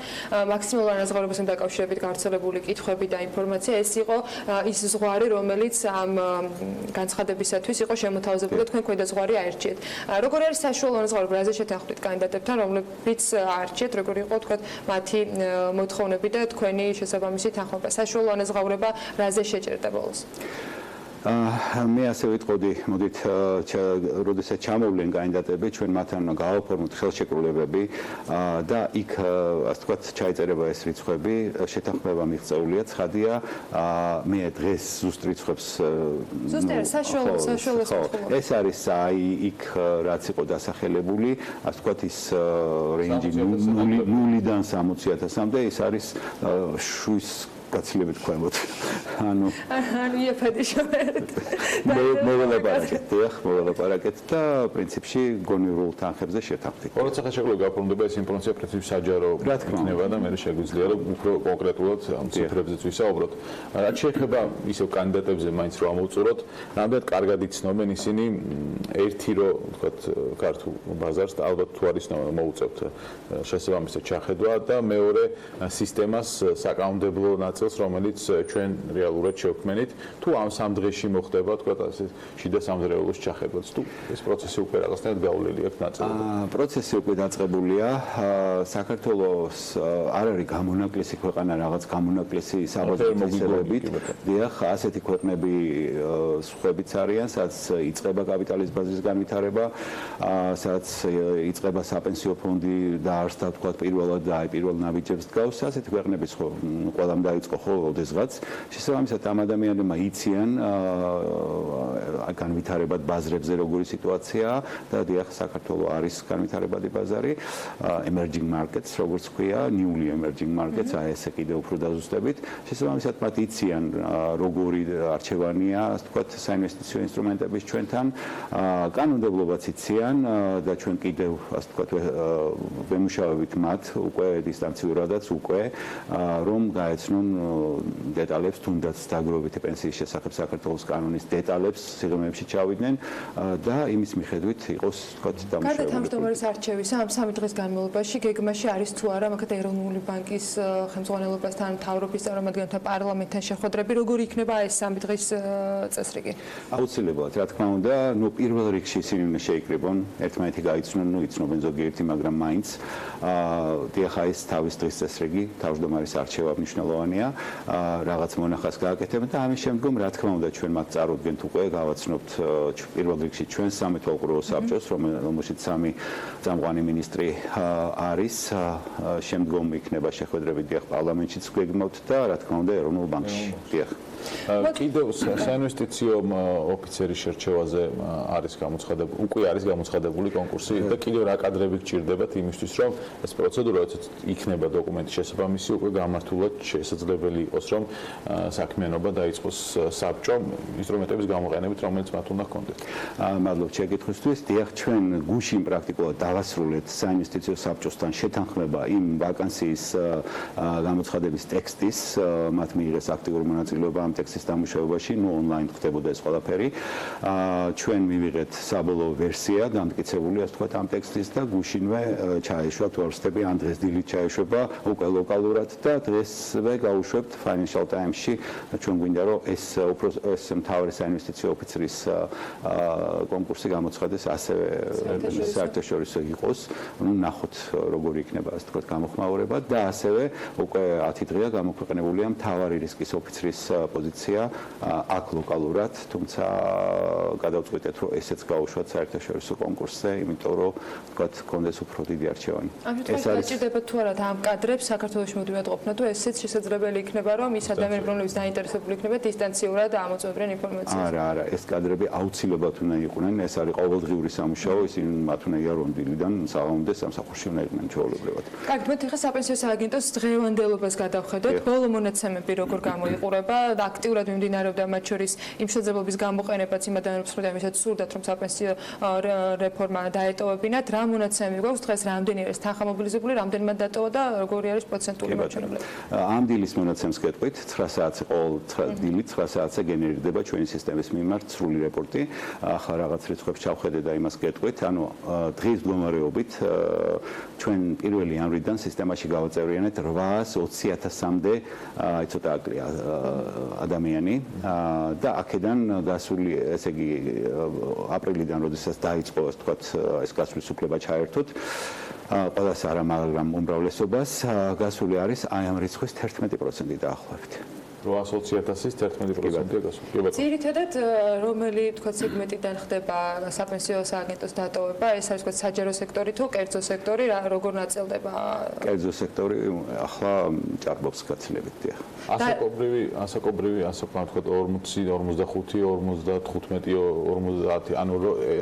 B: მაქსიმალურ ანაზღაურებასთან დაკავშირებით გავრცელებული კითხვები და ინფორმაცია ეს იყო ის ზღვარი რომელიც ამ განცხადებისათვის იყო შემოთავაზებული და თქვენ ქვედა ზღვარი აერჩიეთ. როგორ არის საშუალო ანაზღაურება, რაზე შეთანხმდით კანდიდატებთან, რომლებიც არჩიეთ, როგორ იყო თქვა მათი მოთხოვნები და თქვენი შესაბამისი თანხმობა. საშუალო ანაზღაურება რაზე შეჭერდა ბოლოს?
T: მე ასე ვიტყოდი, მოდით, როდესაც ჩამოვლენ კანდიდატები, ჩვენ მათთან გავაფორმოთ ხელშეკრულებები და იქ, ასე ვთქვათ, ჩაიწერება ეს რიცხვები, შეთანხმება მიღწეულია, ცხადია, მე დღეს ზუსტ რიცხვებს
B: ზუსტად საშუალო
T: ეს არის აი იქ რაც იყო დასახელებული, ასე ვთქვათ, ის რეინჯი 0-დან 60,000-მდე, ის არის შუის გაცილებით ქვემოთ. ანუ
B: იაფადი შევერეთ.
T: მოველაპარაკეთ და პრინციპში გონივრულ თანხებზე შეთანხმდით.
S: ორი სახელმწიფო გაფორმდება ეს ინფორმაცია პრინციპში საჯარო იქნება და მე შეგვიძლია რომ უფრო კონკრეტულად ამ ციფრებზეც ვისაუბროთ. რაც შეეხება ისევ კანდიდატებზე მაინც რომ ამოვწუროთ, რამდენად კარგად იცნობენ ისინი ერთი რომ ვთქვათ ქართულ ბაზარს და ალბათ თუ არის მოუწევთ შესაბამისად ჩახედვა და მეორე სისტემას საკანონმდებლო ნაწილს რომელიც ჩვენ რეალურად შევქმნით თუ ამ სამ დღეში მოხდება თქვა ასე შიდა სამზარეულოს ჩახედვაც თუ ეს პროცესი უკვე რაღაცნაირად გავლილი აქვს ნაწილად
T: პროცესი უკვე დაწყებულია საქართველოს არ არის გამონაკლისი ქვეყანა რაღაც გამონაკლისი საბაზრობით დიახ ასეთი ქვეყნები სხვებიც არიან სადაც იწყება კაპიტალის ბაზრის განვითარება სადაც იწყება საპენსიო ფონდი დაარსდა თქვა პირველად და აი პირველ ნაბიჯებს დგავს ასეთი ქვეყნების ხო ყველამ დაიწყო ხო ოდესღაც შესაბამისად ამ ადამიანებმა იციან განვითარებად ბაზრებზე როგორი სიტუაციაა და დიახ საქართველოს არის განვითარებადი ბაზარი emerging markets როგორც ქვია newly emerging markets აი ესე კიდევ უფრო დაზუსტებით შესაბამისად მათ იციან როგორი არჩევანია ასე ვთქვათ საინვესტიციო ინსტრუმენტების ჩვენთან კანონმდებლობაც იციან და ჩვენ კიდევ ასე ვთქვათ ვემუშავებით მათ უკვე დისტანციურადაც უკვე რომ გაეცნონ დეტალებს თუნდაც დაგროვებითი პენსიის შესახებ საქართველოს კანონის დეტალებს სიღრმეებში ჩავიდნენ და იმის მიხედვით იყოს თქვათ დამუშავებული.
B: გარდა თავმჯდომარის არჩევისა ამ სამი დღის განმავლობაში გეგმაში არის თუ არა მაგათ ეროვნული ბანკის ხელმძღვანელობასთან, მთავრობის წარმომადგენელთა პარლამენტთან შეხვედრები, როგორი იქნება ეს სამი დღის წესრიგი?
T: აუცილებლად, რა თქმა უნდა, ნუ პირველ რიგში ისინი უნდა შეიკრიბონ, ერთმანეთი გაიცნონ, ნუ იცნობენ ზოგიერთი, მაგრამ მაინც დიახ ეს თავის დღის წესრიგი, თავმჯდომარის არჩევა მნიშვნელოვანია, რაღაც მონახას გააკეთებენ და ამის შემდგომ, რა თქმა უნდა, ჩვენ მათ წარუდგენთ უკვე, გავაცნობთ პირველ რიგში ჩვენ სამეთვალყურო საბჭოს, რომელშიც სამი წამყვანი მინისტრი არის, შემდგომ იქნება შეხვედრები დიახ პარლამენტშიც გვეგმავთ და რა თქმა უნდა ეროვნულ ბანკში. დიახ.
S: კიდევ საინვესტიციო ოფიცერის შერჩევაზე უკვე არის გამოცხადებული კონკურსი და კიდევ რა კადრები გჭირდებათ იმისთვის, რომ ეს პროცედურა იქნება დოკუმენტის შესაბამისი უკვე გამართულად შესაძლებელი იყოს, რომ საქმიანობა დაიწყოს საბჭომ ინსტრუმენტების გამოყენებით, რომელიც მათ უნდა ჰქონდეთ.
T: მადლობ შეკითხვისთვის. დიახ, ჩვენ გუშინ პრაქტიკულად დავასრულეთ საინვესტიციო საბჭოსთან შეთანხმება იმ ვაკანსიის გამოცხადების ტექსტის, მათ მიიღეს აქტიური მონაწილეობა ამ ტექსტის დამუშავებაში, ონლაინ ხდებოდა ეს ყველაფერი. ჩვენ მივიღეთ საბოლოო ვერსია, დამტკიცებული, ასე ვთქვათ, ამ ტექსტის და გუშინვე ჩაეშვა თვალსწრები, ან დღეს დილით ჩაეშვება უკვე ლოკალურად და დღესვე გავუშვებთ Financial Times-ში. ჩვენ გვინდა რომ ეს მთავარი საინვესტიციო ოფიცრის კონკურსი გამოცხადეს ასევე საერთაშორისო იყოს. ნახოთ როგორი იქნება, ასე ვთქვათ, გამოხმაურება და ასევე უკვე 10 დღეა გამოქვეყნებულია მთავარი რისკის ოფიცრის პოზიცია აქ ლოკალურად, თუმცა გადავწყვიტეთ, რომ ესეც გაუშვათ საერთაშორისო კონკურსზე, იმიტომ რომ ვთქვათ, კონდეს უფრო დიდი არჩევანი.
B: ეს არის ჭირდება თუ არა ამ კადრებს საქართველოში მოდივატყოფნა თუ ესეც შესაძლებელი იქნება, რომ ის ადამიანები, რომლებიც დაინტერესებული იქნება დისტანციურად ამოწმებდნენ ინფორმაციას.
T: არა, ეს კადრები აუცილებლად უნდა იყვნენ, ეს არის ყოველდღიური სამუშაო, ისინი მათ უნდა იარონ დილიდან საღამომდე სამსახურში უნდა იყვნენ ჩვეულებრივად.
B: კარგი, მოდი ახლა საპენსიო სააგენტოს დღევანდელობას გადავხედოთ. ბოლო მონაცემები როგორ გამოიყურება, აქტიურად მიმდინარეობდა მათ შორის იმ შესაძლებლობის გამოყენებაც იმ ადამიანებს ხრიდან, ვისაც სურდათ, რომ საპენსიო რეფორმა დაეტოვებინათ. რა მონაცემები გვაქვს დღეს, რამდენი არის თანხა მობილიზებული, რამდენმა დატოვა და როგორი არის პროცენტული მაჩვენებლები?
T: ამ დილის მონაცემს გეტყვით, 9 საათზე ყოველ დილით 9 საათზე გენერირდება ჩვენი სისტემის მიმართ სრული რეპორტი. ახლა რაღაც რიცხვებს ჩავხედე და იმას გეტყვით, ანუ დღის მდგომარეობით ჩვენ პირველი იანვრიდან სისტემაში გავაწევრიანეთ 820,000-მდე ცოტა აკლია ადამიანი და აქედან გასული, ესე იგი აპრილიდან, როდესაც დაიწყო, ასე ვთქვათ, ეს გასulis უფლება ჩაერთოთ, ყველას არა, მაგრამ უმრავლესობას გასული არის აი ამ რიცხვის 11% დაახლოებით.
S: 820,000-ის 11%-ია გასული.
B: ძირითადად რომელი თქვა სეგმენტიდან ხდება საპენსიო სააგენტოს დატოვება, ეს არის თქვა საჯარო სექტორი თუ კერძო სექტორი, როგორ ნაწილდება?
T: კერძო სექტორი ახლა ჭარბობს გაცილებით, დიახ.
S: ასაკობრივი, ასე ვთქვათ, 40, 45, 55, 50, ანუ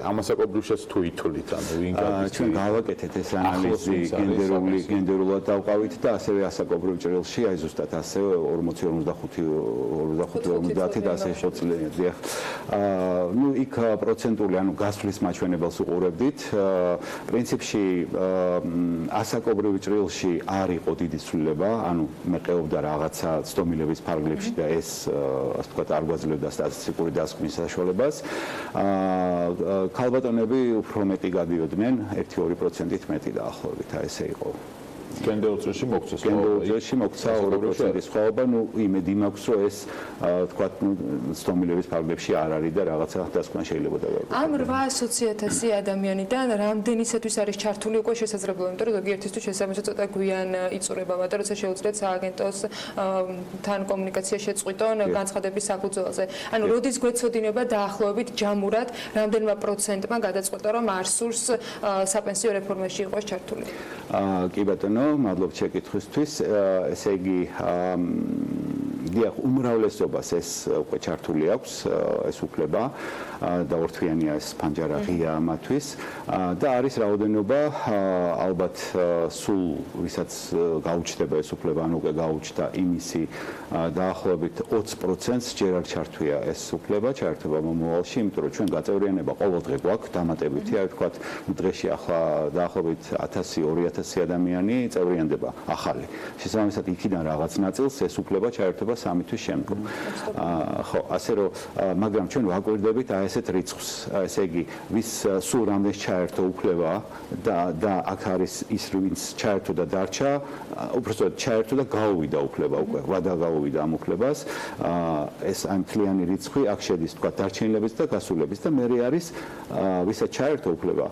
S: ამასაკობრივშიც თუ ითვლით, ანუ ვინ გადის? ჩვენ
T: გავაკეთეთ ეს ანალიზი გენდერულად დავყავით და ასევე ასაკობრივ ჭრილში, აი ზუსტად ასევე 40, 45 და ასე შეძლებს. დიახ. ნუ იქ პროცენტული, ანუ გასვლის მაჩვენებელს უყურებდით. პრინციპში ასაკობრივ ჭრილში არ იყო დიდი ცვლილება, ანუ მეყეობდა რაღაცა ცდომილების ფარგლებში და ეს, ასე ვთქვათ, არ გვაძლევდა სტატისტიკური დასკვნის საშუალებას. ქალბატონები უფრო მეტი გადიოდნენ, 1-2%-ით მეტი დაახლოებით, ესე იყო.
S: გენდერულ წრეში მოქცეს.
T: გენდერულ წრეში მოქცა 2%-ის სხვაობა, ნუ იმედი მაქვს, რომ ეს ვთქვათ, ცდომილების ფარგლებში არ არის და რაღაცა დასკვნა შეიძლება დავაყენოთ.
B: ამ 800,000 ადამიანიდან რამდენისათვის არის ჩართული უკვე შესაძლებლობა, იმიტომ რომ ზოგიერთისთვის შესაბამისად ცოტა გვიან იწურება, მაგრამ როცა შეუძლიათ სააგენტოს თან კომუნიკაცია შეწყვიტონ განცხადების საფუძველზე. ანუ როდის გვეცოდინება დაახლოებით ჯამურად რამდენმა პროცენტმა გადაწყვეტა, რომ არ სურს საპენსიო რეფორმაში იყოს ჩართული?
T: კი ბატონო, მადლობთ შეკითხვისთვის. ესე იგი, დიახ, უმრავლესობას ეს უკვე ჩართული აქვს, ეს უფლება და ორთვიანია ეს ფანჯარა ღია მათთვის და არის რაოდენობა, ალბათ სულ ვისაც გაუჩნდება ეს უფლება, ანუ უკვე გაუჩნდა იმისი დაახლოებით 20%-ს ჯერ არ ჩართვია ეს უფლება, ჩართება მომავალში, იმიტომ რომ ჩვენ გაწევრიანება ყოველ დღე გვაქვს დამატებითი, აი ვთქვათ, დღეში ახლა დაახლოებით 1000-2000 ადამიანი წევრიანდება ახალი. შესაბამისად, იქიდან რაღაც ნაწილს ეს უფლება ჩაერთვება 3 თვის შემდგომ. ხო, ასე რომ, მაგრამ ჩვენ ვაკვირდებით აი ესეთ რიცხვს, ესე იგი, ვის სულ რამდენს ჩაერთო უფლება და აქ არის ის, ვინც ჩაერთო და დარჩა, უბრალოდ ჩაერთო და გაუვიდა უფლება უკვე, ვადა გაუვიდა ამ უფლებას. ეს აი მთლიანი რიცხვი აქ შედის, თქვა, დარჩენილების და გასულების და მე არის ვისაც ჩაერთო უფლება,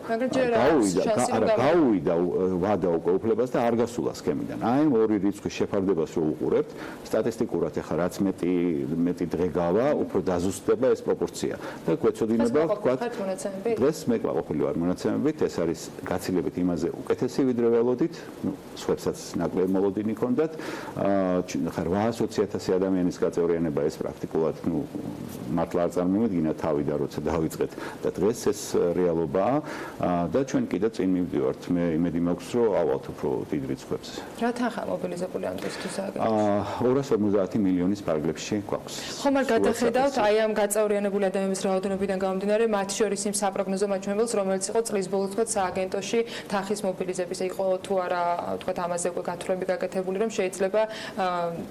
T: გაუვიდა ვადა უკვე უფლებას და არ გასულა სქემიდან. აი ამ ორი რიცხვის შეფარდებას რო უყურებთ, სტატისტიკურად ახლა რაც მეტი დღე გავა, უფრო დაზუსტდება ეს პროპორცია. და გვეცოდინება ვთქვათ, დღეს მე ყოფილი ვარ მონაცემებით, ეს არის გაცილებით იმაზე უკეთესი ვიდრე ველოდით, სხვებსაც ნაკლები მოლოდინი ჰქონდათ. ხა 820,000 ადამიანის გაწევრიანება ეს პრაქტიკულად მართლა არ წარმოვიდგინა თავიდან როცა დავიწყეთ და დღეს ეს რეალობაა და ჩვენ კიდე წინ მივდივართ. მე იმედი მაქვს, რომ ავალთ უფრო დიდ რიცხვებს.
B: რა თანხა მობილიზებული ამ დღისთვის სააგენტოს?
T: 250 მილიონის პარგლებში გვაქვს.
B: ხომ არ გადახედავთ აი ამ გაწევრიანებული ადამიანების რაოდენობიდან გამომდინარე, მათ შორის იმ საპროგნოზო მაჩვენებელს, რომელიც იყო წლის ბოლოს თქვა სააგენტოში თანხის მობილიზების იყო თუ არა თქვა ამაზე უკვე გათვლები გაკეთებული, რომ შეიძლება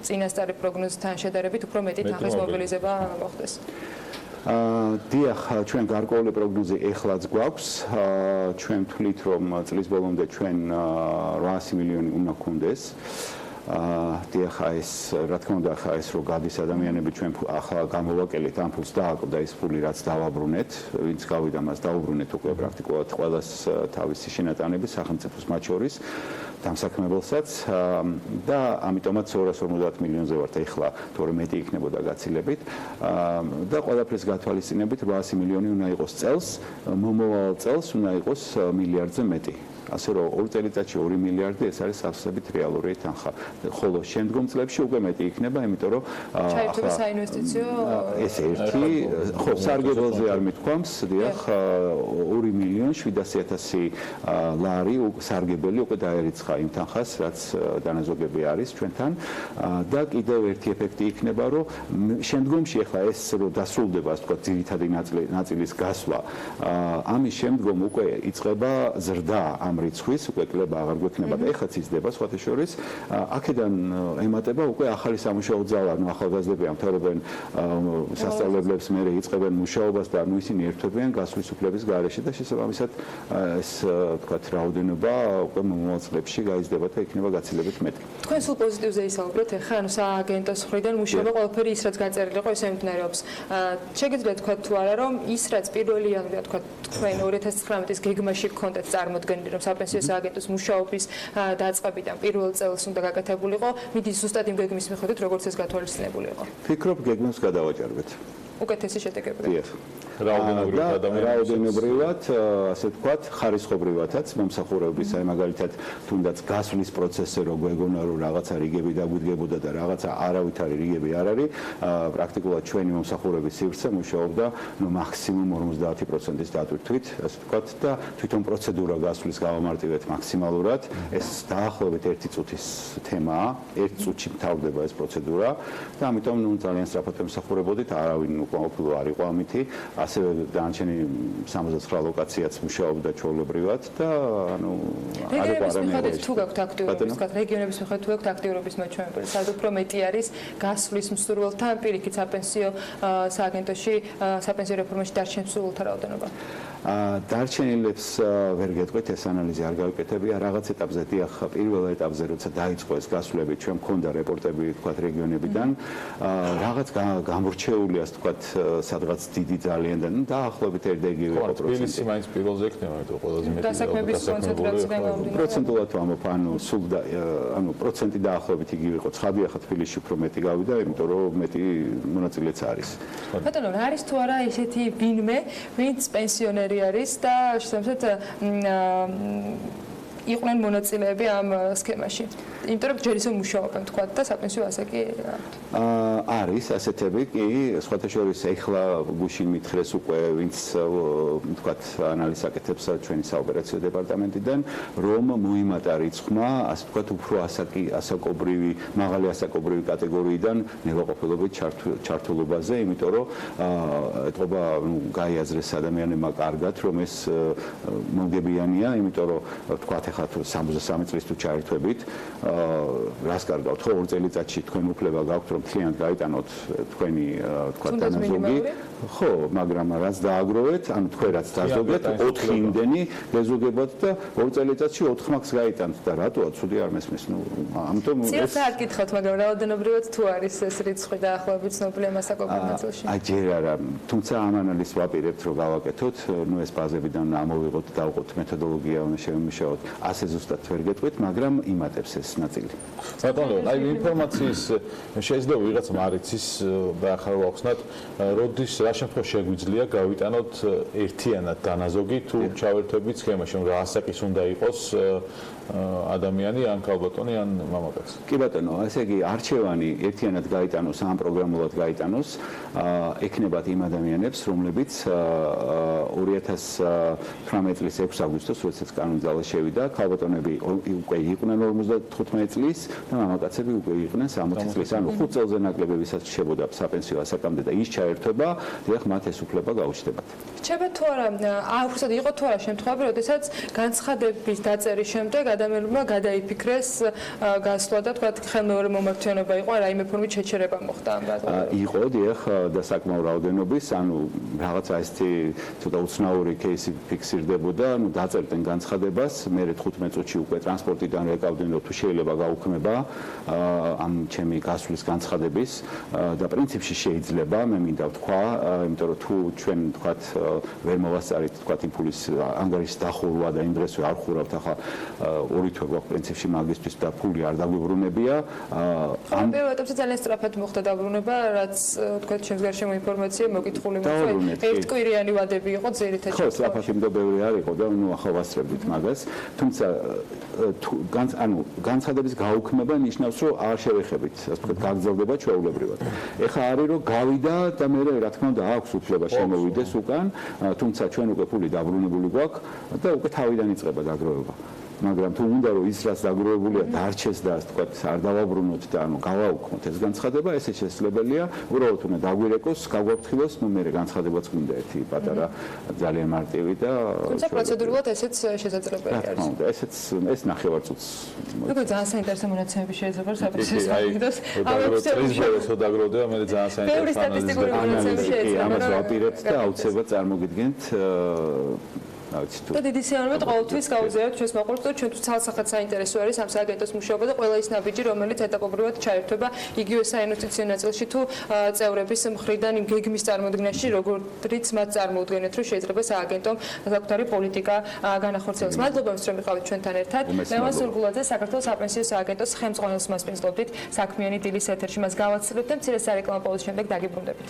B: წინასწარი პროგნოზთან შედარებით უფრო მეტი თანხის მობილიზება მოხდეს.
T: დიახ, ჩვენ გარკვეული პროგნოზი ეხლაც გვაქვს. ჩვენ ვთვლით, რომ წლის ბოლომდე ჩვენ 800 მილიონი უნდა გქონდეს. დიახ, ეს რა თქმა უნდა, ხა ეს რო გადის ადამიანები ჩვენ ახლა გამოვაკელით ამ ფულს დააკვდა ის ფული, რაც დავაბრუნეთ, ვინც გავიდა მას დავუბრუნეთ უკვე პრაქტიკულად ყველას თავისი შენატანები სახელმწიფოს მათ შორის დამსაქმებელსაც და ამიტომაც 250 მილიონზე ვართ ეხლა, თორე მეტი იქნებოდა გაცილებით და ყველაფრის გათვალისწინებით 800 მილიონი უნდა იყოს წელს, მომავალ წელს უნდა იყოს მილიარდზე მეტი. ასე რომ 2 წელიწადში 2 მილიარდი ეს არის სავსებით რეალური თანხა. ხოლო შემდგომ წლებში უკვე მეტი იქნება, იმიტომ რომ
B: ჩაირთვება საინვესტიციო
T: ეს ერთი, ხო, სარგებელზე არ მithქვამს, დიახ, 2 მილიონ 700,000 ლარი სარგებელი უკვე დაერიცხა იმ თანხას, რაც დანაზოგები არის ჩვენთან და კიდევ ერთი ეფექტი იქნება, რომ შემდგომში ახლა ეს რო დასრულდება, ასე ვთქვათ, ძირითადი ნაწილის გასვლა, ამის შემდგომ უკვე იწყება ზრდა ამ რიცხვის, უკვე კლება აღარ გვექნება და ეხლაც იზრდება სხვათა შორის. აქედან ემატება უკვე ახალი სამუშაო ძალა, ახალგაზრდები ამთავრებენ სასწავლებლებს, მერე იწყებენ მუშაობას და ისინი ერთვებიან გასვლის უფლების გარეშე და შესაბამისად ეს ვთქვათ რაოდენობა უკვე მომავალ წლებში გაიზრდება და იქნება გაცილებით მეტი.
B: თქვენ სულ პოზიტივზე ისაუბრეთ, ახლა ანუ სააგენტოს მხრიდან მუშაობა ყველაფერი ის რაც გაწერილი იყო ისე მიმდინარეობს. შეგიძლიათ თქვა თუ არა რომ ის რაც პირველი იანვრიდან თქვა თქვენ 2019-ის გეგმაში გქონდათ წარმოდგენილი რომ საპენსიო სააგენტოს მუშაობის დაწყებიდან პირველ წელს უნდა გაკეთებულიყო, მიდის ზუსტად იმ გეგმის მიხედვით, როგორც ეს გათვალისწინებული იყო.
T: ვფიქრობ, გეგმებს გადავაჭარბეთ.
B: უკეთესი შედეგები.
T: დიახ. რაოდენობრივად, ასე ვთქვათ, ხარისხობრივადაც მომსახურების, აი მაგალითად, თუნდაც გასვლის პროცესზე რო გვეგონა რომ რაღაცა რიგები დაგვიდგებოდა და რაღაცა არავითარი რიგები არ არის, პრაქტიკულად ჩვენი მომსახურების სივრცე მუშაობდა მაქსიმუმ 50%-ის დატვირთვით, ასე ვთქვათ, და თვითონ პროცედურა გასვლის გავამარტივეთ მაქსიმალურად. ეს დაახლოებით 1 წუთის თემაა, 1 წუთში მთავრდება ეს პროცედურა და ამიტომ ძალიან სწრაფად ვემსახურებოდით, არავინ უკმაყოფილო არ იყო ამითი. ასევე დანარჩენი 69 ლოკაციაც მუშაობდა ჩვეულებრივად და ანუ
B: რეგიონების მიხედვით თუ გაქვთ აქტიურობის, რეგიონების მიხედვით თუ გაქვთ აქტიურობის მაჩვენებელი, სად უფრო მეტი არის გასვლის მსურველთან პირიქით საპენსიო სააგენტოში, საპენსიო რეფორმაში დარჩენილ მსურველთა რაოდენობა?
T: დარჩენილებს ვერ გეტყვით, ეს ანალიზი არ გავიკეთებია. რაღაც ეტაპზე, დიახ, პირველ ეტაპზე, როცა დაიწყო ეს გასვლები, ჩვენ მქონდა რეპორტები, თქვათ, რეგიონებიდან, რაღაც გამორჩეული, ასე თქვათ, სადღაც დიდი ძალიან და დაახლოებით 1-იგივე იყო პროცენტი.
N: თბილისი მაინც პირველზე იქნება, მეტყვი ყველაზე მეტი
B: დასაქმების კონცენტრაციიდან გამომდინარე.
T: პროცენტულად ვამბობ, ანუ სულ ანუ პროცენტი დაახლოებით იგივე იყო. ცხადია, ხა თბილისში უფრო მეტი გავიდა, იმიტომ რომ მეტი მონაწილეც არის.
B: ბატონო, არის თუ არა ესეთი ვინმე, ვინც პენსიონერი არის და შესაბამისად იყვნენ მონაწილეები ამ სქემაში. იმიტომ რომ ჯერ ისევ მუშაობენ თქვა და საპენსიო ასე კი
T: არის ასეთები კი სხვათა შორის ეხლა გუშინ მითხრეს უკვე ვინც თქვა ანალიზს აკეთებს ჩვენი საოპერაციო დეპარტამენტიდან რომ მოიმატა რიცხვმა ასე თქვა უფრო ასაკობრივი მაღალი ასაკობრივი კატეგორიიდან ნებაყოფილობით ჩართულობაზე იმიტომ რომ ეთყობა გაიაზრეს ადამიანებმა კარგად რომ ეს მომგებიანია იმიტომ რომ თქვა ეხლა 63 წლის თუ ჩაერთვებით რას კარგავთ ხო 2 წელიწადში თქვენ უფლება გაქვთ რომ მთლიანად გაიტანოთ თქვენი თქვა დანაზოგი ხო მაგრამ რაც დააგროვეთ ანუ თქვენ რაც დაზოგეთ 4 იმდენი გეზოგებათ და 2 წელიწადში 4 მაქვს გაიტანთ და რატოა ცუდი არ მესმის ნუ ამიტომ
B: ეს არ გითხოთ მაგრამ რაოდენობრივად თუ არის ეს რიცხვი დაახლოებით ცნობილია მასაკობრივ ნაწილში
T: აი ჯერ არა თუმცა ამ ანალიზს ვაპირებთ რომ გავაკეთოთ ნუ ეს ბაზებიდან ამოვიღოთ და დავყოთ მეთოდოლოგია უნდა შევიმუშაოთ ასე ზუსტად ვერ გეტყვით მაგრამ იმატებს ეს ნაწილი.
S: ბატონო, აი ინფორმაციის შეიძლება ვიღაცამ არ იცის და ახლა ვახსნათ, როდის რა შემთხვევაში შეგვიძლია გავიტანოთ ერთიანად დანაზოგი თუ ჩავერთვებით სქემაში, რა ასაკის უნდა იყოს ადამიანი ან ქალბატონი ან მამაკაცი.
T: კი ბატონო, ესე იგი არჩევანი ერთიანად გაიტანოს ან პროგრამულად გაიტანოს ექნებათ იმ ადამიანებს, რომლებიც 2018 წლის 6 აგვისტოს, როდესაც კანონი ძალაში შევიდა, ქალბატონები უკვე იყვნენ 55 წლის და მამაკაცები უკვე იყვნენ 60 წლის. ანუ 5 წელზე ნაკლები ვისაც რჩებოდა საპენსიო ასაკამდე და ის ჩაერთვება, დიახ, მათ ეს უფლება გაუჩნდებათ.
B: რჩება თუ არა, უბრალოდ იყო თუ არა შემთხვევები, როდესაც განცხადების დაწერის შემდეგ ადამიანებმა გადაიფიქრეს გასვლა და თქვა ხელმეორე მომართვიანობა იყო, რაიმე ფორმით შეჩერება მოხდა ამ გადაწყვეტილებას.
T: იყო, დიახ, და საკმაო რაოდენობის, ანუ რაღაცა ესეთი ცოტა უცნაური кейსი ფიქსირდებოდა, ანუ დაწერდნენ განცხადებას, მე 15 წუთში უკვე ტრანსპორტიდან რეკავდნენ, რომ თუ შეიძლება გაუქმება ამ ჩემი გასვლის განცხადების და პრინციპში შეიძლება, მე მინდა ვთქვა, იმიტომ რომ თუ ჩვენ თქვათ ვერ მოვასწარით თქვათ იმ ფულის ანგარიშის დახურვა და იმ დღესვე არ ხურავთ, ახლა 2 თვე გვაქვს პრინციპში მაგისტრის და ფული არ დაგვიბრუნებია.
B: ამ პირველ ეტაპზე ძალიან სწრაფად მოხდა დაბრუნება, რაც თქვათ ჩემს გარშემო ინფორმაცია მოკითხული მოხდა. ერთკვირიანი ვადები იყო ძირითადად.
T: ხო, სწრაფად იმდო ბევრი არ იყო და ნუ ახლა ვასწრებდით მაგას. თუმცა ანუ განცხადების გაუქმება ნიშნავს, რომ არ შევეხებით, ასე ვთქვათ, გაგრძელდება ჩვეულებრივად. ეხლა არის რომ გავიდა და მე რა თქმა უნდა აქვს უფლება შემოვიდეს უკან, თუმცა ჩვენ უკვე ფული დაბრუნებული გვაქვს და უკვე თავიდან იწყება დაგროვება. მაგრამ თუ უნდა რომ ის რაც დაგროვებულია დარჩეს და ასე ვთქვათ, არ დავაბრუნოთ და ანუ გავაუქმოთ ეს განცხადება, ესე შესაძლებელია, უბრალოდ უნდა დაგვირეკოს, გაგვაფრთხილოს, ნუ მე განცხადებაც გვინდა ერთი პატარა ძალიან მარტივი და
B: თუმცა პროცედურულად ესეც შესაძლებელი არის.
T: ესეც ეს ნახევარწუთს.
B: როგორ ძალიან საინტერესო მონაცემები შეიძლება საპენსიო სააგენტოს.
S: დაგროვდება, მე ძალიან საინტერესო
B: ბევრი სტატისტიკური მონაცემები შეიძლება.
T: ამას ვაპირებთ და აუცილებლად წარმოგიდგენთ
B: და დიდი სიამოვნებით ყოველთვის გავუზიარებთ ჩვენს მაყურებელს, რომ ჩვენთვის ცალსახად საინტერესო არის ამ სააგენტოს მუშაობა და ყველა ის ნაბიჯი, რომელიც ეტაპობრივად ჩაერთვება იგივე საინვესტიციო ნაწილში თუ წევრების მხრიდან იმ გეგმის წარმოქმნაში, როგორიც მათ წარმოუდგენთ, რომ შეიძლება სააგენტომ საკუთარი პოლიტიკა განახორციელოს. მადლობა, რომ იყავით ჩვენთან ერთად. ლევან სურგულაძე, საქართველოს საპენსიო სააგენტოს ხელმძღვანელს მასპინძლობდით საქმიანი დილის ეთერში. მას გავაცნობთ და მცირე სარეკლამო პაუზის შემდეგ დაგიბრუნდებით.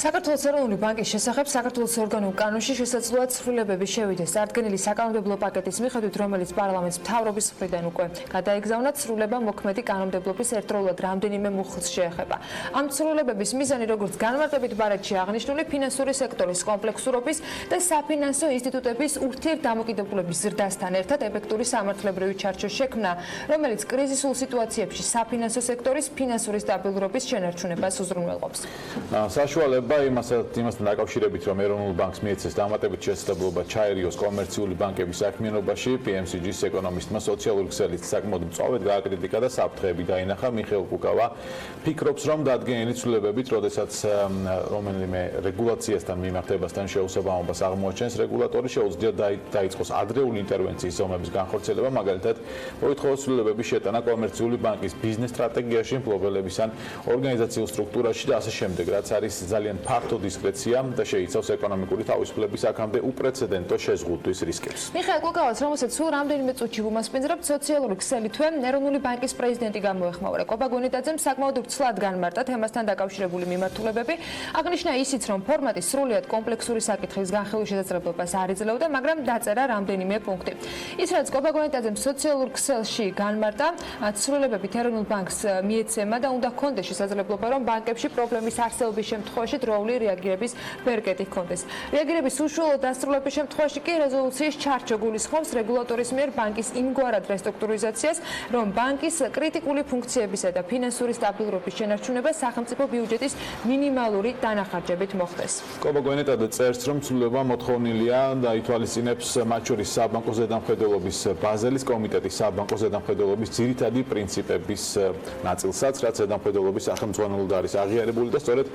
B: საქართველოს ეროვნული ბანკის შესახებ საქართველოს ორგანულ კანონში შესაძლოა ცვლილებები შევიდეს წარდგენილი საკანონმდებლო პაკეტის მიხედვით, რომელიც პარლამენტის მთავრობის მხრიდან უკვე გადაეგზავნა. ცვლილება მოქმედი კანონმდებლობის ერთდროულად რამდენიმე მუხლს შეეხება. ამ ცვლილებების მიზანი, როგორც განმარტებით ბარათში აღნიშნული, ფინანსური სექტორის კომპლექსურობის და საფინანსო ინსტიტუტების ურთიერთდამოკიდებულების ზრდასთან ერთად ეფექტური სამართლებრივი ჩარჩოს შექმნა, რომელიც კრიზისულ სიტუაციებში საფინანსო სექტორის ფინანსური სტაბილურობის შენარჩუნებას უზრუნველყოფს.
S: საშუალება იმასთან დაკავშირებით, რომ ეროვნულ ბანკს მიეცეს დამატებით შესაძლებლობა ჩაერიოს კომერციული ბანკების საქმიანობაში, PMCG-ის ეკონომისტმა სოციალური ქსელით საკმაოდ მწვავედ გააკრიტიკა და საფრთხეები დაინახა. მიხეილ კუკავა ფიქრობს, რომ დადგენილი ცვლილებებით, როდესაც რომელიმე რეგულაციასთან მიმართებასთან შეუსაბამობას აღმოაჩენს, რეგულატორი შეუძლია დაიწყოს ადრეული ინტერვენციის ზომების განხორციელება, მაგალითად, მოითხოვოს ცვლილებების შეტანა კომერციული ბანკის ბიზნეს სტრატეგიაში, მფლობელების ან ორგანიზაციულ სტრუქტურაში და ასე შემდეგ, რაც არის ძალიან ფართო დისკრეცია და შეიცავს ეკონომიკური თავისუფლების აქამდე უპრეცედენტო შეზღუდვის რისკებს.
B: მიხეილ კუკავას, რომელსაც სულ რამდენიმე წუთში ვუმასპინძლებთ, სოციალური ქსელითვე ეროვნული ბანკის პრეზიდენტი გამოეხმაურა. კობა გონიტაძემ საკმაოდ ვრცლად განმარტა თემასთან დაკავშირებული მიმართულებები. აღნიშნა ისიც, რომ ფორმატი სრულიად კომპლექსური საკითხის განხილვის შესაძლებლობას არ იძლეოდა, მაგრამ დაწერა რამდენიმე პუნქტი. ის, რაც კობა გონიტაძემ სოციალურ ქსელში განმარტა, ცვლილებებით ეროვნულ ბანკს მიეცემა და უნდა ჰქონდეს შესაძლებლობა, რომ ბანკებში პრობლემის არსებობის შემთხვევაში დროული რეაგირების ბერკეტი ჰქონდეს. რეაგირების უშუალო დასრულების შემთხვევაში კი რეზოლუციის ჩარჩო გულისხმობს რეგულატორის მიერ ბანკის იმგვარად რესტრუქტურიზაციას, რომ ბანკის კრიტიკული ფუნქციებისა და ფინანსური სტაბილურობის შენარჩუნება სახელმწიფო ბიუჯეტის მინიმალური დანახარჯებით მოხდეს.
S: კობა გონიტაძე წერს, რომ ცვლილება მოთხოვნილია და ითვალისწინებს მათ შორის საბანკო ზედამხედველობის ბაზელის კომიტეტის საბანკო ზედამხედველობის ძირითადი პრინციპების ნაწილსაც, რაც ზედამხედველობის სახელმძღვანელოდ არის აღიარებული და სწორედ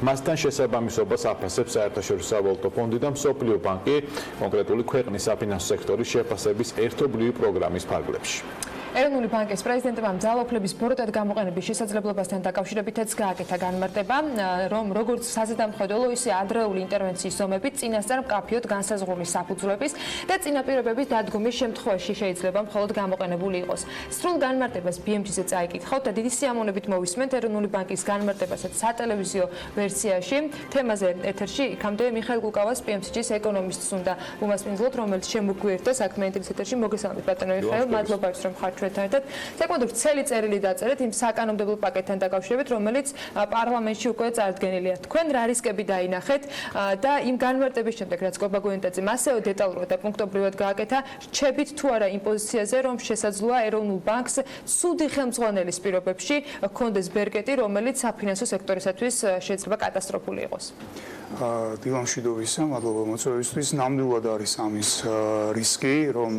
S: მასთან შესაბამისობას აფასებს საერთაშორისო სავალუტო ფონდი და მსოფლიო ბანკი კონკრეტული ქვეყნის საფინანსო სექტორის შეფასების ერთობლივი პროგრამის ფარგლებში.
B: ეროვნული ბანკის პრეზიდენტმა ძალაუფლების ბოროტად გამოყენების შესაძლებლობასთან დაკავშირებითაც გააკეთა განმარტება, რომ როგორც საზედამხედველო, ისე ადრეული ინტერვენციის ზომებით წინასწარ მკაფიოდ განსაზღვრული საფუძვლების და წინაპირობების დადგომის შემთხვევაში შეიძლება მხოლოდ გამოყენებული იყოს. სრულ განმარტებას BMG-ზე წაიკითხავთ და დიდი სიამოვნებით მოვისმენთ ეროვნული ბანკის განმარტებასაც სატელევიზიო ვერსიაში. თემაზე ეთერში იქამდე მიხაილ გუკავას BMG-ის ეკონომისტს უნდა უმასპინძლოთ, რომელიც შემოგვიერთდა საქმიანი ეთერში. მოგესალმებით ბატონო მიხაილ, მადლობა რომ ხართ ჩვენთან ერთად. საკმაოდ ვრცელი წერილი დაწერეთ იმ საკანონმდებლო პაკეტთან დაკავშირებით, რომელიც პარლამენტში უკვე წარდგენილია. თქვენ რა რისკები დაინახეთ და იმ განმარტების შემდეგ, რაც კობაგოენტაძე მასეო დეტალურად და პუნქტობრივად გააკეთა, რჩებით თუ არა იმ პოზიციაზე, რომ შესაძლოა ეროვნულ ბანკს ცუდი ხელმძღვანელის პირობებში ჰქონდეს ბერკეტი, რომელიც საფინანსო სექტორისათვის შეიძლება კატასტროფული იყოს.
R: დილა მშვიდობისა, მადლობა მოწვევისთვის. ნამდვილად არის ამის რისკი, რომ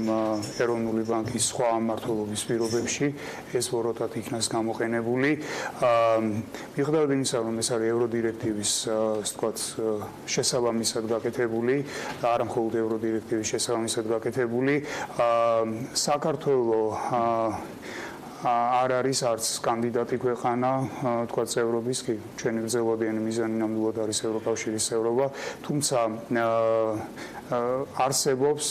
R: ეროვნული ბანკის სხვა მმართველობის პირობებში ეს ვოროტად იქნას გამოყენებული. მიუხედავად იმისა, რომ ეს არის ევროდირექტივის, ასე ვთქვათ, შესაბამისად გაკეთებული და არა მხოლოდ ევროდირექტივის შესაბამისად გაკეთებული, საქართველო არ არის არც კანდიდატი ქვეყანა, თქვა წევრობის, კი, ჩვენი გრძელვადიანი მიზანი ნამდვილად არის ევროკავშირის წევრობა, თუმცა არსებობს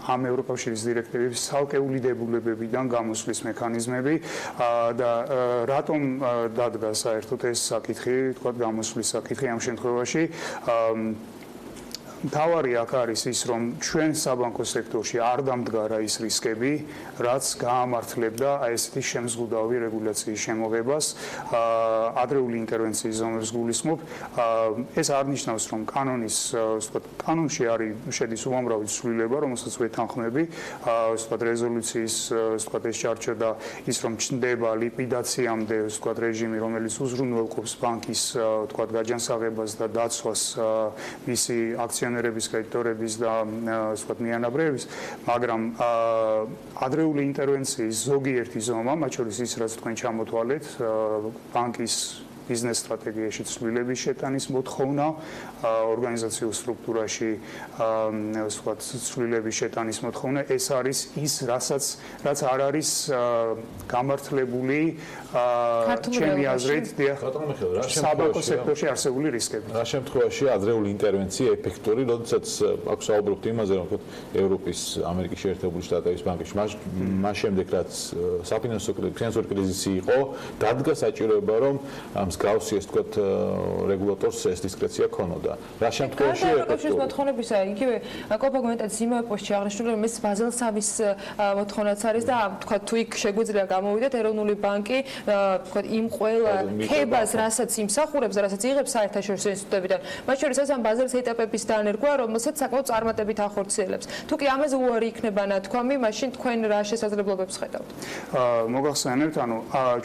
R: ამ ევროკავშირის დირექტივების ცალკეული დებულებებიდან გამოსვლის მექანიზმები და რატომ დადგა საერთოდ ეს საკითხი, თქვა გამოსვლის საკითხი ამ შემთხვევაში მთავარი აქ არის ის, რომ ჩვენ საბანკო სექტორში არ დამდგარა ის რისკები, რაც გაამართლებდა ესეთი შემზღუდავი რეგულაციის შემოღებას, ადრეული ინტერვენციის ზომებს გულისხმობ. ეს არ ნიშნავს, რომ კანონში არის შედის უამრავი ცვლილება, რომელსაც ვეთანხმები, რეზოლუციის ეს ჩარჩო და ის, რომ ჩნდება ლიკვიდაციამდე რეჟიმი, რომელიც უზრუნველყოფს ბანკის გაჯანსაღებას და დაცვას მისი აქციონერების, კრედიტორების და მიანაბრეების, მაგრამ ადრეული ინტერვენციის ზოგიერთი ზომა, მათ შორის ის, რაც თქვენ ჩამოთვალეთ, ბანკის ბიზნეს სტრატეგიაში ცვლილების შეტანის მოთხოვნა, ორგანიზაციულ სტრუქტურაში ცვლილების შეტანის მოთხოვნა, ეს არის ის, რაც არ არის გამართლებული ჩემი აზრით, საბანკო სექტორში არსებული რისკები.
S: რა შემთხვევაში ადრეული ინტერვენცია ეფექტური, როდესაც აქ საუბრობთ იმაზე, რომ ევროპის, ამერიკის შეერთებული შტატების ბანკებში, მას შემდეგ რაც საფინანსური კრიზისი იყო, დადგა საჭიროება, რომ მსგავსი ეს თქვათ რეგულატორს ეს დისკრეცია ქონოდა. რა შემთხვევაში
B: ევროკავშირის მოთხოვნებისა, იგივე კოპაგოენტაძის იმავე პოსტში აღნიშნული, რომ ეს ბაზელ 3-ის მოთხოვნაც არის და თქვათ თუ იქ შეგვიძლია გამოვიდეთ ეროვნული ბანკი თქვათ იმ ყველა ქებას, რასაც იმსახურებს და რასაც იღებს საერთაშორისო ინსტიტუტებიდან, მათ შორის ამ ბაზელის ეტაპების დანერგვა, რომელსაც საკმაოდ წარმატებით ახორციელებს. თუ კი ამაზე უარი იქნება ნათქვამი, მაშინ თქვენ რა შესაძლებლობებს ხედავთ?
R: მოგახსენებთ,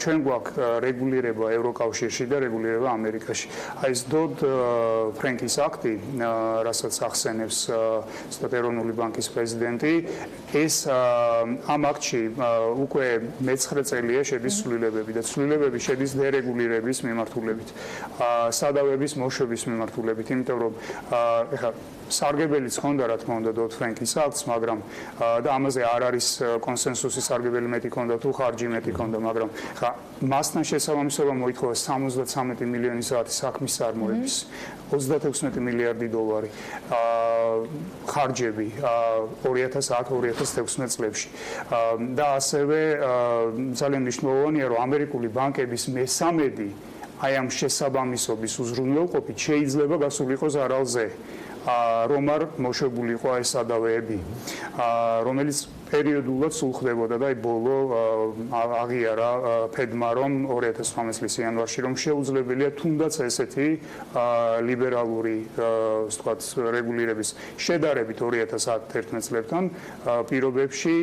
R: ჩვენ გვაქვს რეგულირება ევროკავშირში და რეგულირება ამერიკაში. აი ეს დოდ-ფრენკის აქტი, რასაც ახსენებს ეროვნული ბანკის პრეზიდენტი, ეს ამ აქტში უკვე მე-9 წელია შედის ცვლილებები და ცვლილებები შედის დერეგულირების მიმართულებით, სადავების მოშვების მიმართულებით, იმიტომ რომ ეხლა სარგებელიც ხონდა, რა თქმა უნდა, დოდ-ფრენკის აქტს, მაგრამ და ამაზე არ არის კონსენსუსი, სარგებელი მეტი ხონდა თუ ხარჯი მეტი ხონდა, მაგრამ ხა მასთან შესაბამისობა მოითხოვა 73 მილიონი საათი საქმის წარმოების, 36 მილიარდი დოლარი ხარჯები 2010-2016 წლებში და ასევე ძალიან მნიშვნელოვანია, რომ ამერიკული ბანკების მე-13 აი ამ შესაბამისობის უზრუნველყოფით შეიძლება გასულიყო ზარალზე, რომ არ მოშვებულიყო ეს სადავეები, რომელიც პერიოდულად სულ ხდებოდა და ბოლო აღიარა ფედმა, რომ 2018 წლის იანვარში, რომ შეუძლებელია თუნდაც ესეთი ლიბერალური რეგულირების შედარებით 2011 წლებთან პირობებში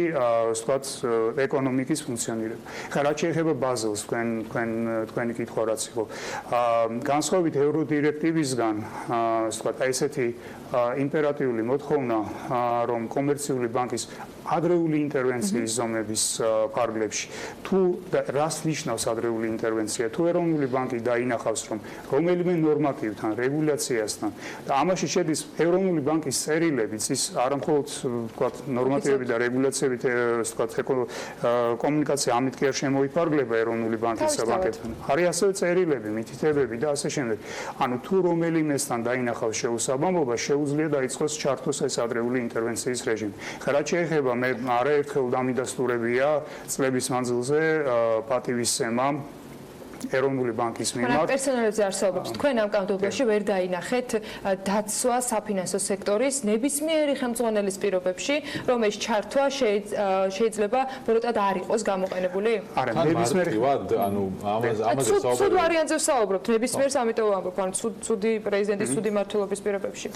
R: ეკონომიკის ფუნქციონირება. ხა რაც შეეხება ბაზელს, თქვენი კითხვა რაც იყო, განსხვავებით ევროდირექტივისგან, ესეთი იმპერატიული მოთხოვნა, რომ კომერციული ბანკის ადრეული ადრეული ინტერვენციის ზომების ფარგლებში. თუ რას ნიშნავს ადრეული ინტერვენცია? თუ ეროვნული ბანკი დაინახავს, რომ რომელიმე ნორმატივთან, რეგულაციასთან და ამაში შედის ეროვნული ბანკის წერილებიც, ის არამხოლოდ ვთქვათ, ნორმატივები და რეგულაციებით, ვთქვათ, კომუნიკაცია ამით კი არ შემოიფარგლება ეროვნული ბანკის საბანკებთან. არის ასევე წერილები, მითითებები და ასე შემდეგ. ანუ თუ რომელიმესთან დაინახავს შეუსაბამობა, შეუძლია დაიწყოს ჩართოს ეს ადრეული ინტერვენციის რეჟიმი. რაც შეეხება მე არაერთხელ დამიდასტურებია წლების მანძილზე პატივისცემა ეროვნული ბანკის მიმართ.
B: პერსონალებზე არსებობს. თქვენ ამ კანონში ვერ დაინახეთ დაცვა საფინანსო სექტორის ნებისმიერი ხელმძღვანელის პირობებში, რომ ეს ჩართვა შეიძლება ბოროტად არ იყოს გამოყენებული?
R: არა, ნებისმიერი
S: ანუ ამაზე
B: სულ ვარიანტზე ვსაუბრობთ, ნებისმიერს ამიტომ ვამბობ, ანუ ცუდი პრეზიდენტის ცუდი მმართველობის პირობებში.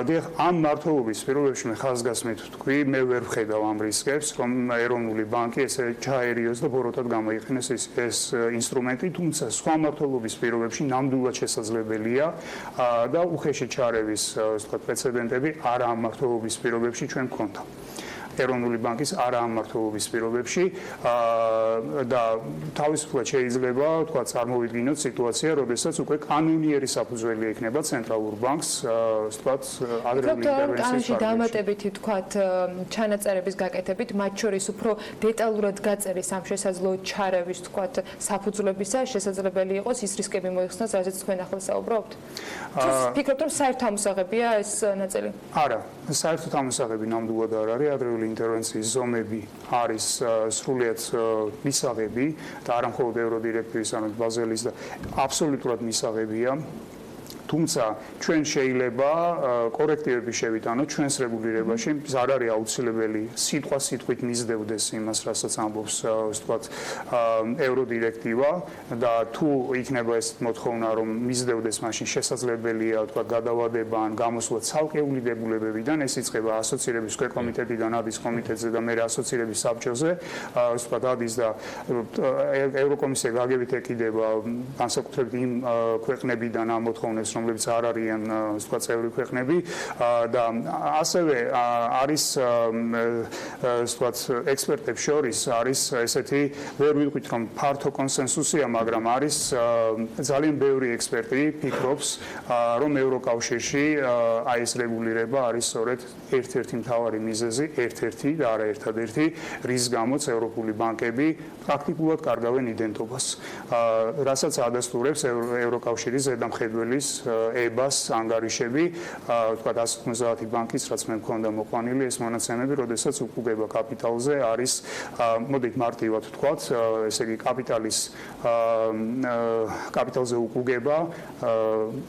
R: დიახ, ამ მმართველობის პირობებში მე ხაზგასმით ვთქვი, მე ვერ ვხედავ ამ რისკებს, რომ ეროვნული ბანკი ესე ჩაერიოს და ბოროტად გამოიყენოს ეს ინსტრუმენტი. თუმცა სხვა მმართველობის პირობებში ნამდვილად შესაძლებელია და უხეში ჩარევის ვთქვათ პრეცედენტები არა ამ მმართველობის პირობებში ჩვენ გვქონდა. ეროვნული ბანკის არა ამ მმართველობის პირობებში და თავისუფლად შეიძლება თქვა წარმოვიდგინოთ სიტუაცია, როდესაც უკვე კანონიერი საფუძველი ექნება ცენტრალურ ბანკს თქვა ადრეული ინტერვენციის
B: კანონში დამატებითი თქვა ჩანაწერების გაკეთებით, მათ შორის უფრო დეტალურად გაწერის ამ შესაძლო ჩარევის თქვა საფუძვლებისა შესაძლებელი იყოს ის რისკები მოიხსნას, რასაც თქვენ ახლა საუბრობთ? ფიქრობთ, რომ საერთო ამოსაღებია ეს ნაწილი?
R: არა, საერთო ამოსაღები ნამდვილად არ არის. ადრეული ინტერვენციის ზომები არის სრულიად მისაღები და არა მხოლოდ ევროდირექტივის, არამედ ბაზელის და აბსოლუტურად მისაღებია. თუმცა ჩვენ შეიძლება კორექტივები შევიტანოთ ჩვენს რეგულირებაში, არ არის აუცილებელი სიტყვა სიტყვით მისდევდეს იმას, რასაც ამბობს ვთქვათ ევროდირექტივა და თუ იქნება ეს მოთხოვნა, რომ მისდევდეს, მაშინ შესაძლებელია ვთქვათ გადავადება ან გამოსვლა ცალკეული დებულებებიდან, ეს იწყება ასოცირების კომიტეტიდან ადის კომიტეტზე და მე ასოცირების საბჭოზე, ვთქვათ ადის და ევროკომისია გაგებით ეკიდება განსაკუთრებით იმ ქვეყნებიდან ამ მოთხოვნებს, რომლებიც არ არიან ვთქვათ წევრი ქვეყნები და ასევე არის ვთქვათ ექსპერტებს შორის არის ესეთი ვერ ვიტყვით რომ ფართო კონსენსუსია, მაგრამ არის ძალიან ბევრი ექსპერტი ფიქრობს რომ ევროკავშირში აი ეს რეგულირება არის სწორედ ერთ-ერთი მთავარი მიზეზი, ერთ-ერთი და არა ერთადერთი, რის გამოც ევროპული ბანკები პრაქტიკულად კარგავენ იდენტობას, რასაც ადასტურებს ევროკავშირის ზედამხედველის ებას ანგარიშები, ვთქვათ 150 ბანკის, რაც მე მქონდა მოყვანილი ეს მონაცემები, როდესაც უკუგება კაპიტალზე არის, მოდით მარტივად ვთქვათ, ესე იგი კაპიტალზე უკუგება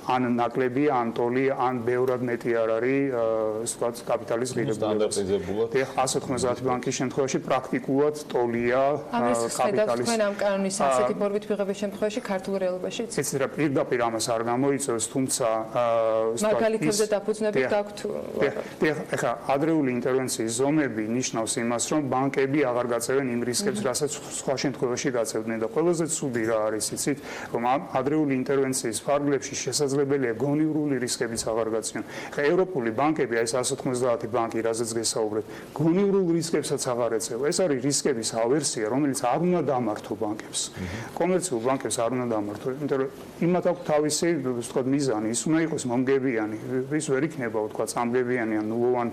R: ან ნაკლები, ან ტოლი, ან ბევრად მეტი არ არის, ვთქვათ კაპიტალის ღირებულებას. 190 ბანკის შემთხვევაში პრაქტიკულად ტოლია კაპიტალის.
B: თქვენ ამ კანონის ასეთი ფორმით მიღების შემთხვევაში ქართულ რეალობაშიც?
R: ეცეთ რა პირდაპირ ამას არ გამოიწევს, თუმცა
B: მაგალითებზე დაფუძნებით გაქვთ?
R: ეხლა ადრეული ინტერვენციის ზომები ნიშნავს იმას, რომ ბანკები აღარ გაწევენ იმ რისკებს, რასაც სხვა შემთხვევაში გაწევდნენ და ყველაზე ცუდი რა არის, იცით, რომ ადრეული ინტერვენციის ფარგლებში შესაძლებელია გონივრული რისკებიც აღარ გაწევენ. ეხლა ევროპული ბანკები, აი ეს 190 ბანკი, რაზეც გესაუბრეთ, გონივრულ რისკებსაც აღარ ეწევა. ეს არის რისკების ავერსია, რომელიც არ უნდა დამართო ბანკებს. კომერციულ ბანკებს არ უნდა დამართო, იმიტომ რომ იმათ აქვს თავისი ვთქვათ მიზანი, ის უნდა იყოს მომგებიანი, ის ვერ იქნება ვთქვათ წამგებიანი ან ნულოვან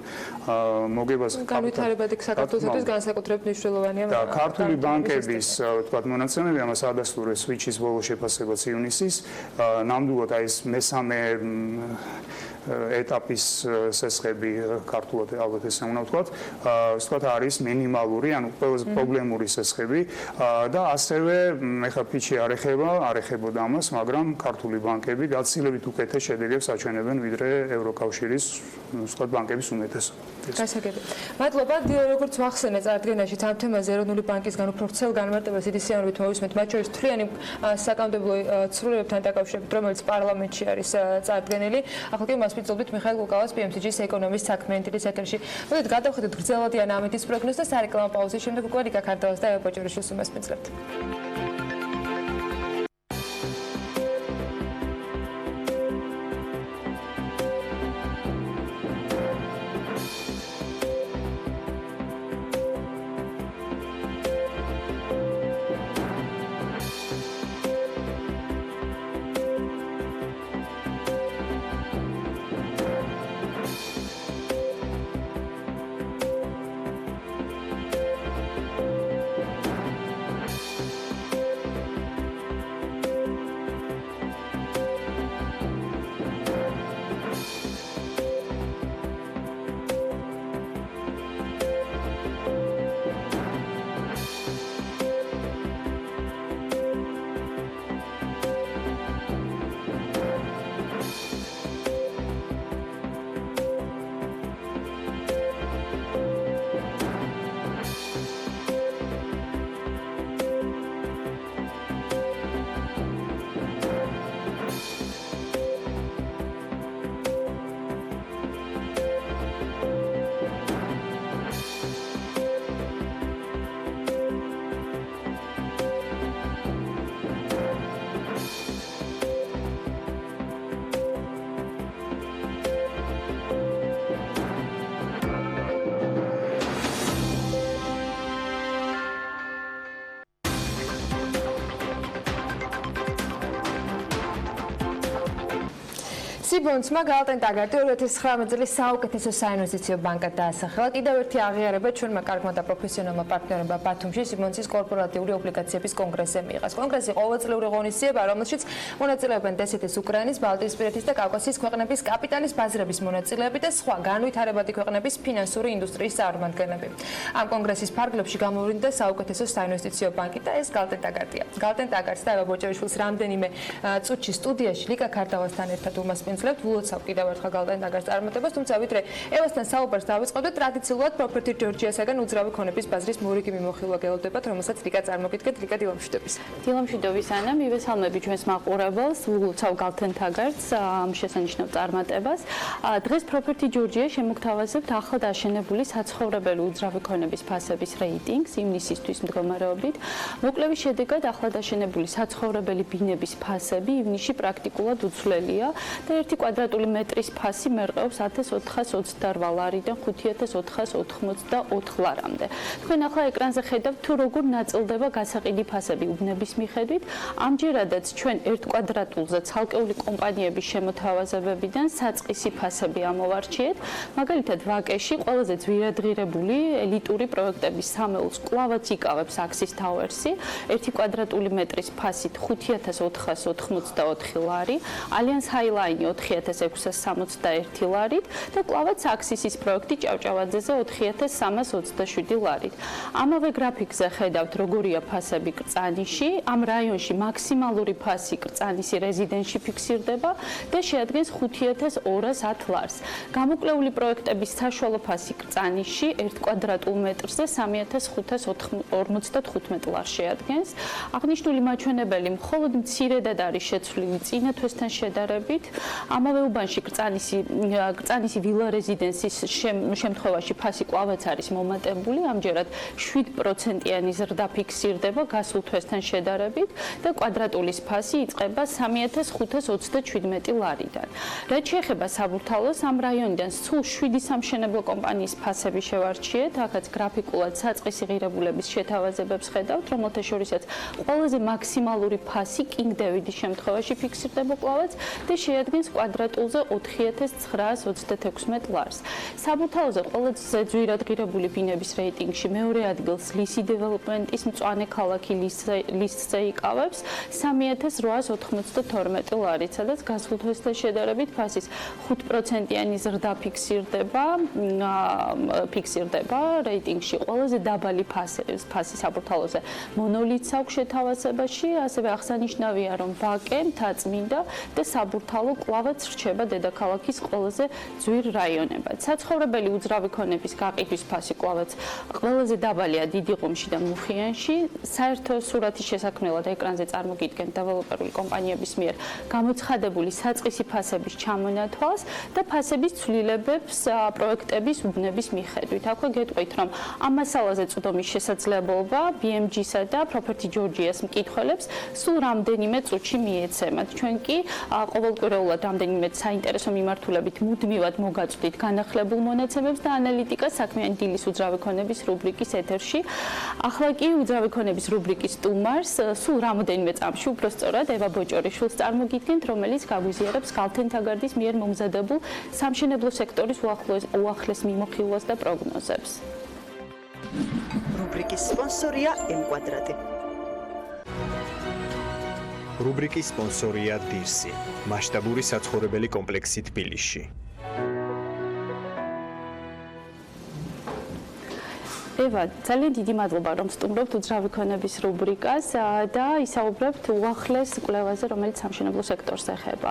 R: მოგებას
B: განვითარებადი საქართველოსთვის განსაკუთრებით მნიშვნელოვანია.
R: და ქართული ბანკების ვთქვათ მონაცემები ამას ადასტურებს ვიჩის ბოლო შეფასებაც ივნისის, ნამდვილად აი ეს მესამე ეტაპის სესხები ქართულად ალბათ ესე უნდა ვთქვათ არის მინიმალური, ანუ ყველაზე პრობლემური სესხები და ასევე ეხლა ფიჩი არ ეხებოდა ამას, მაგრამ ქართული ბანკები გაცილებით უკეთეს შედეგებს აჩვენებენ ვიდრე ევროკავშირის ვთქვათ ბანკების უმეტესობა.
B: გასაგები. მადლობა, დილა, როგორც ვახსენე წარდგენაში ამ თემაზე ეროვნული ბანკისგან უფრო ვრცელ განმარტებას დიდი სიამოვნებით მოვისმენთ, მათ შორის თვლიანი საკანონმდებლო ცვლილებებთან დაკავშირებით, რომელიც პარლამენტში არის წარდგენილი. ახლა კი მას ვიწოდით მიხაილ გუკავას PMCG-ის ეკონომის საქმიანობის ეთერში. მოდით გადავხედოთ გრძელვადიან ამეთის პროგნოზს და სარეკლამო პაუზის შემდეგ უკვე რიკა ქარდავას და ევა ბოჭორიშვილს უმასპინძლებთ. სიბონცმა გალტენ ტაგარტი 2019 წლის საუკეთესო საინვესტიციო ბანკად დაასახელა. კიდევ ერთი აღიარება ჩვენმა კარგმა და პროფესიონალმა პარტნიორებმა ბათუმში სიბონცის კორპორატიული ობლიგაციების კონგრესზე მიიღეს. კონგრესი ყოველწლიური ღონისძიება, რომელშიც მონაწილეობენ დსთ-ის, უკრაინის, ბალტიისპირეთის და კავკასიის ქვეყნების კაპიტალის ბაზრების მონაწილეები და სხვა განვითარებადი ქვეყნების ფინანსური ინდუსტრიის წარმომადგენლები. ამ კონგრესის ფარგლებში გამოვლინდა საუკეთესო საინვესტიციო ბანკი და ეს გალტენ ტაგარტია. გალტენ ტაგარტს და ევა ბოჭეიშვილს რამდენიმე წუთში სტუდიაში ლიკა ქარდავასთან ერთად უმასპინძლებთ. ულოცავ კიდევ ერთხელ გალტენ ტაგარტს წარმატებას, თუმცა ვიდრე ევასთან საუბარს დავიწყებდით, ტრადიციულად პროფიტი ჯორჯიასაგან უძრავი ქონების ბაზრის მორიგი მიმოხილვა გელოდებათ, რომელსაც ლიკა წარმოგიდგენთ. ლიკა დილამშვიდობის.
U: დილამშვიდობის ანა, მივესალმები ჩვენს მაყურებელს, ულოცავ გალტენ ტაგარტს ამ შესანიშნავ წარმატებას. დღეს პროფიტი ჯორჯია შემოგთავაზებთ ახლად აშენებული საცხოვრებელი უძრავი ქონების ფასების რეიტინგს ივნისისთვის მდგომარეობით. მოკლევის შედეგად ახლად აშენებული საცხოვრებელი ბინების ფასები ივნისში პრაქტიკულად უცვლელია და 1 კვადრატული მეტრის ფასი მერყეობს 1428 ლარიდან 5484 ლარამდე. თქვენ ახლა ეკრანზე ხედავთ თუ როგორ ნაწილდება გასაყიდი ფასები უბნების მიხედვით. ამჯერადაც ჩვენ 1 კვადრატულზე ცალკეული კომპანიების შემოთავაზებებიდან საწყისი ფასები ამოვარჩიეთ. მაგალითად, ვაკეში ყველაზე ძვირადღირებული ელიტური პროექტების სამეულს კვლავაც იკავებს აქსის ტაუერსი, 1 კვადრატული მეტრის ფასით 5484 ლარი, ალიანს ჰაილაინი 4661 ლარით და კვლავაც აქსისის პროექტი ჭავჭავაძეზე 4327 ლარით. ამავე გრაფიკზე ხედავთ როგორია ფასები კრწანიში, ამ რაიონში მაქსიმალური ფასი კრწანისი რეზიდენში ფიქსირდება და შეადგენს 5210 ლარს. გამოკლეული პროექტების საშუალო ფასი კრწანიში 1 კვადრატულ მეტრზე 3545 ლარს შეადგენს. აღნიშნული მაჩვენებელი მხოლოდ მცირედად არის შეცვლილი წინა თვესთან შედარებით. ამავე უბანში კრწანისი ვილა რეზიდენსის შემთხვევაში ფასი კვლავაც არის მომატებული, ამჯერად 7%-იანი ზრდა ფიქსირდება გასულ თვესთან შედარებით და კვადრატულის ფასი იწყება 3527 ლარიდან. რაც შეეხება საბურთალოს, ამ რაიონიდან სულ 7 სამშენებლო კომპანიის ფასები შევარჩიეთ, აქაც გრაფიკულად საწყისი ღირებულების შეთავაზებებს ხედავთ, რომელთა შორისაც ყველაზე მაქსიმალური ფასი King David-ის შემთხვევაში ფიქსირდება კვლავაც და შეადგენს კვადრატულზე 4926 ლარს. საბურთალოზე ყველაზე ძვირადღირებული ბინების რეიტინგში მეორე ადგილს ლისი დეველოპმენტის მწვანე ქალაქი ლისტზე იკავებს 3892 ლარით, სადაც გასულ თვესთან შედარებით ფასის 5%-იანი ზრდა ფიქსირდება რეიტინგში. ყველაზე დაბალი ფასი საბურთალოზე მონოლითს აქვს შეთავაზებაში, ასევე აღსანიშნავია, რომ ვაკე, მთაწმინდა და საბურთალო კვლავაც რჩება დედაქალაქის ყველაზე ძვირ რაიონებად. საცხოვრებელი უძრავი ქონების გაყიდვის ფასი კვლავაც ყველაზე დაბალია დიდიღუმში და მუხიანში. საერთო სურათის შესაქმნელად ეკრანზე წარმოგიდგენთ დეველოპერული კომპანიების მიერ გამოცხადებული საწყისი ფასების ჩამონათვალს და ფასების ცვლილებებს პროექტების უბნების მიხედვით. აქვე გეტყვით, რომ ამ მასალაზე წვდომის შესაძლებლობა BMG-სა და Property Georgias მკითხველებს სულ რამდენიმე წუთში მიეცემათ. ჩვენ კი ყოველკვირეულად რამდენიმე საინტერესო მიმართულებით მუდმივად მოგაწვდით განახლებულ მონაცემებს და ანალიტიკას საქმიანი დილის უძრავი ქონების რუბრიკის ეთერში. ახლა კი უძრავი ქონების რუბრიკის სტუმარს სულ რამდენიმე წამში უბრალოდ ევა ბოჭორიშვილს წარმოგიდგენთ, რომელიც გაგვიზიარებს გალტენ ტაგარტის მიერ მომზადებულ სამშენებლო სექტორის უახლეს მიმოხილვას და პროგნოზებს.
Q: რუბრიკის სპონსორია M-კვადრატი.
V: რუბრიკის სპონსორია დირსი, მასშტაბური საცხოვრებელი კომპლექსი თბილისში.
U: ევა, ძალიან დიდი მადლობა, რომ სტუმრობთ უძრავი ქონების რუბრიკას და ისაუბრებთ უახლეს კვლევაზე, რომელიც სამშენებლო სექტორს ეხება.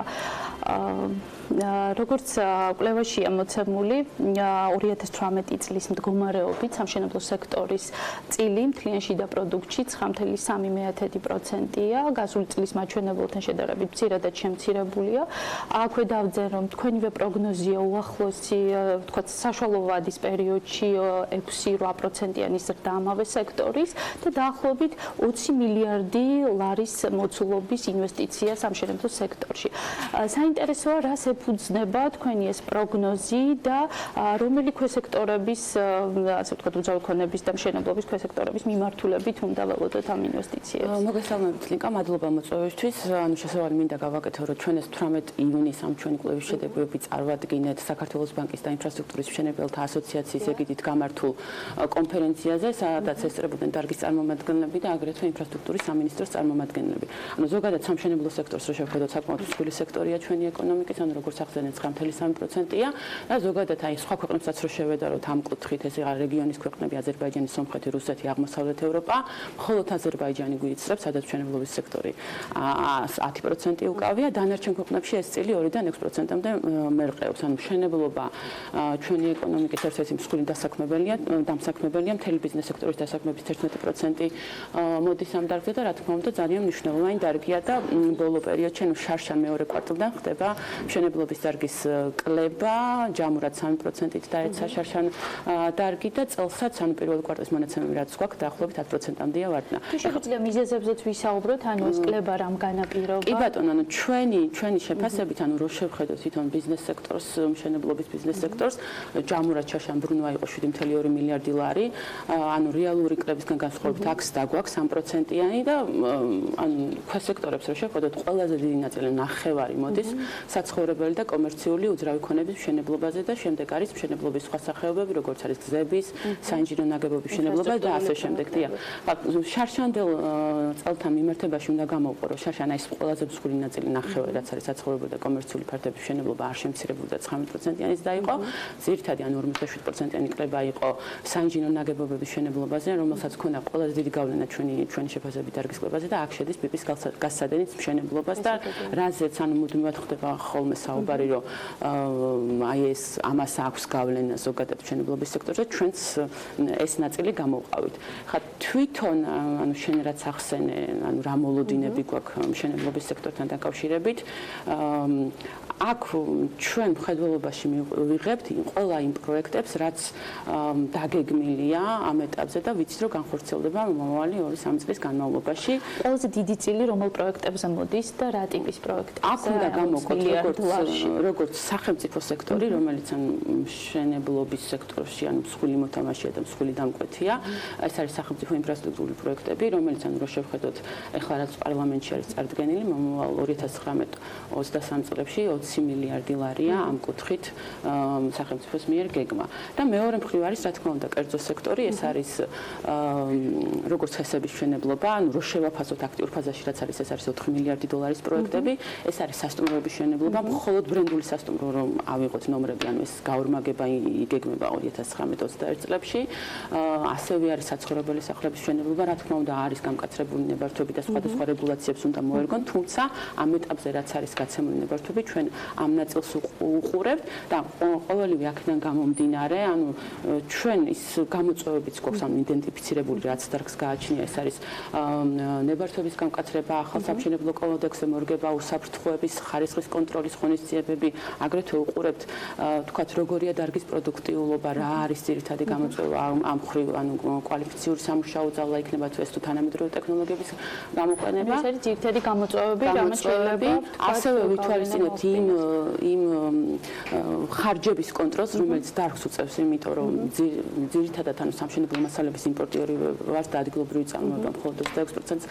U: როგორც კვლევაშია მოცემული 2018 წლის მდგომარეობით სამშენებლო სექტორის წილი მთლიან შიდა პროდუქტში 9.3%-ია, გასული წლის მაჩვენებელთან შედარებით მცირედად შემცირებულია. აქვე დავძენ, რომ თქვენივე პროგნოზია უახლესი, ვთქვათ, საშუალო ვადის პერიოდში 6-8%-იანი ზრდა ამავე სექტორის და დაახლოებით 20 მილიარდი ლარის მოცულობის ინვესტიცია სამშენებლო სექტორში. საინტერესოა რას ეფუძნება თქვენი ეს პროგნოზი და რომელი ქვესექტორების ასე ვთქვათ უძრავქონების და მშენებლობის ქვესექტორების მიმართულებით უნდა ველოდოთ ამ ინვესტიციებს.
D: მოგესალმებით ლინკა, მადლობა მოწვევისთვის. ანუ შესაძლოა მინდა გავაკეთო, რომ ჩვენ ეს 18 ივნისს ამ ჩვენი კვლევის შედეგები წარვადგინეთ საქართველოს ბანკის და ინფრასტრუქტურის მშენებელთა ასოციაციის ეგიდით გამართულ კონფერენციაზე, სადაც ესწრებოდნენ დარგის წარმომადგენლები და აგრეთვე ინფრასტრუქტურის სამინისტროს წარმომადგენლები. ანუ ზოგადად სამშენებლო სექტორს რო შევხედოთ, საკმაოდ მსხვილი სექტორია ჩვენი ეკონომიკის, ანუ როგორც ახსენეთ 9.3%-ია და ზოგადად აი სხვა ქვეყნებსაც რო შევედაროთ ამ კუთხით, ეს რეგიონის ქვეყნები აზერბაიჯანი, სომხეთი, რუსეთი, აღმოსავლეთ ევროპა, მხოლოდ აზერბაიჯანი გვიიცრებს, სადაც მშენებლობის სექტორი 10% უკავია, დანარჩენ ქვეყნებში ეს წილი 2-დან 6%-მდე მერყეობს. ანუ მშენებლობა ჩვენი ეკონომიკის ერთ-ერთი მსხვილი დამსაქმებელია, მთელი ბიზნეს სექტორის დასაქმების 11% მოდის ამ დარგზე და რა თქმა უნდა ძალიან მნიშვნელოვანი დარგია და ბოლო პერიოდში შარშან მეორე კვარტალიდან ხდება მშენებლობის დარგის კლება, ჯამურად 3%-ით დაეცა შარშან დარგი და წელსაც ანუ პირველ კვარტალს მონაცემები რაც გვაქვს დაახლოებით 10%-მდეა ვარდნა.
U: თუ შეგვიძლია მიზეზებზეც ვისაუბროთ, ანუ ეს კლება რამ განაპირობა?
D: კი ბატონო, ანუ ჩვენი შეფასებით, ანუ რო შევხედოთ თვითონ ბიზნეს სექტორს, მშენებლობის ბიზნეს სექტორს, ჯამურად შარშან ბრუნვა იყო 7.2 მილიარდი ლარი, ანუ რეალური კლებისგან განსხვავებით აქს დაგვაქვს 3%-იანი და ანუ ქვესექტორებს რო შევხედოთ, ყველაზე დიდი ნაწილი ნახევარი მოდის საცხოვრებელი და კომერციული უძრავი ქონების მშენებლობაზე და შემდეგ არის მშენებლობის სხვა სახეობები, როგორც არის გზების, საინჟინრო ნაგებობის მშენებლობა და ასე შემდეგ. დიახ. შარშანდელ წელთან მიმართებაში უნდა გამოვყო, რომ შარშან ეს ყველაზე მსხვილი ნაწილი ნახევარი, რაც არის საცხოვრებელი და კომერციული ფართობის მშენებლობა არ შემცირებულა და 19%-იანიც დაიყო. ძირითადი ანუ 47%-იანი კლება იყო საინჟინრო ნაგებობების მშენებლობაზე, რომელსაც ქონდა ყველაზე დიდი გავლენა ჩვენი შეფასებით დარგის კლებაზე და აქ შედის პიპის გასცადენით მშენებლობას და რაზეც ანუ მუდმივად ხდება ხოლმე საუბარი, რომ აი ეს ამას აქვს გავლენა ზოგადად მშენებლობის სექტორზე, ჩვენც ეს ნაწილი გამოვყავით. ხა თვითონ ანუ შენ რაც ახსენე, ანუ რა მოლოდინები გვაქვს მშენებლობის სექტორთან დაკავშირებით, აქ ჩვენ მხედველობაში ვიღებთ ყველა იმ პროექტებს, რაც დაგეგმილია ამ ეტაპზე და ვიცით, რომ განხორციელდება მომავალი 2-3 წლის განმავლობაში.
U: ყველაზე დიდი წილი რომელ პროექტებზე მოდის და რა ტიპის პროექტებზე?
D: აქ უნდა გამოვყოთ როგორც სახელმწიფო სექტორი, რომელიც ანუ მშენებლობის სექტორში ანუ მსხვილი მოთამაშეა და მსხვილი დამკვეთია. ეს არის სახელმწიფო ინფრასტრუქტურული პროექტები, რომელიც ანუ რო შევხედოთ, ეხლა რაც პარლამენტში არის წარდგენილი, მომავალ 2019-23 წლებში 20 მილიარდი ლარია ამ კუთხით სახელმწიფოს მიერ გეგმა. და მეორე მხრივ არის რა თქმა უნდა კერძო სექტორი, ეს არის როგორც ხესების მშენებლობა, ანუ რო შევაფასოთ აქტიურ ფაზაში, რაც არის ეს არის 4 მილიარდი დოლარის პროექტები, ეს არის სასტუმროების მშენებლობა, მხოლოდ ბრენდული სასტუმრო რომ ავიღოთ ნომრები, ანუ ეს გაორმაგება იგეგმება 2019-21 წლებში. ასევე არის საცხოვრებელი სახლების მშენებლობა, რა თქმა უნდა არის გამკაცრებული ნებართვები და სხვადასხვა რეგულაციებს უნდა მოერგონ, თუმცა ამ ეტაპზე რაც არის გაცემული ნებართვები, ჩვენ ამ ნაწილს უყურებთ და ყოველივე აქედან გამომდინარე, ანუ ჩვენ ის გამოწვევებიც გვაქვს ამ იდენტიფიცირებული რაც დარგს გააჩნია, ეს არის ნებართვების გამკაცრება, ახალ სამშენებლო კოდექსზე მორგება, უსაფრთხოების ხარისხის კონტროლის ღონისძიებები, აგრეთვე უყურებთ თქვათ როგორია დარგის პროდუქტიულობა, რა არის ძირითადი გამოწვევა ამ ხრივ, ანუ კვალიფიციური სამუშაო ძალა იქნება თუ ეს თუ თანამედროვე ტექნოლოგიების გამოყენება.
U: ეს არის ძირითადი გამოწვევები, რამაც შეიძლება
D: ასევე ვითვალისწინებთ იმ ხარჯების კონტროლს, რომელიც დარგს უწევს, იმიტომ რომ ძირითადად ანუ სამშენებლო მასალების იმპორტიორი ვართ და ადგილობრივი წარმოება მხოლოდ 26%-ს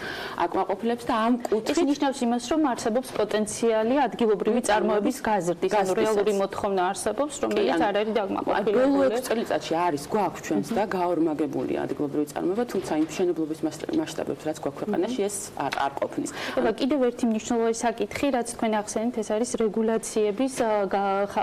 D: აკმაყოფილებს და ამ კუთხით
U: ნიშნავს იმას, რომ არსებობს პოტენციალი ადგილობრივი წარმოების გაზრდის, ანუ რეალური მოთხოვნა არსებობს, რომელიც არ არის დაკმაყოფილებული.
D: ბოლო 6 წელიწადში არის გვაქვს ჩვენს და გაორმაგებულია ადგილობრივი წარმოება, თუმცა იმ მშენებლობის მასშტაბებს რაც გვაქვს ქვეყანაში ეს არ ყოფნის.
U: ეხლა კიდევ ერთი მნიშვნელოვანი საკითხი, რაც თქვენ ახსენეთ, ეს არის რეგულაციების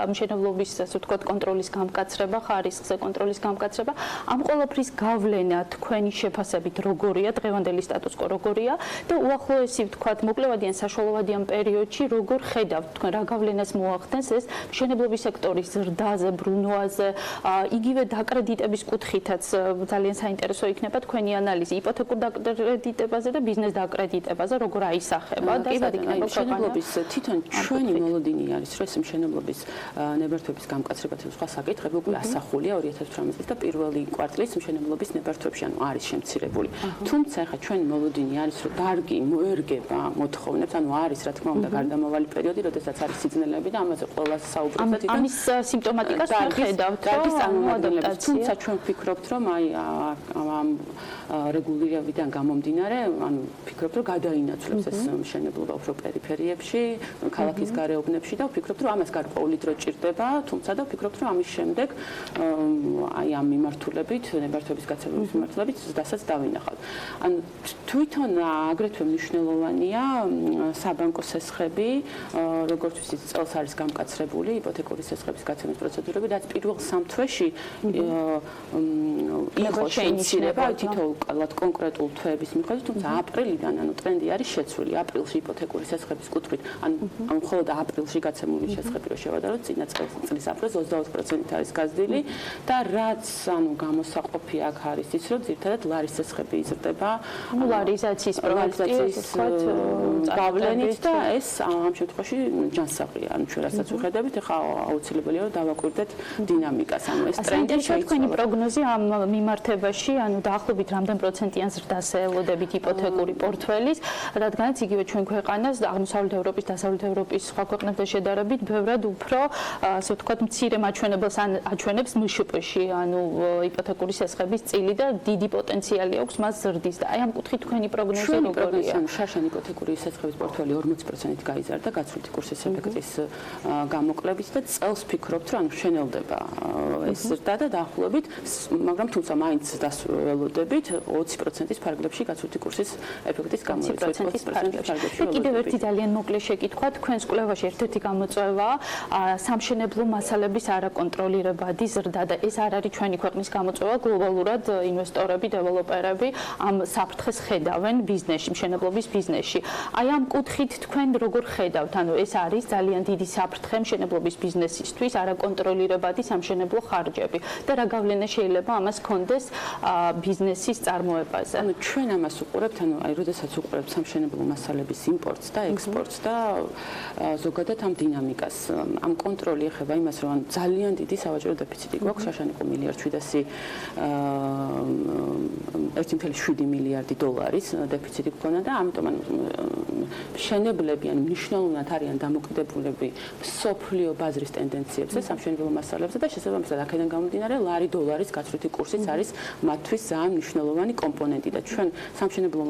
U: მშენებლობის, ასე ვთქვათ, კონტროლის გამკაცრება, ხარისხზე კონტროლის გამკაცრება. ამ ყველაფრის გავლენა თქვენი შეფასებით როგორია, დღევანდელი სტატუს-კვო როგორია და უახლოესი, ვთქვათ, მოკლევადიან საშუალოვადიან პერიოდში როგორ ხედავთ თქვენ რა გავლენას მოახდენს ეს მშენებლობის სექტორის ზრდაზე, ბრუნვაზე, იგივე დაკრედიტების კუთხითაც ძალიან საინტერესო იქნება თქვენი ანალიზი იპოთეკურ დაკრედიტებაზე და ბიზნეს დაკრედიტებაზე, როგორ აისახება და სად იქნება ქვეყანა.
D: თვითონ ჩვენი მოლოდინი მოლოდინი არის, რომ ეს მშენებლობის ნებართვების გამკაცრება და სხვა საკითხები უკვე ასახულია 2018 წლის და პირველი კვარტლის მშენებლობის ნებართვებში, ანუ არის შემცირებული. თუმცა ახლა ჩვენი მოლოდინი არის, რომ დარგი მოერგება მოთხოვნებს, ანუ არის რა თქმა უნდა გარდამავალი პერიოდი, როდესაც არის სიძნელეები და ამაზე ყველაზე საუბრობთ.
U: ამის სიმპტომატიკას ხედავთ,
D: დარგის წარმომადგენლებს. თუმცა ჩვენ ვფიქრობთ, რომ აი ამ რეგულირებიდან გამომდინარე, ანუ ვფიქრობთ, რომ გადაინაცვლებს ეს მშენებლობა უფრო პერიფერიებში, ქალაქის გარეუბნებში და ვფიქრობთ, რომ ამას გარკვეული დრო ჭირდება, თუმცა და ვფიქრობთ, რომ ამის შემდეგ აი ამ მიმართულებით, ნებართვების გაცემების მიმართულებით დასაც დავინახავთ. ანუ თვითონ აგრეთვე მნიშვნელოვანია საბანკო სესხები, როგორც ვიცით, წელს არის გამკაცრებული იპოთეკური სესხების გაცემის პროცედურები, რაც პირველ 3 თვეში იყო შემცირება თითოეულ კონკრეტულ თვეების მიხედვით, თუმცა აპრილიდან ანუ ტრენდი არის შეცვლილი. აპრილში იპოთეკური სესხების კუთხით, ანუ მხოლოდ აპრილში გაცემული შესხები რო შევადაროთ, წინა წლის აპრილს 24% არის გაზრდილი და რაც ანუ გამოსაყოფი აქ არის ის, რომ ძირითადად ლარის სესხები იზრდება,
U: ლარიზაციის პროექტის
D: გავლენით და ეს ამ შემთხვევაში ჯანსაღია. ანუ ჩვენ რასაც ვხედავთ, ახლა აუცილებელია რომ დავაკვირდეთ დინამიკას. ანუ ეს ტრენდი
U: შეიძლება თქვენი პროგნოზი ამ მიმართებაში, ანუ დაახლოებით რამდენ პროცენტიან ზრდას ელოდებით იპოთეკური პორტფელის, რადგანაც იგივე ჩვენ ქვეყანას აღმოსავლეთ ევროპის, დასავლეთ ევროპის სხვა ქვეყნებთან შედარებით ბევრად უფრო, ასე ვთქვათ, მცირე მაჩვენებელს აჩვენებს მშპ-ში, ანუ იპოთეკური სესხების წილი და დიდი პოტენციალი აქვს მას ზრდის და აი ამ კუთხით თქვენი პროგნოზი როგორია?
D: შაშან იპოთეკური სესხების პორტფელი 40%-ით გაიზარდა გაცვლითი კურსის ეფექტის გამოკლებით და წელს ვფიქრობთ, რომ მშენელდება ეს ზრდა და დაახლოებით, მაგრამ თუმცა მაინც დასველოდებით 20%-ის ფარგლებში გაცვლითი კურსის ეფექტის გამოიწვია 20%-ის ფარგლებში.
U: კიდევ ერთი ძალიან მოკლე შეკითხვა, თქვენს კვლევაში ერთ-ერთი გამოწვევა სამშენებლო მასალების არაკონტროლირებადი ზრდა და ეს არ არის ჩვენი ქვეყნის გამოწვევა, გლობალურად ინვესტორები, დეველოპერები ამ საფრთხეს ხედავენ ბიზნესში, მშენებლობის ბიზნესში. აი ამ კუთხით თქვენ როგორ ხედავთ? ანუ ეს არის ძალიან დიდი საფრთხე მშენებლობის ბიზნესისთვის, არაკონტროლირებადი სამშენებლო ხარჯები და რა გავლენა შეიძლება ამას ჰქონდეს ბიზნესის წარმოებაზე?
D: ანუ ჩვენ ამას უყურებთ, ანუ აი როდესაც უყურებთ სამშენებლო მასალების იმპორტს და ექსპორტს და ზოგადად ამ დინამიკას. ამ კონტროლი ეხება იმას, რომ ძალიან დიდი სავაჭრო დეფიციტი გვაქვს, შაშან იყო $1.7 მილიარდი დოლარის დეფიციტი გქონდა და ამიტომ ანუ მშენებლები ან მნიშვნელოვნად არიან დამოკიდებულები სოფლიო ბაზრის ტენდენციებზე, სამშენებლო მასალებზე და შესაბამისად აქედან გამომდინარე ლარი დოლარის გაცვლითი კურსიც არის მათთვის ძალიან მნიშვნელოვანი კომპონენტი და ჩვენ სამშენებლო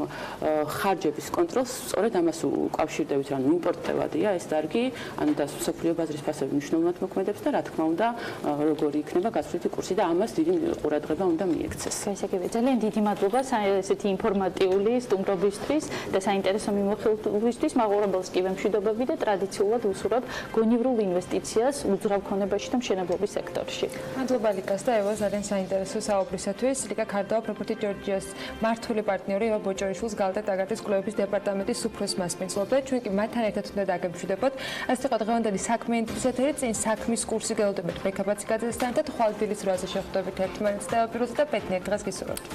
D: ხარჯების კონტროლს სწორედ ამას უკავშირდებით, ანუ იმპორტებადია ეს დარგი, ანუ და სოფლიო ბაზრის ფასები მნიშვნელოვნად მოქმედებს და რა თქმა უნდა როგორი იქნება გაცვლითი კურსი და ამას დიდი ყურადღება უნდა მიექცეს.
U: გასაგებია, ძალიან დიდი მადლობა ესეთი ინფორმატიული სტუმრობისთვის და საინტერესო მიმოხილვისთვის. მაყურებელს კი ვემშვიდობები და ტრადიციულად ვუსურვებ გონივრულ ინვესტიციას უძრავ ქონებაში და მშენებლობის სექტორში.
B: მადლობა ლიკას და ევას ძალიან საინტერესო საუბრისათვის. ლიკა ქარდავა პროპერტი ჯორჯიას მართული პარტნიორი ევა ბოჭორიშვილს გალდა ტაგარტის კვლევების დეპარტამენტის უფროს მასპინძლობდა. ჩვენ კი მათთან ერთად უნდა დაგემშვიდობოთ. ეს იყო დღევანდელი საქმიანი ეთერი, წინ საქმის კურსი გელოდებათ ბექაბაციკაძესთან და ხვალ დილის 8-ზე შეხვდებით ერთმანეთს და პიროზე და ბედნიერ დღეს გისურვებთ.